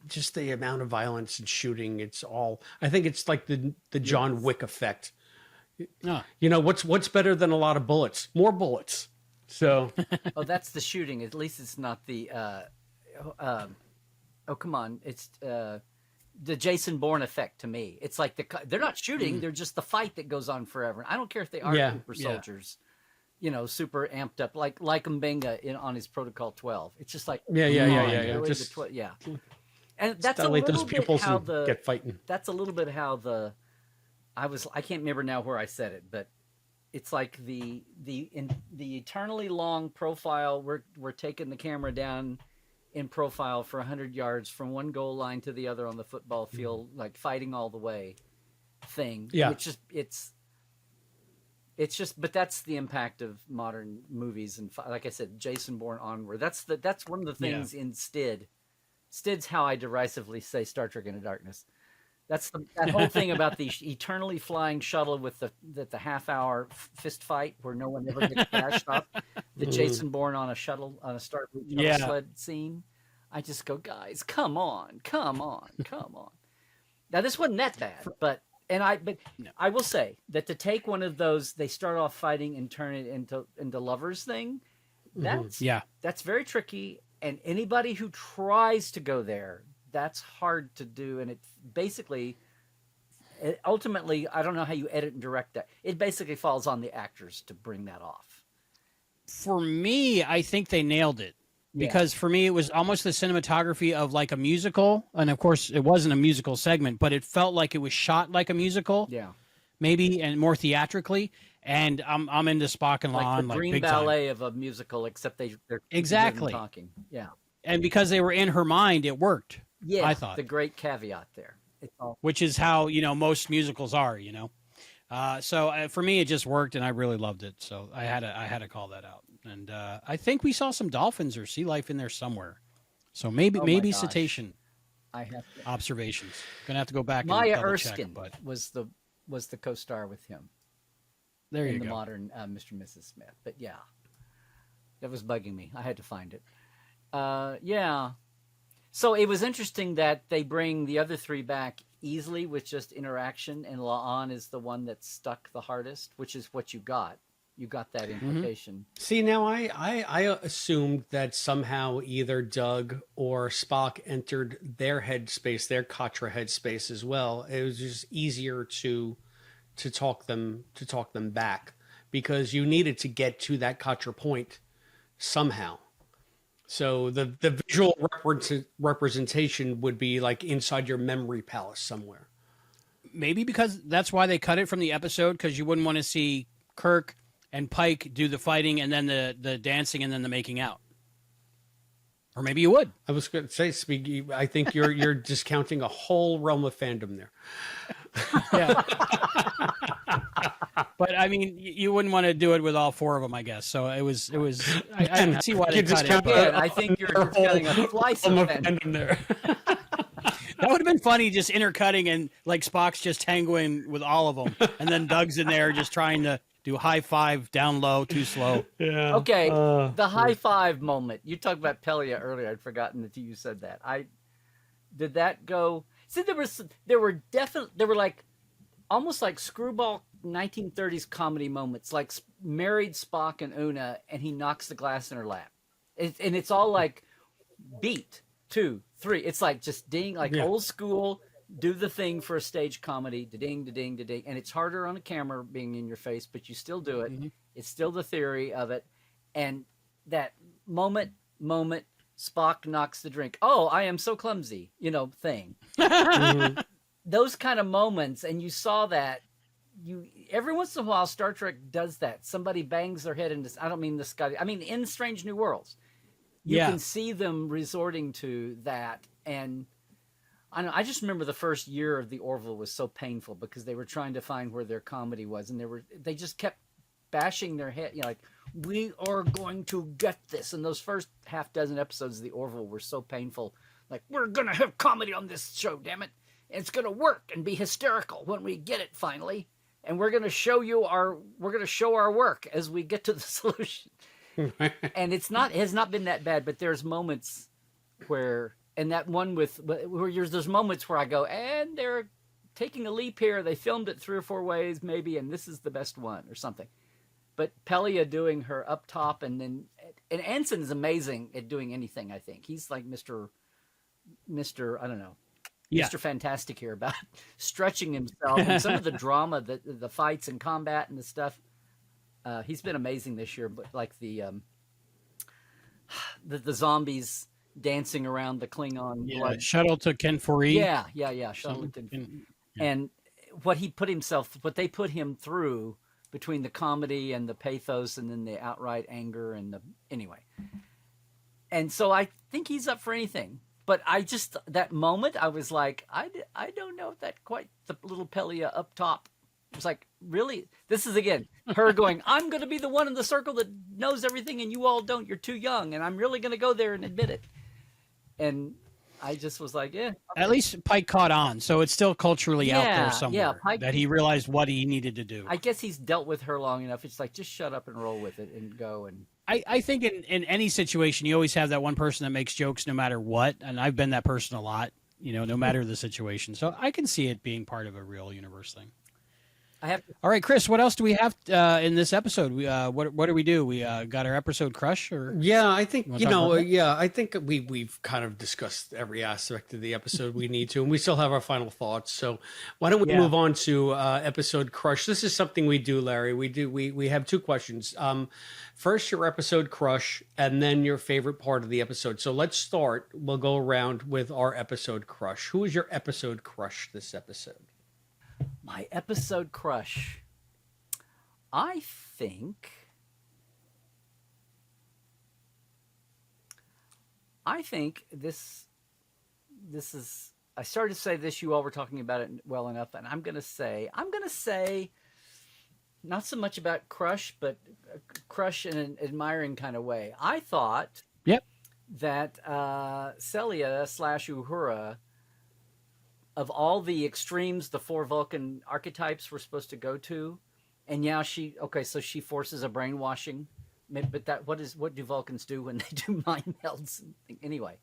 just the amount of violence and shooting. It's all, I think it's like the John Wick effect. You know, what's better than a lot of bullets? More bullets. So. Oh, that's the shooting. At least it's not the, come on. It's, the Jason Bourne effect to me. It's like they're not shooting. They're just the fight that goes on forever. I don't care if they are super soldiers, you know, super amped up, like Mbenga on his Protocol 12. It's just like, yeah. Just, and that's a little bit how get fighting. That's a little bit how I can't remember now where I said it, but it's like the eternally long profile. We're taking the camera down in profile for 100 yards from one goal line to the other on the football field, like fighting all the way thing. Yeah. It's just, but that's the impact of modern movies. And like I said, Jason Bourne onward, that's one of the things in STID. STID's how I derisively say Star Trek Into Darkness. That's that whole thing about the eternally flying shuttle with the half-hour fist fight where no one ever gets bashed up. The Jason Bourne on a shuttle, on a Starfleet shuttle sled scene. I just go, guys, come on. Now this wasn't that bad, but I will say that to take one of those, they start off fighting and turn it into lovers thing. That's very tricky, and anybody who tries to go there, that's hard to do, and ultimately, I don't know how you edit and direct that. It basically falls on the actors to bring that off. For me, I think they nailed it because for me, it was almost the cinematography of like a musical, and of course, it wasn't a musical segment, but it felt like it was shot like a musical, maybe, and more theatrically. And I'm into Spock and La'an, like the green ballet of a musical, except they're exactly talking, and because they were in her mind, it worked. Yeah, I thought the great caveat there. Which is how, most musicals are, So for me, it just worked, and I really loved it. So I had to call that out. And I think we saw some dolphins or sea life in there somewhere. So maybe cetacean observations. Gonna have to go back. Maya and Erskine check, but was the co-star with him. There you in go. The modern Mr. and Mrs. Smith. But yeah, that was bugging me. I had to find it. So it was interesting that they bring the other three back easily with just interaction, and La'an is the one that stuck the hardest, which is what you got. You got that implication. See, now I assumed that somehow either Doug or Spock entered their headspace, their Katra headspace as well. It was just easier to talk them back because you needed to get to that Katra point somehow. So the visual representation would be like inside your memory palace somewhere. Maybe because that's why they cut it from the episode, because you wouldn't want to see Kirk and Pike do the fighting and then the dancing and then the making out. Or maybe you would. I was going to say, I think you're discounting a whole realm of fandom there. Yeah. But I mean, you wouldn't want to do it with all four of them, I guess. So it was. I can see why they cut it. Yeah, I think you're discounting a slice of fandom there. That would have been funny, just intercutting and like Spock's just tangoing with all of them, and then Doug's in there just trying to do high five, down low, too slow. Yeah. Okay, the high five moment. You talked about Pelia earlier. I'd forgotten that you said that. Did that go? See, there were like almost like screwball 1930s comedy moments, like married Spock and Una, and he knocks the glass in her lap, and it's all like beat 2, 3. It's like just ding, like old school. Do the thing for a stage comedy, da-ding, da-ding, da-ding. And it's harder on a camera being in your face, but you still do it. Mm-hmm. It's still the theory of it. And that moment, Spock knocks the drink. Oh, I am so clumsy, thing. Mm-hmm. Those kind of moments, and you saw that. Every once in a while, Star Trek does that. Somebody bangs their head into, I don't mean the Scotty, I mean in Strange New Worlds. You can see them resorting to that. And I just remember the first year of the Orville was so painful because they were trying to find where their comedy was, and they just kept bashing their head, like, we are going to get this. And those first half dozen episodes of the Orville were so painful. Like, we're gonna have comedy on this show, damn it! It's gonna work and be hysterical when we get it finally, and we're gonna show our work as we get to the solution. And it has not been that bad, but there's moments where. And that one there's moments where I go, and they're taking a leap here. They filmed it 3 or 4 ways, maybe, and this is the best one or something. But Pelia doing her up top, and Anson is amazing at doing anything. I think he's like Mr. I don't know, Mr. Fantastic here about stretching himself and some of the drama, the fights and combat and the stuff. He's been amazing this year. But like the zombies dancing around the Klingon blood. Shuttle to Ken-Fori. Yeah. Shuttle to and what they put him through between the comedy and the pathos and then the outright anger and anyway. And so I think he's up for anything. But that moment, I was like, I don't know if that quite the little Pelia up top. It was like, really? This is, again, her going, I'm going to be the one in the circle that knows everything and you all don't. You're too young. And I'm really going to go there and admit it. And I just was like, yeah. Okay. At least Pike caught on, so it's still culturally out there somewhere. Yeah, Pike, that he realized what he needed to do. I guess he's dealt with her long enough. It's like, just shut up and roll with it and go. And I think in any situation, you always have that one person that makes jokes no matter what. And I've been that person a lot, no matter the situation. So I can see it being part of a real universe thing. All right, Chris, what else do we have in this episode? What do we do? We got our episode crush, or I think I think we've kind of discussed every aspect of the episode we need to, and we still have our final thoughts. So why don't we move on to episode crush? This is something we do, Larry. We have 2 questions. First, your episode crush, and then your favorite part of the episode. So let's start. We'll go around with our episode crush. Who is your episode crush this episode? My episode crush. I think this is. I started to say this. You all were talking about it well enough, and I'm gonna say not so much about crush, but crush in an admiring kind of way. I thought that Celia / Uhura, of all the extremes the 4 Vulcan archetypes were supposed to go to, and so she forces a brainwashing. But what do Vulcans do when they do mind melds? Anyway,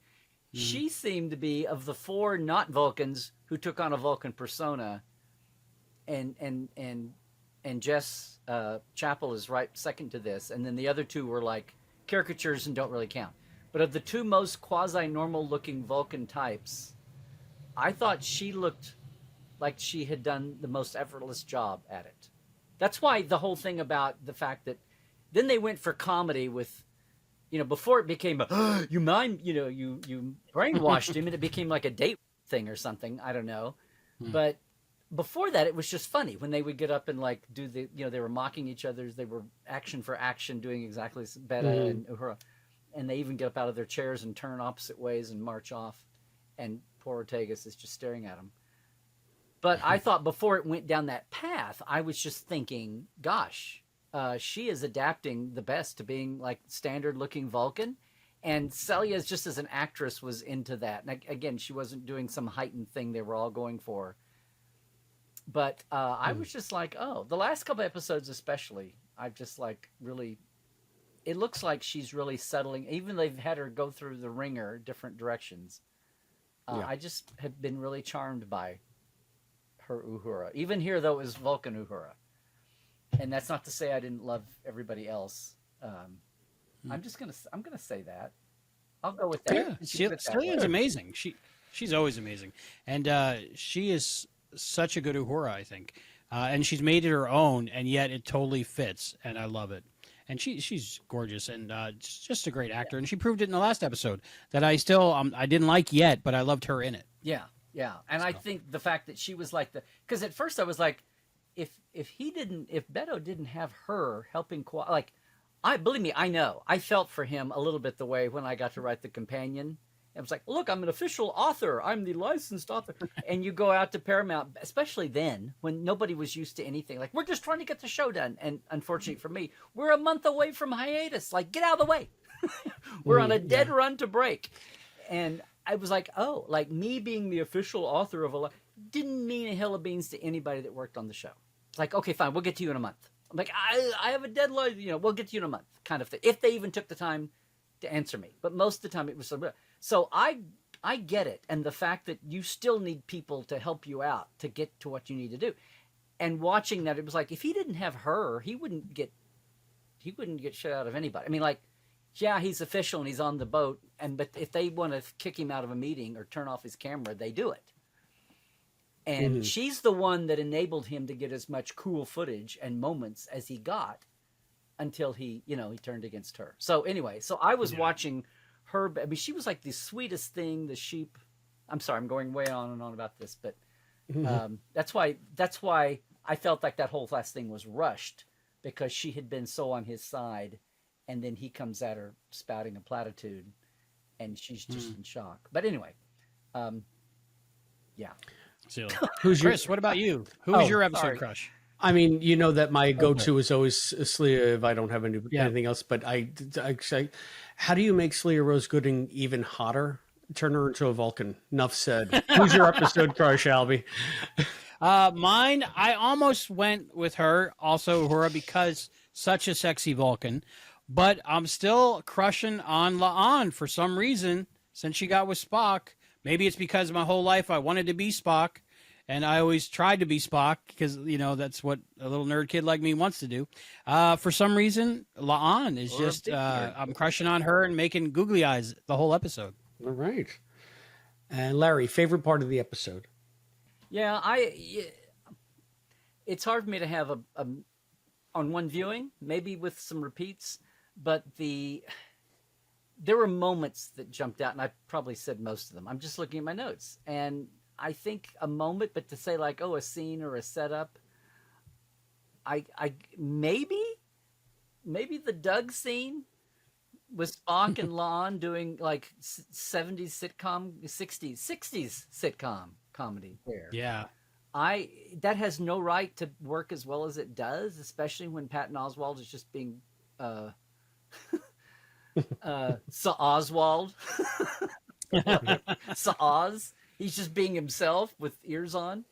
she seemed to be, of the 4 not Vulcans who took on a Vulcan persona, and Jess Chapel is right second to this, and then the other 2 were like caricatures and don't really count. But of the 2 most quasi-normal looking Vulcan types, I thought she looked like she had done the most effortless job at it. That's why the whole thing about the fact that then they went for comedy with, before it became you brainwashed him and it became like a date thing or something. I don't know. But before that, it was just funny when they would get up and like do they were mocking each other. They were action for action doing exactly as Beta and Uhura. And they even get up out of their chairs and turn opposite ways and march off. And poor Ortegas is just staring at him. But I thought before it went down that path, I was just thinking, gosh, she is adapting the best to being like standard looking Vulcan. And Celia, just as an actress, was into that. And again, she wasn't doing some heightened thing they were all going for. But I was just like, oh, the last couple episodes especially, I've just like really, it looks like she's really settling. Even they've had her go through the ringer, different directions. I just have been really charmed by her Uhura. Even here, though, it was Vulcan Uhura. And that's not to say I didn't love everybody else. I'm gonna say that. I'll go with that. Yeah, Celia's amazing. She's always amazing, and she is such a good Uhura, I think. And she's made it her own, and yet it totally fits, and I love it. And she's gorgeous and just a great actor, and she proved it in the last episode that I still I didn't like yet, but I loved her in it. Yeah, yeah, and so. I think the fact that she was like because at first I was like, if Beto didn't have her helping believe me, I know. I felt for him a little bit the way when I got to write the companion. It was like, look, I'm an official author. I'm the licensed author. And you go out to Paramount, especially then, when nobody was used to anything. Like, we're just trying to get the show done. And unfortunately for me, we're a month away from hiatus. Like, get out of the way. We're on a dead run to break. And I was like, oh, like me being the official author of didn't mean a hill of beans to anybody that worked on the show. It's like, okay, fine, we'll get to you in a month. I'm like, I have a deadline, we'll get to you in a month, kind of thing. If they even took the time to answer me. But most of the time it was so I get it. And the fact that you still need people to help you out to get to what you need to do. And watching that, it was like, if he didn't have her, he wouldn't get shit out of anybody. I mean, like, yeah, he's official and he's on the boat. But if they want to kick him out of a meeting or turn off his camera, they do it. And she's the one that enabled him to get as much cool footage and moments as he got until he turned against her. So anyway, I was watching her. I mean, she was like the sweetest thing, the sheep. I'm sorry, I'm going way on and on about this, but that's why I felt like that whole last thing was rushed, because she had been so on his side, and then he comes at her spouting a platitude, and she's just in shock. But anyway, yeah. Chris, what about you? Who's your episode crush? I mean, you know that my go-to is always Celia if I don't have anything else. But I say, how do you make Celia Rose Gooding even hotter? Turn her into a Vulcan. Enough said. Who's your episode crush, Albie? Mine, I almost went with her, also Uhura, because such a sexy Vulcan. But I'm still crushing on La'an for some reason since she got with Spock. Maybe it's because my whole life I wanted to be Spock, and I always tried to be Spock because, that's what a little nerd kid like me wants to do. For some reason, La'an is just, I'm crushing on her and making googly eyes the whole episode. All right. And Larry, favorite part of the episode? Yeah, it's hard for me to have a on one viewing, maybe with some repeats, but there were moments that jumped out, and I probably said most of them. I'm just looking at my notes, and I think a moment, but to say like, a scene or a setup, I maybe the Doug scene with Spock and Lon doing like 70s sitcom comedy there. Yeah. That has no right to work as well as it does, especially when Patton Oswalt is just being Sir Oswald. Sir Oz. He's just being himself with ears on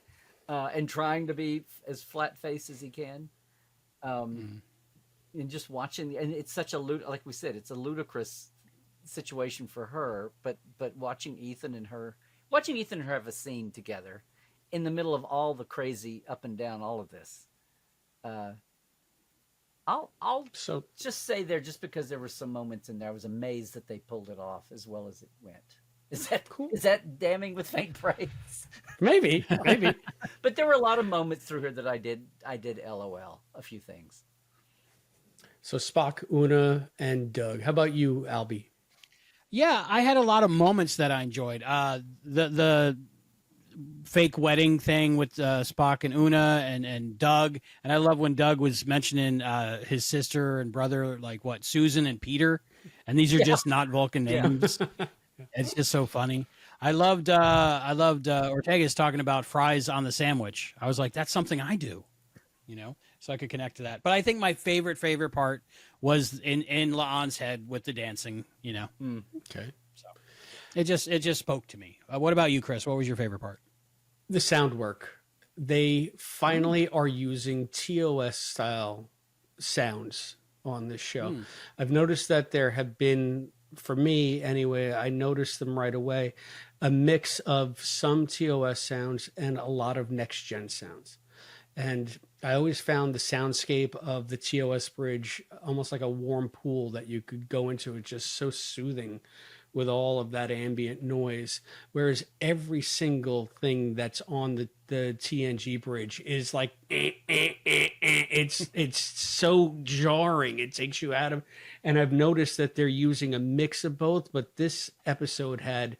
and trying to be as flat-faced as he can. And just watching, and it's such a, like we said, it's a ludicrous situation for her, but watching Ethan and her have a scene together in the middle of all the crazy up and down, all of this. I'll just say there, just because there were some moments in there, I was amazed that they pulled it off as well as it went. Is that cool? Is that damning with faint praise? Maybe. But there were a lot of moments through here that I did LOL a few things. So Spock, Una, and Doug. How about you, Albie? Yeah, I had a lot of moments that I enjoyed. The fake wedding thing with Spock and Una and Doug. And I love when Doug was mentioning his sister and brother, like Susan and Peter. And these are just not Vulcan names. Yeah. It's just so funny. I loved Ortega's talking about fries on the sandwich. I was like, that's something I do. you know, so I could connect to that. But I think my favorite part was in La'an's head with the dancing, you know. Okay. So it just spoke to me. What about you, Chris? What was your favorite part? The sound work. They finally are using TOS style sounds on this show. I've noticed that there have been, for me anyway, I noticed them right away, a mix of some TOS sounds and a lot of next gen sounds. And I always found the soundscape of the TOS bridge almost like a warm pool that you could go into. It's just so soothing with all of that ambient noise. Whereas every single thing that's on the TNG bridge is like, it's so jarring. It takes you out of, and I've noticed that they're using a mix of both, but this episode had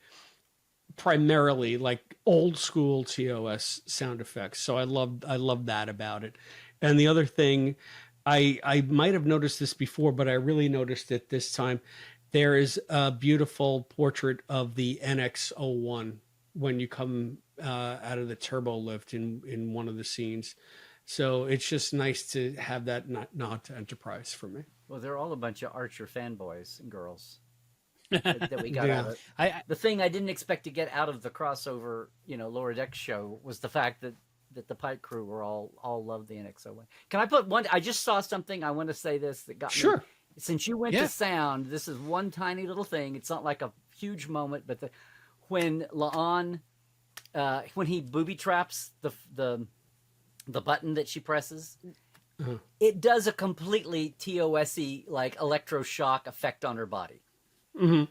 primarily like old school TOS sound effects. So I love that about it. And the other thing, I might have noticed this before, but I really noticed it this time. There is a beautiful portrait of the NX-01 when you come out of the turbo lift in one of the scenes. So it's just nice to have that nod to Enterprise for me. Well, they're all a bunch of Archer fanboys and girls that we got out of it. The thing I didn't expect to get out of the crossover, you know, Lower Deck show was the fact that the Pike crew were all loved the NX-01. Can I put one? I just saw something. I want to say this that got me. Since you went to sound, this is one tiny little thing. It's not like a huge moment, but when La'an, when he booby traps the button that she presses, it does a completely TOS-y like electroshock effect on her body.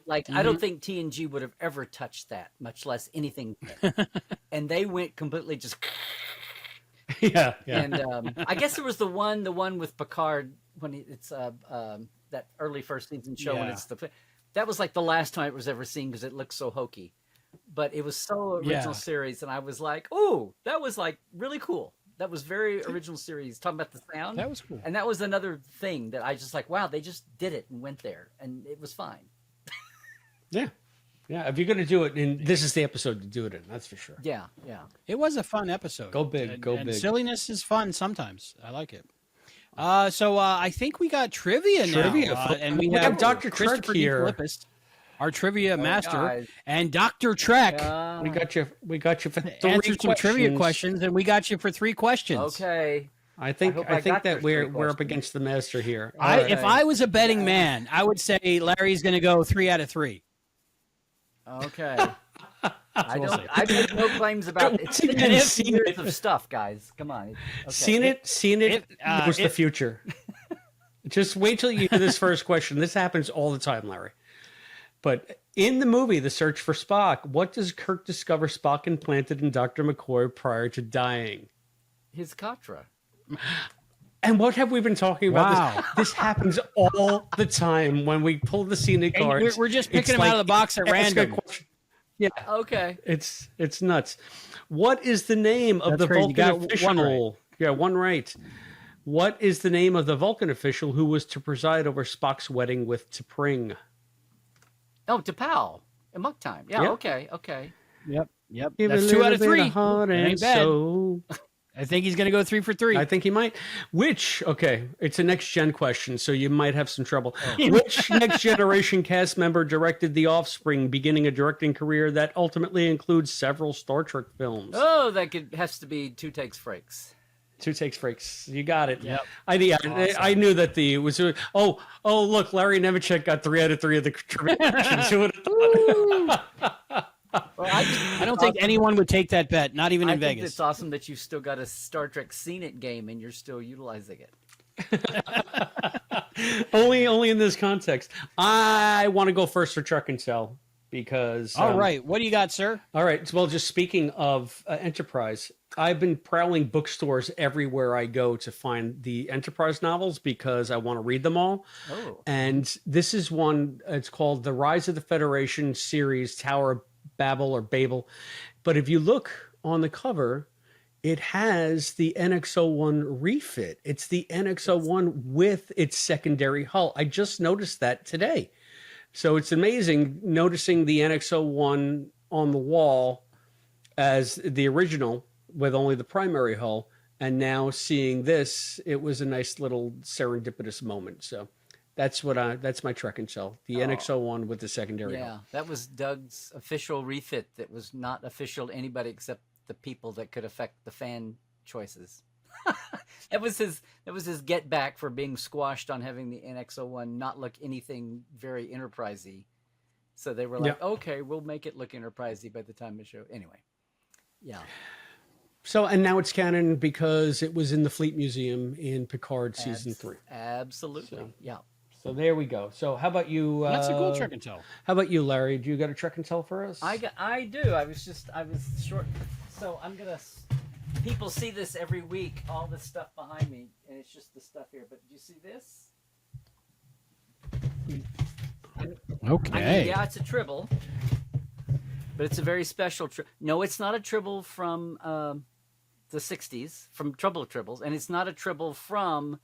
Like I don't think TNG would have ever touched that, much less anything. And they went completely just. Yeah. And I guess there was the one with Picard when it's that early first season show when it's that was like the last time it was ever seen because it looked so hokey, but it was so original series, and I was like, oh, that was like really cool. That was very original series. Talking about the sound, that was cool, and that was another thing that I just like. Wow, they just did it and went there, and it was fine. Yeah. If you're going to do it, and this is the episode to do it in, that's for sure. Yeah. It was a fun episode. Go big, go big. Silliness is fun sometimes. I like it. So I think we got trivia now, and we have Dr. Christopher Trek here, Philippus, our trivia master, guys. And Dr. Trek. We got you for 3 answered some trivia questions, and we got you for 3 questions. Okay. I think that we're up against the master here. If I was a betting man, I would say Larry's going to go 3 out of 3. Okay. I make no claims about it. It's 6 years of stuff, guys. Come on. Okay. Seen it was the future. Just wait till you hear this first question. This happens all the time, Larry. But in the movie, The Search for Spock, what does Kirk discover Spock implanted in Dr. McCoy prior to dying? His Katra. And what have we been talking about? This happens all the time when we pull the scenic cards. We're just picking them out of the box at random. Yeah. Okay. It's nuts. What is the name of the Vulcan official? Yeah, one right. What is the name of the Vulcan official who was to preside over Spock's wedding with T'Pring? Oh, T'Pau. In Muck Time. Yeah, Yep. Okay. Yep. Give That's a 2 out of little 3. bit heart and Ain't bad. soul. I think he's going to go 3 for 3. I think he might. It's a next gen question, so you might have some trouble. Which next generation cast member directed The Offspring, beginning a directing career that ultimately includes several Star Trek films? Oh, has to be 2 Takes Frakes. 2 Takes Frakes. You got it. Yep. I knew that it was. Oh, look, Larry Nemecek got 3 out of 3 of the trivia questions. Who would have thought? Well, I don't think anyone would take that bet, not even in I think Vegas. it's awesome that you've still got a Star Trek Seen It game and you're still utilizing it. only in this context. I want to go first for Truck and Tell because. All right, what do you got, sir? All right. Well, just speaking of Enterprise, I've been prowling bookstores everywhere I go to find the Enterprise novels because I want to read them all. Oh. And this is one. It's called The Rise of the Federation series, Tower of Babel or Babel. But if you look on the cover, it has the NX-01 refit. It's the NX-01 with its secondary hull. I just noticed that today. So it's amazing noticing the NX-01 on the wall as the original with only the primary hull, and now seeing this, it was a nice little serendipitous moment. So that's my Trek and Shell, the NX-01 with the secondary. Yeah, that was Doug's official refit that was not official to anybody except the people that could affect the fan choices. That was his get back for being squashed on having the NX-01 not look anything very enterprisey. So they were like, okay, we'll make it look enterprisey by the time the show. Anyway, yeah. So, and now it's canon because it was in the Fleet Museum in Picard season 3. Absolutely, so, yeah. So there we go. So how about you? That's a cool Trek and Tell. How about you, Larry? Do you got a Trek and Tell for us? I do. I was short. So I'm gonna. People see this every week. All this stuff behind me, and it's just the stuff here. But do you see this? Okay. Yeah, it's a tribble, but it's a very special tribble. No, it's not a tribble from the '60s, from Trouble of Tribbles, and it's not a tribble from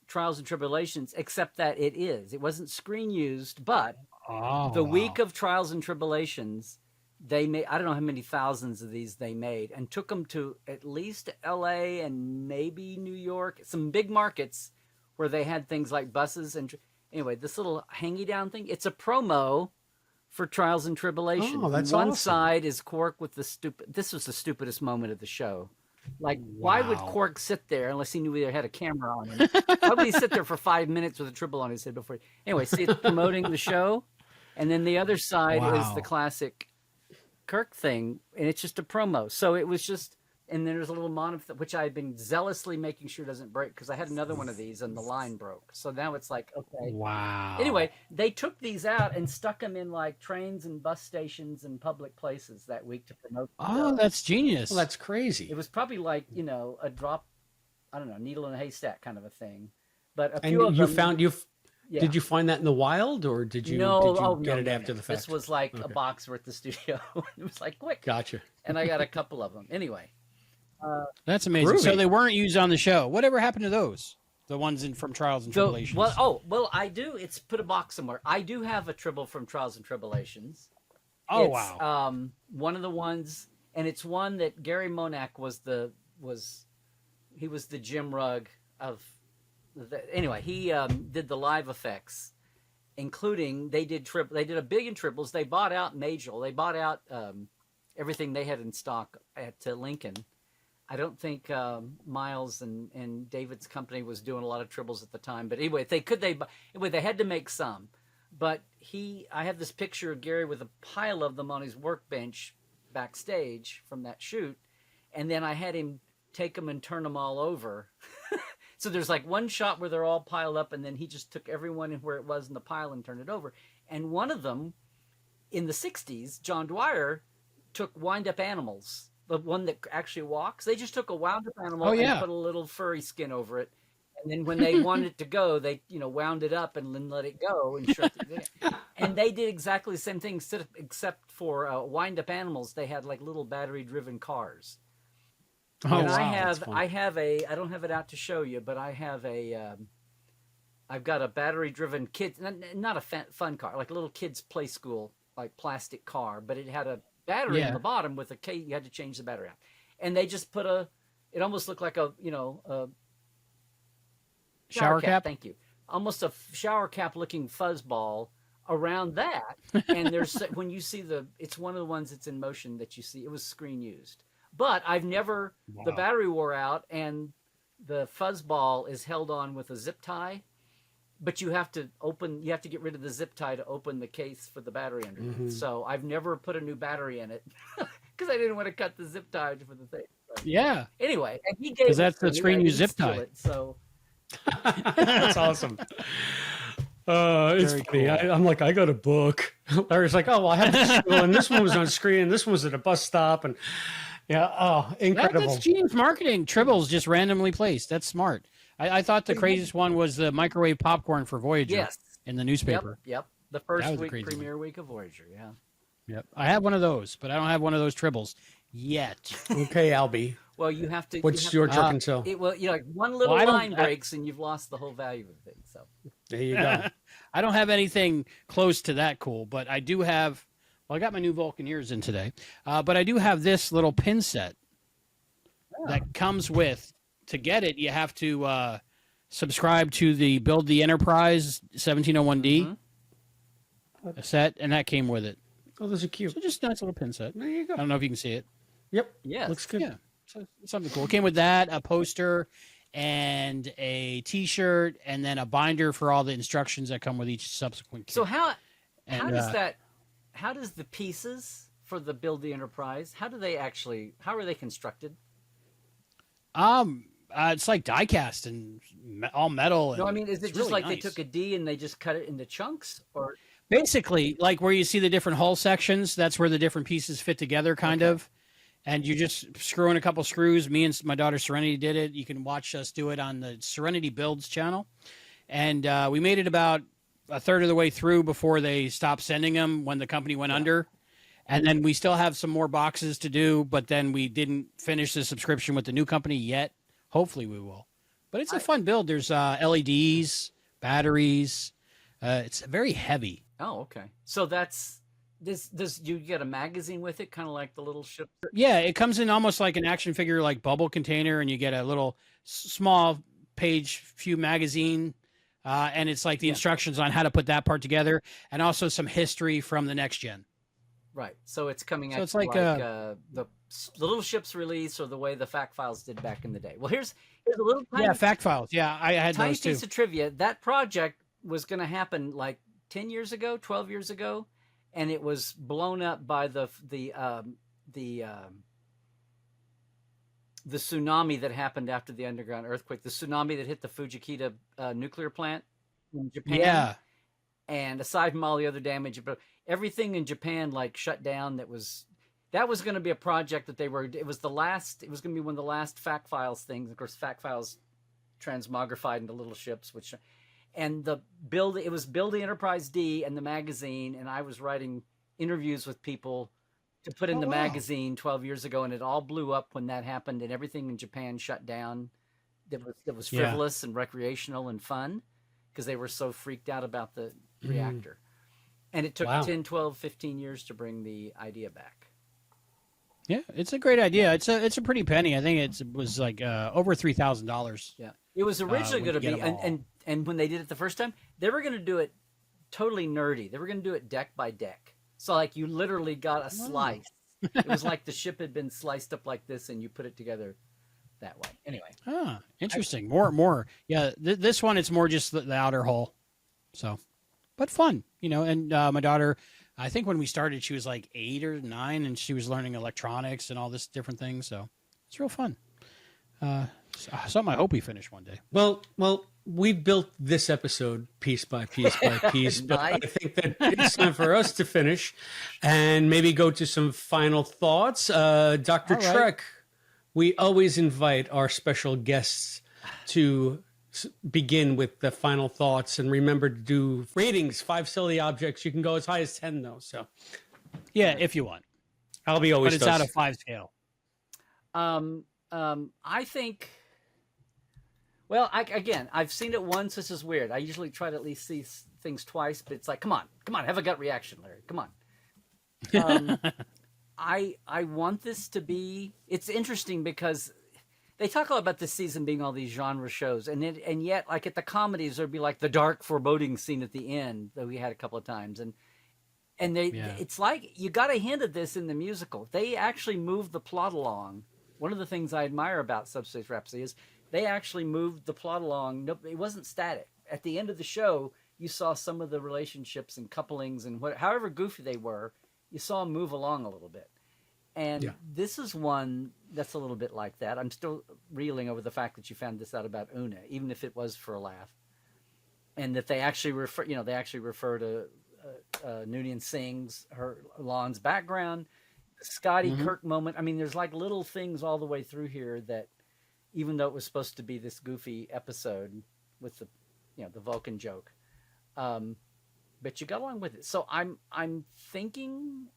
Trials and Tribulations, except that it is. It wasn't screen used, but the week of Trials and Tribulations, they made, I don't know how many thousands of these they made, and took them to at least LA and maybe New York, some big markets where they had things like buses. And anyway, this little hangy down thing, it's a promo for Trials and Tribulations. Oh, that's One awesome. side is Quark with this was the stupidest moment of the show. Like, why would Quark sit there unless he knew he had a camera on him? Why would he sit there for 5 minutes with a tribble on his head before? Anyway, see, it's promoting the show. And then the other side is the classic Kirk thing, and it's just a promo. So it was just, and then there's a little monitor, which I've been zealously making sure doesn't break, because I had another one of these and the line broke. So now it's like, okay. Wow. Anyway, they took these out and stuck them in like trains and bus stations and public places that week to promote. Oh, that's genius. Well, that's crazy. It was probably like, a drop, I don't know, needle in a haystack kind of a thing. But a and few of you them, found yeah. Did you find that in the wild, or did you get it after the fact? This was like a box worth the studio. It was like quick. Gotcha. And I got a couple of them. Anyway. That's amazing. Groovy. So they weren't used on the show. Whatever happened to those? The ones from Trials and Tribulations. Well, I do. It's put a box somewhere. I do have a tribble from Trials and Tribulations. Oh, It's, wow. one of the ones, and it's one that Gary Monak was the Jim Rugg of. Anyway, he did the live effects, including they did a billion tribbles. They bought out Majel. They bought out everything they had in stock at Lincoln. I don't think Miles and David's company was doing a lot of tribbles at the time. But anyway, if they could, they had to make some. But I have this picture of Gary with a pile of them on his workbench backstage from that shoot. And then I had him take them and turn them all over. So there's like one shot where they're all piled up, and then he just took everyone where it was in the pile and turned it over. And one of them, in the 60s, John Dwyer took wind-up animals, the one that actually walks. They just took a wound-up animal and put a little furry skin over it. And then when they wanted it to go, they wound it up and then let it go and shut it. And they did exactly the same thing, except for wind-up animals. They had like little battery-driven cars. Oh, and wow. I don't have it out to show you, but I've got a battery-driven not a fun car, like a little kid's play school, like plastic car, but it had a battery in the bottom with a case. You had to change the battery out, and they just put it almost looked like a shower cap. Thank you. Almost a shower cap looking fuzzball around that. And there's when you see it's one of the ones that's in motion that you see. It was screen used. But I've never, the battery wore out and the fuzzball is held on with a zip tie, but you have to get rid of the zip tie to open the case for the battery underneath. Mm-hmm. So I've never put a new battery in it because I didn't want to cut the zip tie for the thing. So, yeah. Anyway, and he gave because that's the screen use zip tie. It, so that's awesome. It's Very funny. cool. I'm like, I got a book. Larry's like, oh, well, I have this one, and this one was on screen, and this one was at a bus stop, and incredible. That's genius marketing. Tribbles just randomly placed. That's smart. I thought the craziest one was the microwave popcorn for Voyager in the newspaper. Yep. The first week, premiere week of Voyager, yeah. Yep. I have one of those, but I don't have one of those tribbles yet. Okay, Albie. Well, you have to. What's your Trek and Tell? Well, like one little line breaks and you've lost the whole value of the thing. So there you go. I don't have anything close to that cool, but I do have. Well, I got my new Vulcan ears in today, but I do have this little pin set. that comes with. To get it, you have to subscribe to the Build the Enterprise 1701D set, and that came with it. Oh, those are cute. So just a nice little pin set. There you go. I don't know if you can see it. Yep. Yes. Looks good. Yeah, so something cool. It came with that, a poster, and a T-shirt, and then a binder for all the instructions that come with each subsequent kit. So how And, how does the pieces for the Build the Enterprise, how are they constructed? It's like die cast and all metal. And No, I mean, is it it's just really like nice. they took a D and they just cut it into chunks, or Basically, like where you see the different hull sections, that's where the different pieces fit together, kind of. And you just screw in a couple screws. Me and my daughter Serenity did it. You can watch us do it on the Serenity Builds channel. And we made it about a third of the way through before they stopped sending them when the company went under. And then we still have some more boxes to do, but then we didn't finish the subscription with the new company yet. Hopefully we will. But it's a fun build. There's LEDs, batteries. It's very heavy. Oh, okay. So that's does you get a magazine with it, kind of like the little ship? Yeah, it comes in almost like an action figure, like bubble container, and you get a little small page few magazine, and it's like the instructions on how to put that part together, and also some history from the next gen. Right. So it's coming So out it's like, like, the little ship's release, or the way the fact files did back in the day. Well, here's a little tiny, Fact files. Yeah, I had tiny those too. piece of trivia. That project was going to happen like 10 years ago, 12 years ago, and it was blown up by the tsunami that happened after the underground earthquake, the tsunami that hit the Fujikita nuclear plant in Japan. Yeah. And aside from all the other damage, but everything in Japan like shut down. That was going to be a project that it was going to be one of the last fact files things. Of course, fact files transmogrified into little ships, and it was Build the Enterprise D and the magazine, and I was writing interviews with people to put in the magazine 12 years ago, and it all blew up when that happened, and everything in Japan shut down that was frivolous and recreational and fun, because they were so freaked out about the reactor. And it took 10, 12, 15 years to bring the idea back. Yeah, it's a great idea. It's a pretty penny. I think it was like over $3,000. Yeah, it was originally going to be, and when they did it the first time, they were going to do it totally nerdy. They were going to do it deck by deck. So like you literally got a slice. It was like the ship had been sliced up like this, and you put it together that way. Anyway. Interesting. More. Yeah, this one, it's more just the outer hull. So, but fun, and my daughter, I think when we started, she was like 8 or 9, and she was learning electronics and all this different things. So it's real fun. Something I hope we finish one day. Well, we built this episode piece by piece by piece, but I think that it's time for us to finish and maybe go to some final thoughts. Dr. Trek, we always invite our special guests to begin with the final thoughts, and remember to do ratings. 5 silly objects. You can go as high as 10 though. So yeah, if you want. Albie always But it's does. out of 5 scale. I think. Well, I've seen it once. This is weird. I usually try to at least see things twice, but it's like, come on, have a gut reaction, Larry. Come on. I want this to be. It's interesting because they talk a lot about this season being all these genre shows, and yet, like at the comedies, there'd be like the dark foreboding scene at the end that we had a couple of times, and it's like you got a hint of this in the musical. They actually moved the plot along. One of the things I admire about Subspace Rhapsody is they actually moved the plot along. No, it wasn't static. At the end of the show, you saw some of the relationships and couplings and however goofy they were, you saw them move along a little bit. And this is one that's a little bit like that. I'm still reeling over the fact that you found this out about Una, even if it was for a laugh. And that they actually refer to Noonien-Singh's, Lon's background, Scotty Kirk moment. I mean, there's like little things all the way through here that, even though it was supposed to be this goofy episode with the Vulcan joke, but you got along with it. So I'm thinking.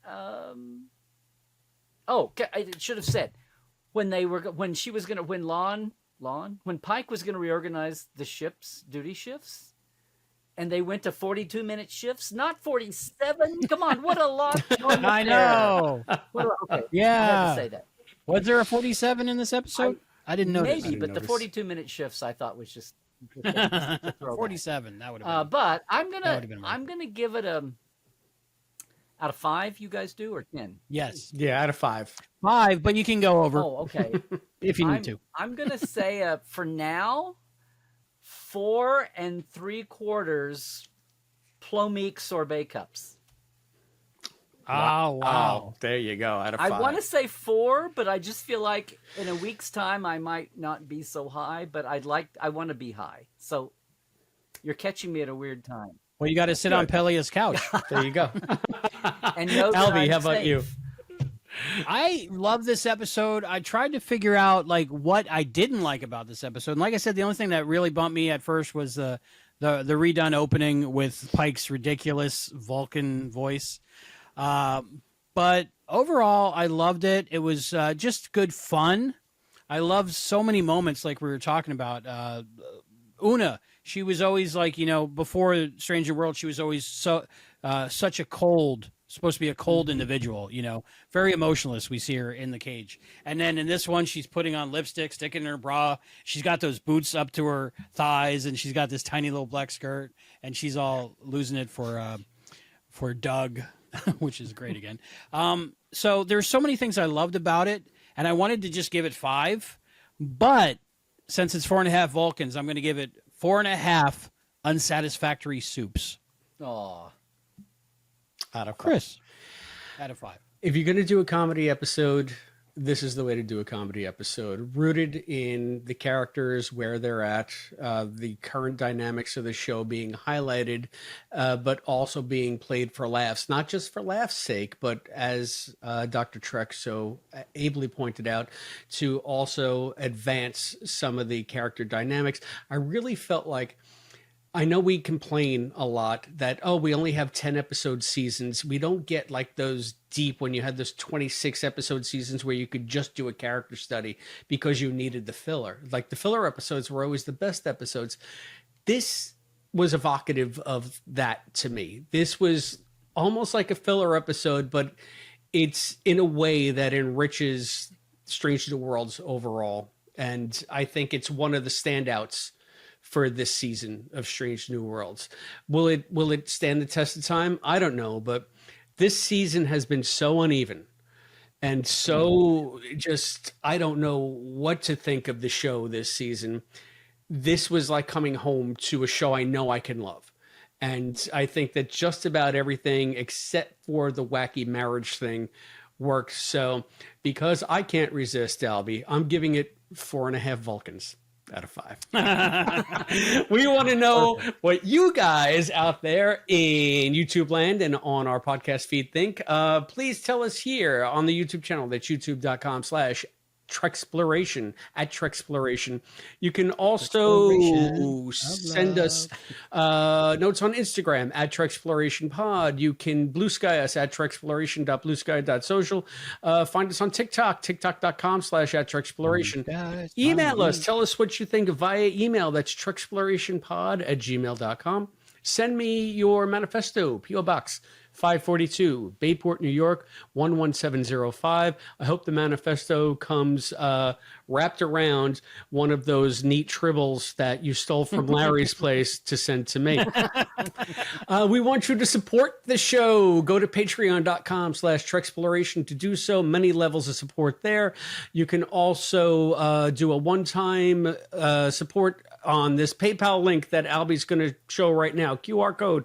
I should have said when Pike was gonna reorganize the ship's duty shifts, and they went to 42-minute shifts, not 47. Come on, what a lot! I know. Okay, Yeah. I had to say that. Was there a 47 in this episode? I didn't notice. Maybe, but the 42-minute shifts I thought was just a throwback. 47. That would have been. But I'm would've been gonna give it a out of 5. You guys do, or 10? Yes. Yeah, out of 5. 5, but you can go over Oh, okay. if you need to. I'm gonna say for now, 4 3/4 Plomeek sorbet cups. Oh, wow. Oh, there you go. Out of 5. I want to say 4, but I just feel like in a week's time I might not be so high. But I want to be high. So you're catching me at a weird time. Well, you got to sit on Pelia's couch. There you go. And know that Albie, I'm how about safe. you? I love this episode. I tried to figure out like what I didn't like about this episode. And like I said, the only thing that really bumped me at first was the redone opening with Pike's ridiculous Vulcan voice. But overall, I loved it. It was just good fun. I loved so many moments like we were talking about. Una, she was always like, before Stranger World, she was always such a supposed to be a cold individual, very emotionless. We see her in the cage. And then in this one, she's putting on lipstick, sticking in her bra. She's got those boots up to her thighs, and she's got this tiny little black skirt, and she's all losing it for Doug, which is great again. So there's so many things I loved about it, and I wanted to just give it 5, but since it's 4.5 Vulcans, I'm going to give it 4.5 unsatisfactory soups. Aw. Out of 5. Chris, out of 5. If you're going to do a comedy episode, this is the way to do a comedy episode. Rooted in the characters, where they're at, the current dynamics of the show being highlighted, but also being played for laughs. Not just for laughs' sake, but as Dr. Trek so ably pointed out, to also advance some of the character dynamics. I really felt like, I know we complain a lot that, we only have 10 episode seasons. We don't get like those deep when you had those 26 episode seasons where you could just do a character study because you needed the filler. Like the filler episodes were always the best episodes. This was evocative of that to me. This was almost like a filler episode, but it's in a way that enriches Strange New Worlds overall. And I think it's one of the standouts for this season of Strange New Worlds. Will it stand the test of time? I don't know, but this season has been so uneven and so just, I don't know what to think of the show this season. This was like coming home to a show I know I can love. And I think that just about everything except for the wacky marriage thing worked. So because I can't resist, Albie, I'm giving it 4.5 Vulcans out of 5. We want to know what you guys out there in YouTube land and on our podcast feed think. Please tell us here on the YouTube channel. That's youtube.com/Trexploration at Trexploration. You can also send us notes on Instagram at Trexploration Pod. You can blue sky us at Trexploration.bluesky.social. Find us on TikTok, tiktok.com/@Trexploration. Email us. Tell us what you think via email. That's TrexplorationPod@gmail.com. Send me your manifesto, P.O. Box 542, Bayport, New York, 11705. I hope the manifesto comes wrapped around one of those neat tribbles that you stole from Larry's place to send to me. We want you to support the show. Go to patreon.com/Trexploration to do so. Many levels of support there. You can also do a one-time support on this PayPal link that Albie's going to show right now. QR code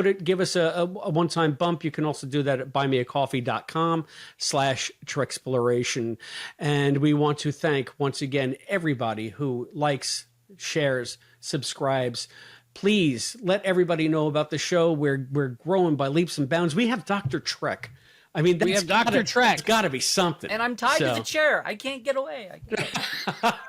it. Give us a one-time bump. You can also do that at buymeacoffee.com/Trexploration. And we want to thank once again everybody who likes, shares, subscribes. Please let everybody know about the show. We're growing by leaps and bounds. We have Dr. Trek. I mean, we have Dr. Trek. It's got to be something. And I'm tied to the chair. I can't get away.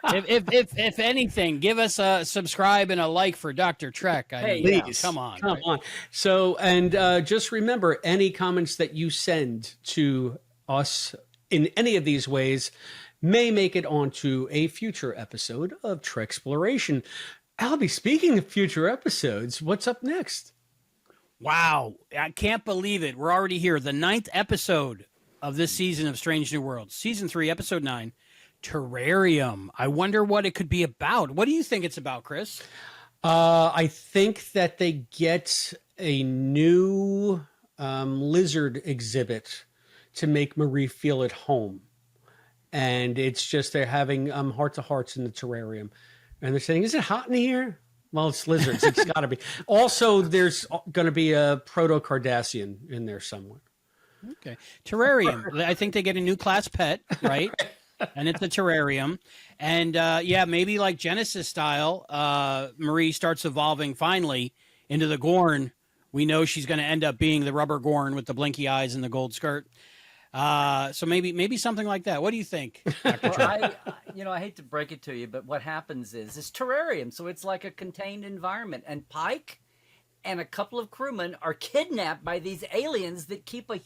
If anything, give us a subscribe and a like for Dr. Trek. Please, come on. So, and just remember, any comments that you send to us in any of these ways may make it onto a future episode of Trexploration. Albie, speaking of future episodes, what's up next? Wow. I can't believe it. We're already here. The 9th episode of this season of Strange New Worlds, season 3, episode 9, Terrarium. I wonder what it could be about. What do you think it's about, Chris? I think that they get a new lizard exhibit to make Marie feel at home. And it's just they're having heart-to-hearts in the terrarium. And they're saying, is it hot in here? Well, it's lizards. It's got to be. Also, there's going to be a proto-Cardassian in there somewhere. Okay. Terrarium. I think they get a new class pet, right? And it's a terrarium. And yeah, maybe like Genesis style, Marie starts evolving finally into the Gorn. We know she's going to end up being the rubber Gorn with the blinky eyes and the gold skirt. So maybe something like that. What do you think, Dr. Well, I hate to break it to you, but what happens is it's terrarium, so it's like a contained environment, and Pike and a couple of crewmen are kidnapped by these aliens that keep a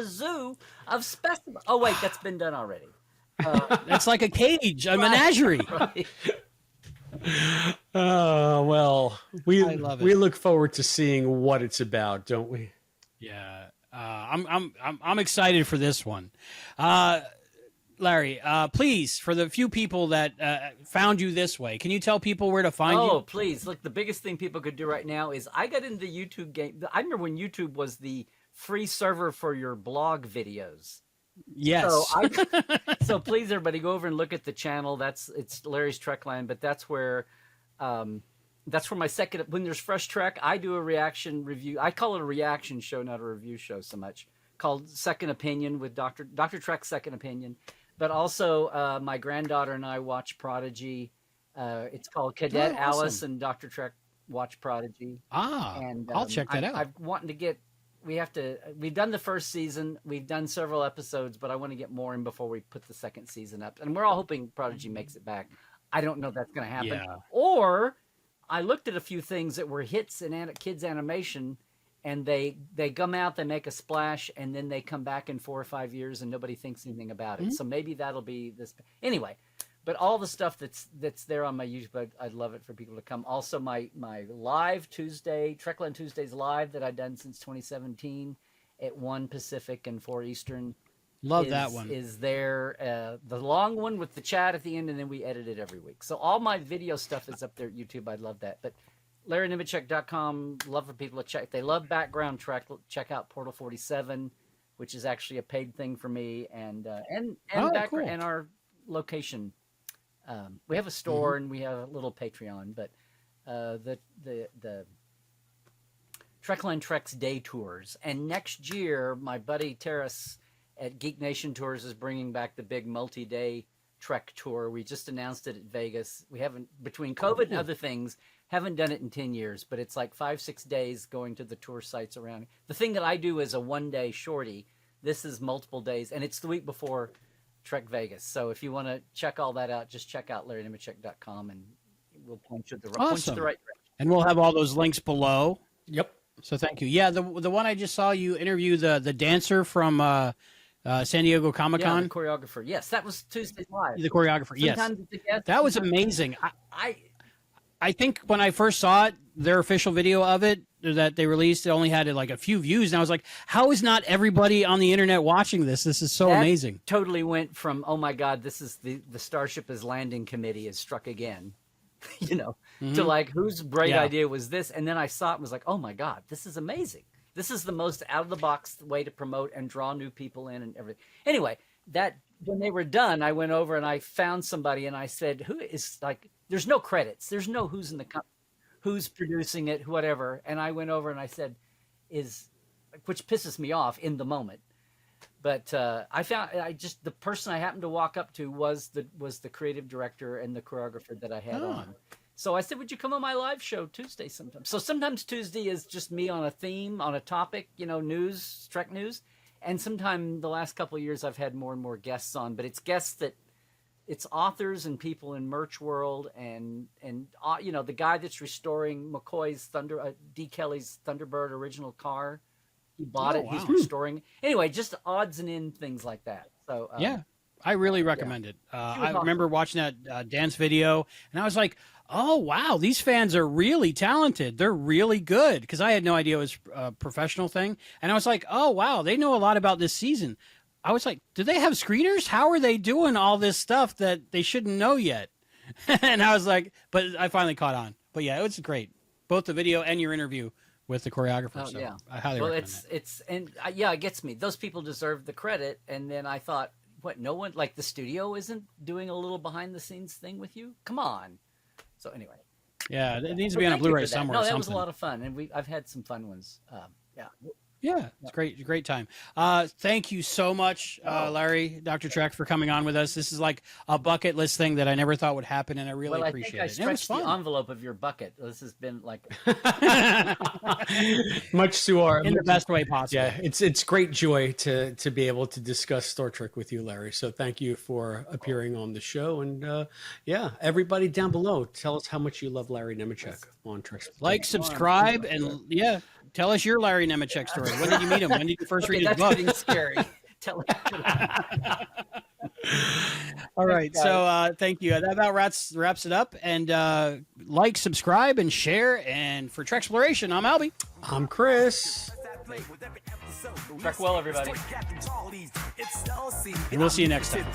zoo of specimens. Oh wait, that's been done already. That's like a cage, a menagerie. Right. Well, we love it. we look forward to seeing what it's about, don't we? Yeah. I'm excited for this one. Larry, please, for the few people that found you this way, can you tell people where to find you? Oh, please. Look, the biggest thing people could do right now is I got into the YouTube game. I remember when YouTube was the free server for your blog videos. Yes. So please, everybody, go over and look at the channel. It's Larry's Trekland, but that's where my second. When there's fresh Trek, I do a reaction review. I call it a reaction show, not a review show so much. Called Second Opinion with Dr. Trek's Second Opinion. But also, my granddaughter and I watch Prodigy. It's called Cadet Alice and Dr. Trek watch Prodigy. And I'll check that out. I'm wanting to get. We've done the first season. We've done several episodes, but I want to get more in before we put the second season up. And we're all hoping Prodigy makes it back. I don't know if that's going to happen. Yeah. Or I looked at a few things that were hits in kids animation, and they come out, they make a splash, and then they come back in 4 or 5 years, and nobody thinks anything about it. Mm-hmm. So maybe that'll be this. Anyway, but all the stuff that's there on my YouTube, I'd love it for people to come. Also, my live Tuesday, Trekland Tuesdays live that I've done since 2017 at 1 Pacific and 4 Eastern. Love that one. Is there the long one with the chat at the end, and then we edit it every week. So all my video stuff is up there at YouTube. I'd love that. But LarryNemecek.com, love for people to check. If they love background Trek, check out Portal 47, which is actually a paid thing for me, and cool. And our location. We have a store and we have a little Patreon, but the Trekline Treks Day Tours. And next year, my buddy Terrace at Geek Nation Tours is bringing back the big multi-day Trek tour. We just announced it at Vegas. We haven't, between COVID and other things, haven't done it in 10 years, but it's like 5-6 days going to the tour sites around. The thing that I do is a 1-day shorty. This is multiple days, and it's the week before Trek Vegas. So if you want to check all that out, just check out LarryNemecek.com, and we'll point you the right direction. And we'll have all those links below. Yep. So thank you. Yeah, the one I just saw you interview the dancer from San Diego Comic-Con. Yeah, the choreographer. Yes, that was Tuesday Live. The choreographer. Sometimes yes, it's a guest, that was amazing. I think when I first saw it, their official video of it that they released, it only had like a few views, and I was like, how is not everybody on the internet watching this? This is so amazing. Totally went from, oh my God, this is the Starship is landing committee is struck again, to like, whose great idea was this? And then I saw it and was like, oh my God, this is amazing. This is the most out of the box way to promote and draw new people in and everything. Anyway, when they were done, I went over and I found somebody and I said, who is like, there's no credits. There's no who's in the company, who's producing it, whatever. And I went over and I said, which pisses me off in the moment. But the person I happened to walk up to was the creative director and the choreographer that I had on. So I said, would you come on my live show Tuesday sometime? So sometimes Tuesday is just me on a theme, on a topic, news, Trek news. And sometime the last couple of years, I've had more and more guests on, but it's guests it's authors and people in merch world and the guy that's restoring McCoy's D. Kelly's Thunderbird original car. He bought it. Wow. He's restoring. Anyway, just odds and ends, things like that. So I really recommend it. I remember watching that dance video, and I was like, oh wow, these fans are really talented. They're really good, because I had no idea it was a professional thing, and I was like, oh wow, they know a lot about this season. I was like, do they have screeners? How are they doing all this stuff that they shouldn't know yet? And I was like, but I finally caught on. But yeah, it was great, both the video and your interview with the choreographer. Oh, so yeah. I highly recommend that. Yeah, it gets me. Those people deserve the credit. And then I thought, what? No one, like the studio isn't doing a little behind the scenes thing with you? Come on. So anyway. Yeah, it needs to be on a Blu-ray somewhere. No, or that something. was a lot of fun, and I've had some fun ones. Yeah. Yeah, it's great time. Thank you so much, Larry, Dr. Trek, for coming on with us. This is like a bucket list thing that I never thought would happen, and I really appreciate it. I think I stretched the envelope of your bucket. This has been like much to our in the best way possible. Yeah, it's great joy to be able to discuss Star Trek with you, Larry. So thank you for appearing on the show, and yeah, everybody down below, tell us how much you love Larry Nemecek on Trek. Like, subscribe, and yeah. Tell us your Larry Nemecek story. When did you meet him? When did you first read his book? That's scary. Tell All right. So thank you. That about wraps it up. And like, subscribe, and share. And for Trek Exploration, I'm Albie. I'm Chris. Trek well, everybody. And we'll see you next time.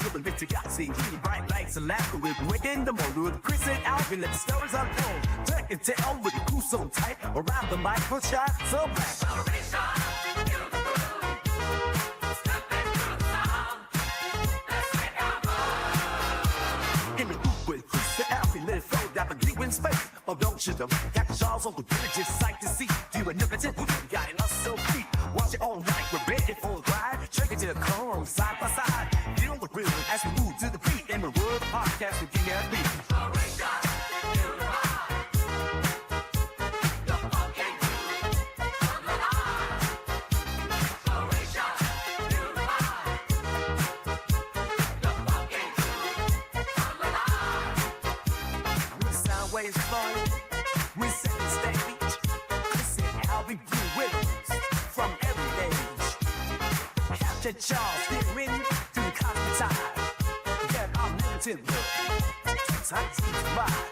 In space, oh don't you them? Got the shawls on the villages, sight to see. Do you never tell you got enough so deep? Watch it all night, we're ready for a ride. Check it to the car, side by side. Get on the rhythm as we move to the beat. And we're the podcast, we give that beat. Waves flowing, we set the stage. Chris and Albie Blue Widows from every age. Capture Charles, steering through the cosmic tide. Get our limited look. Tight to ride.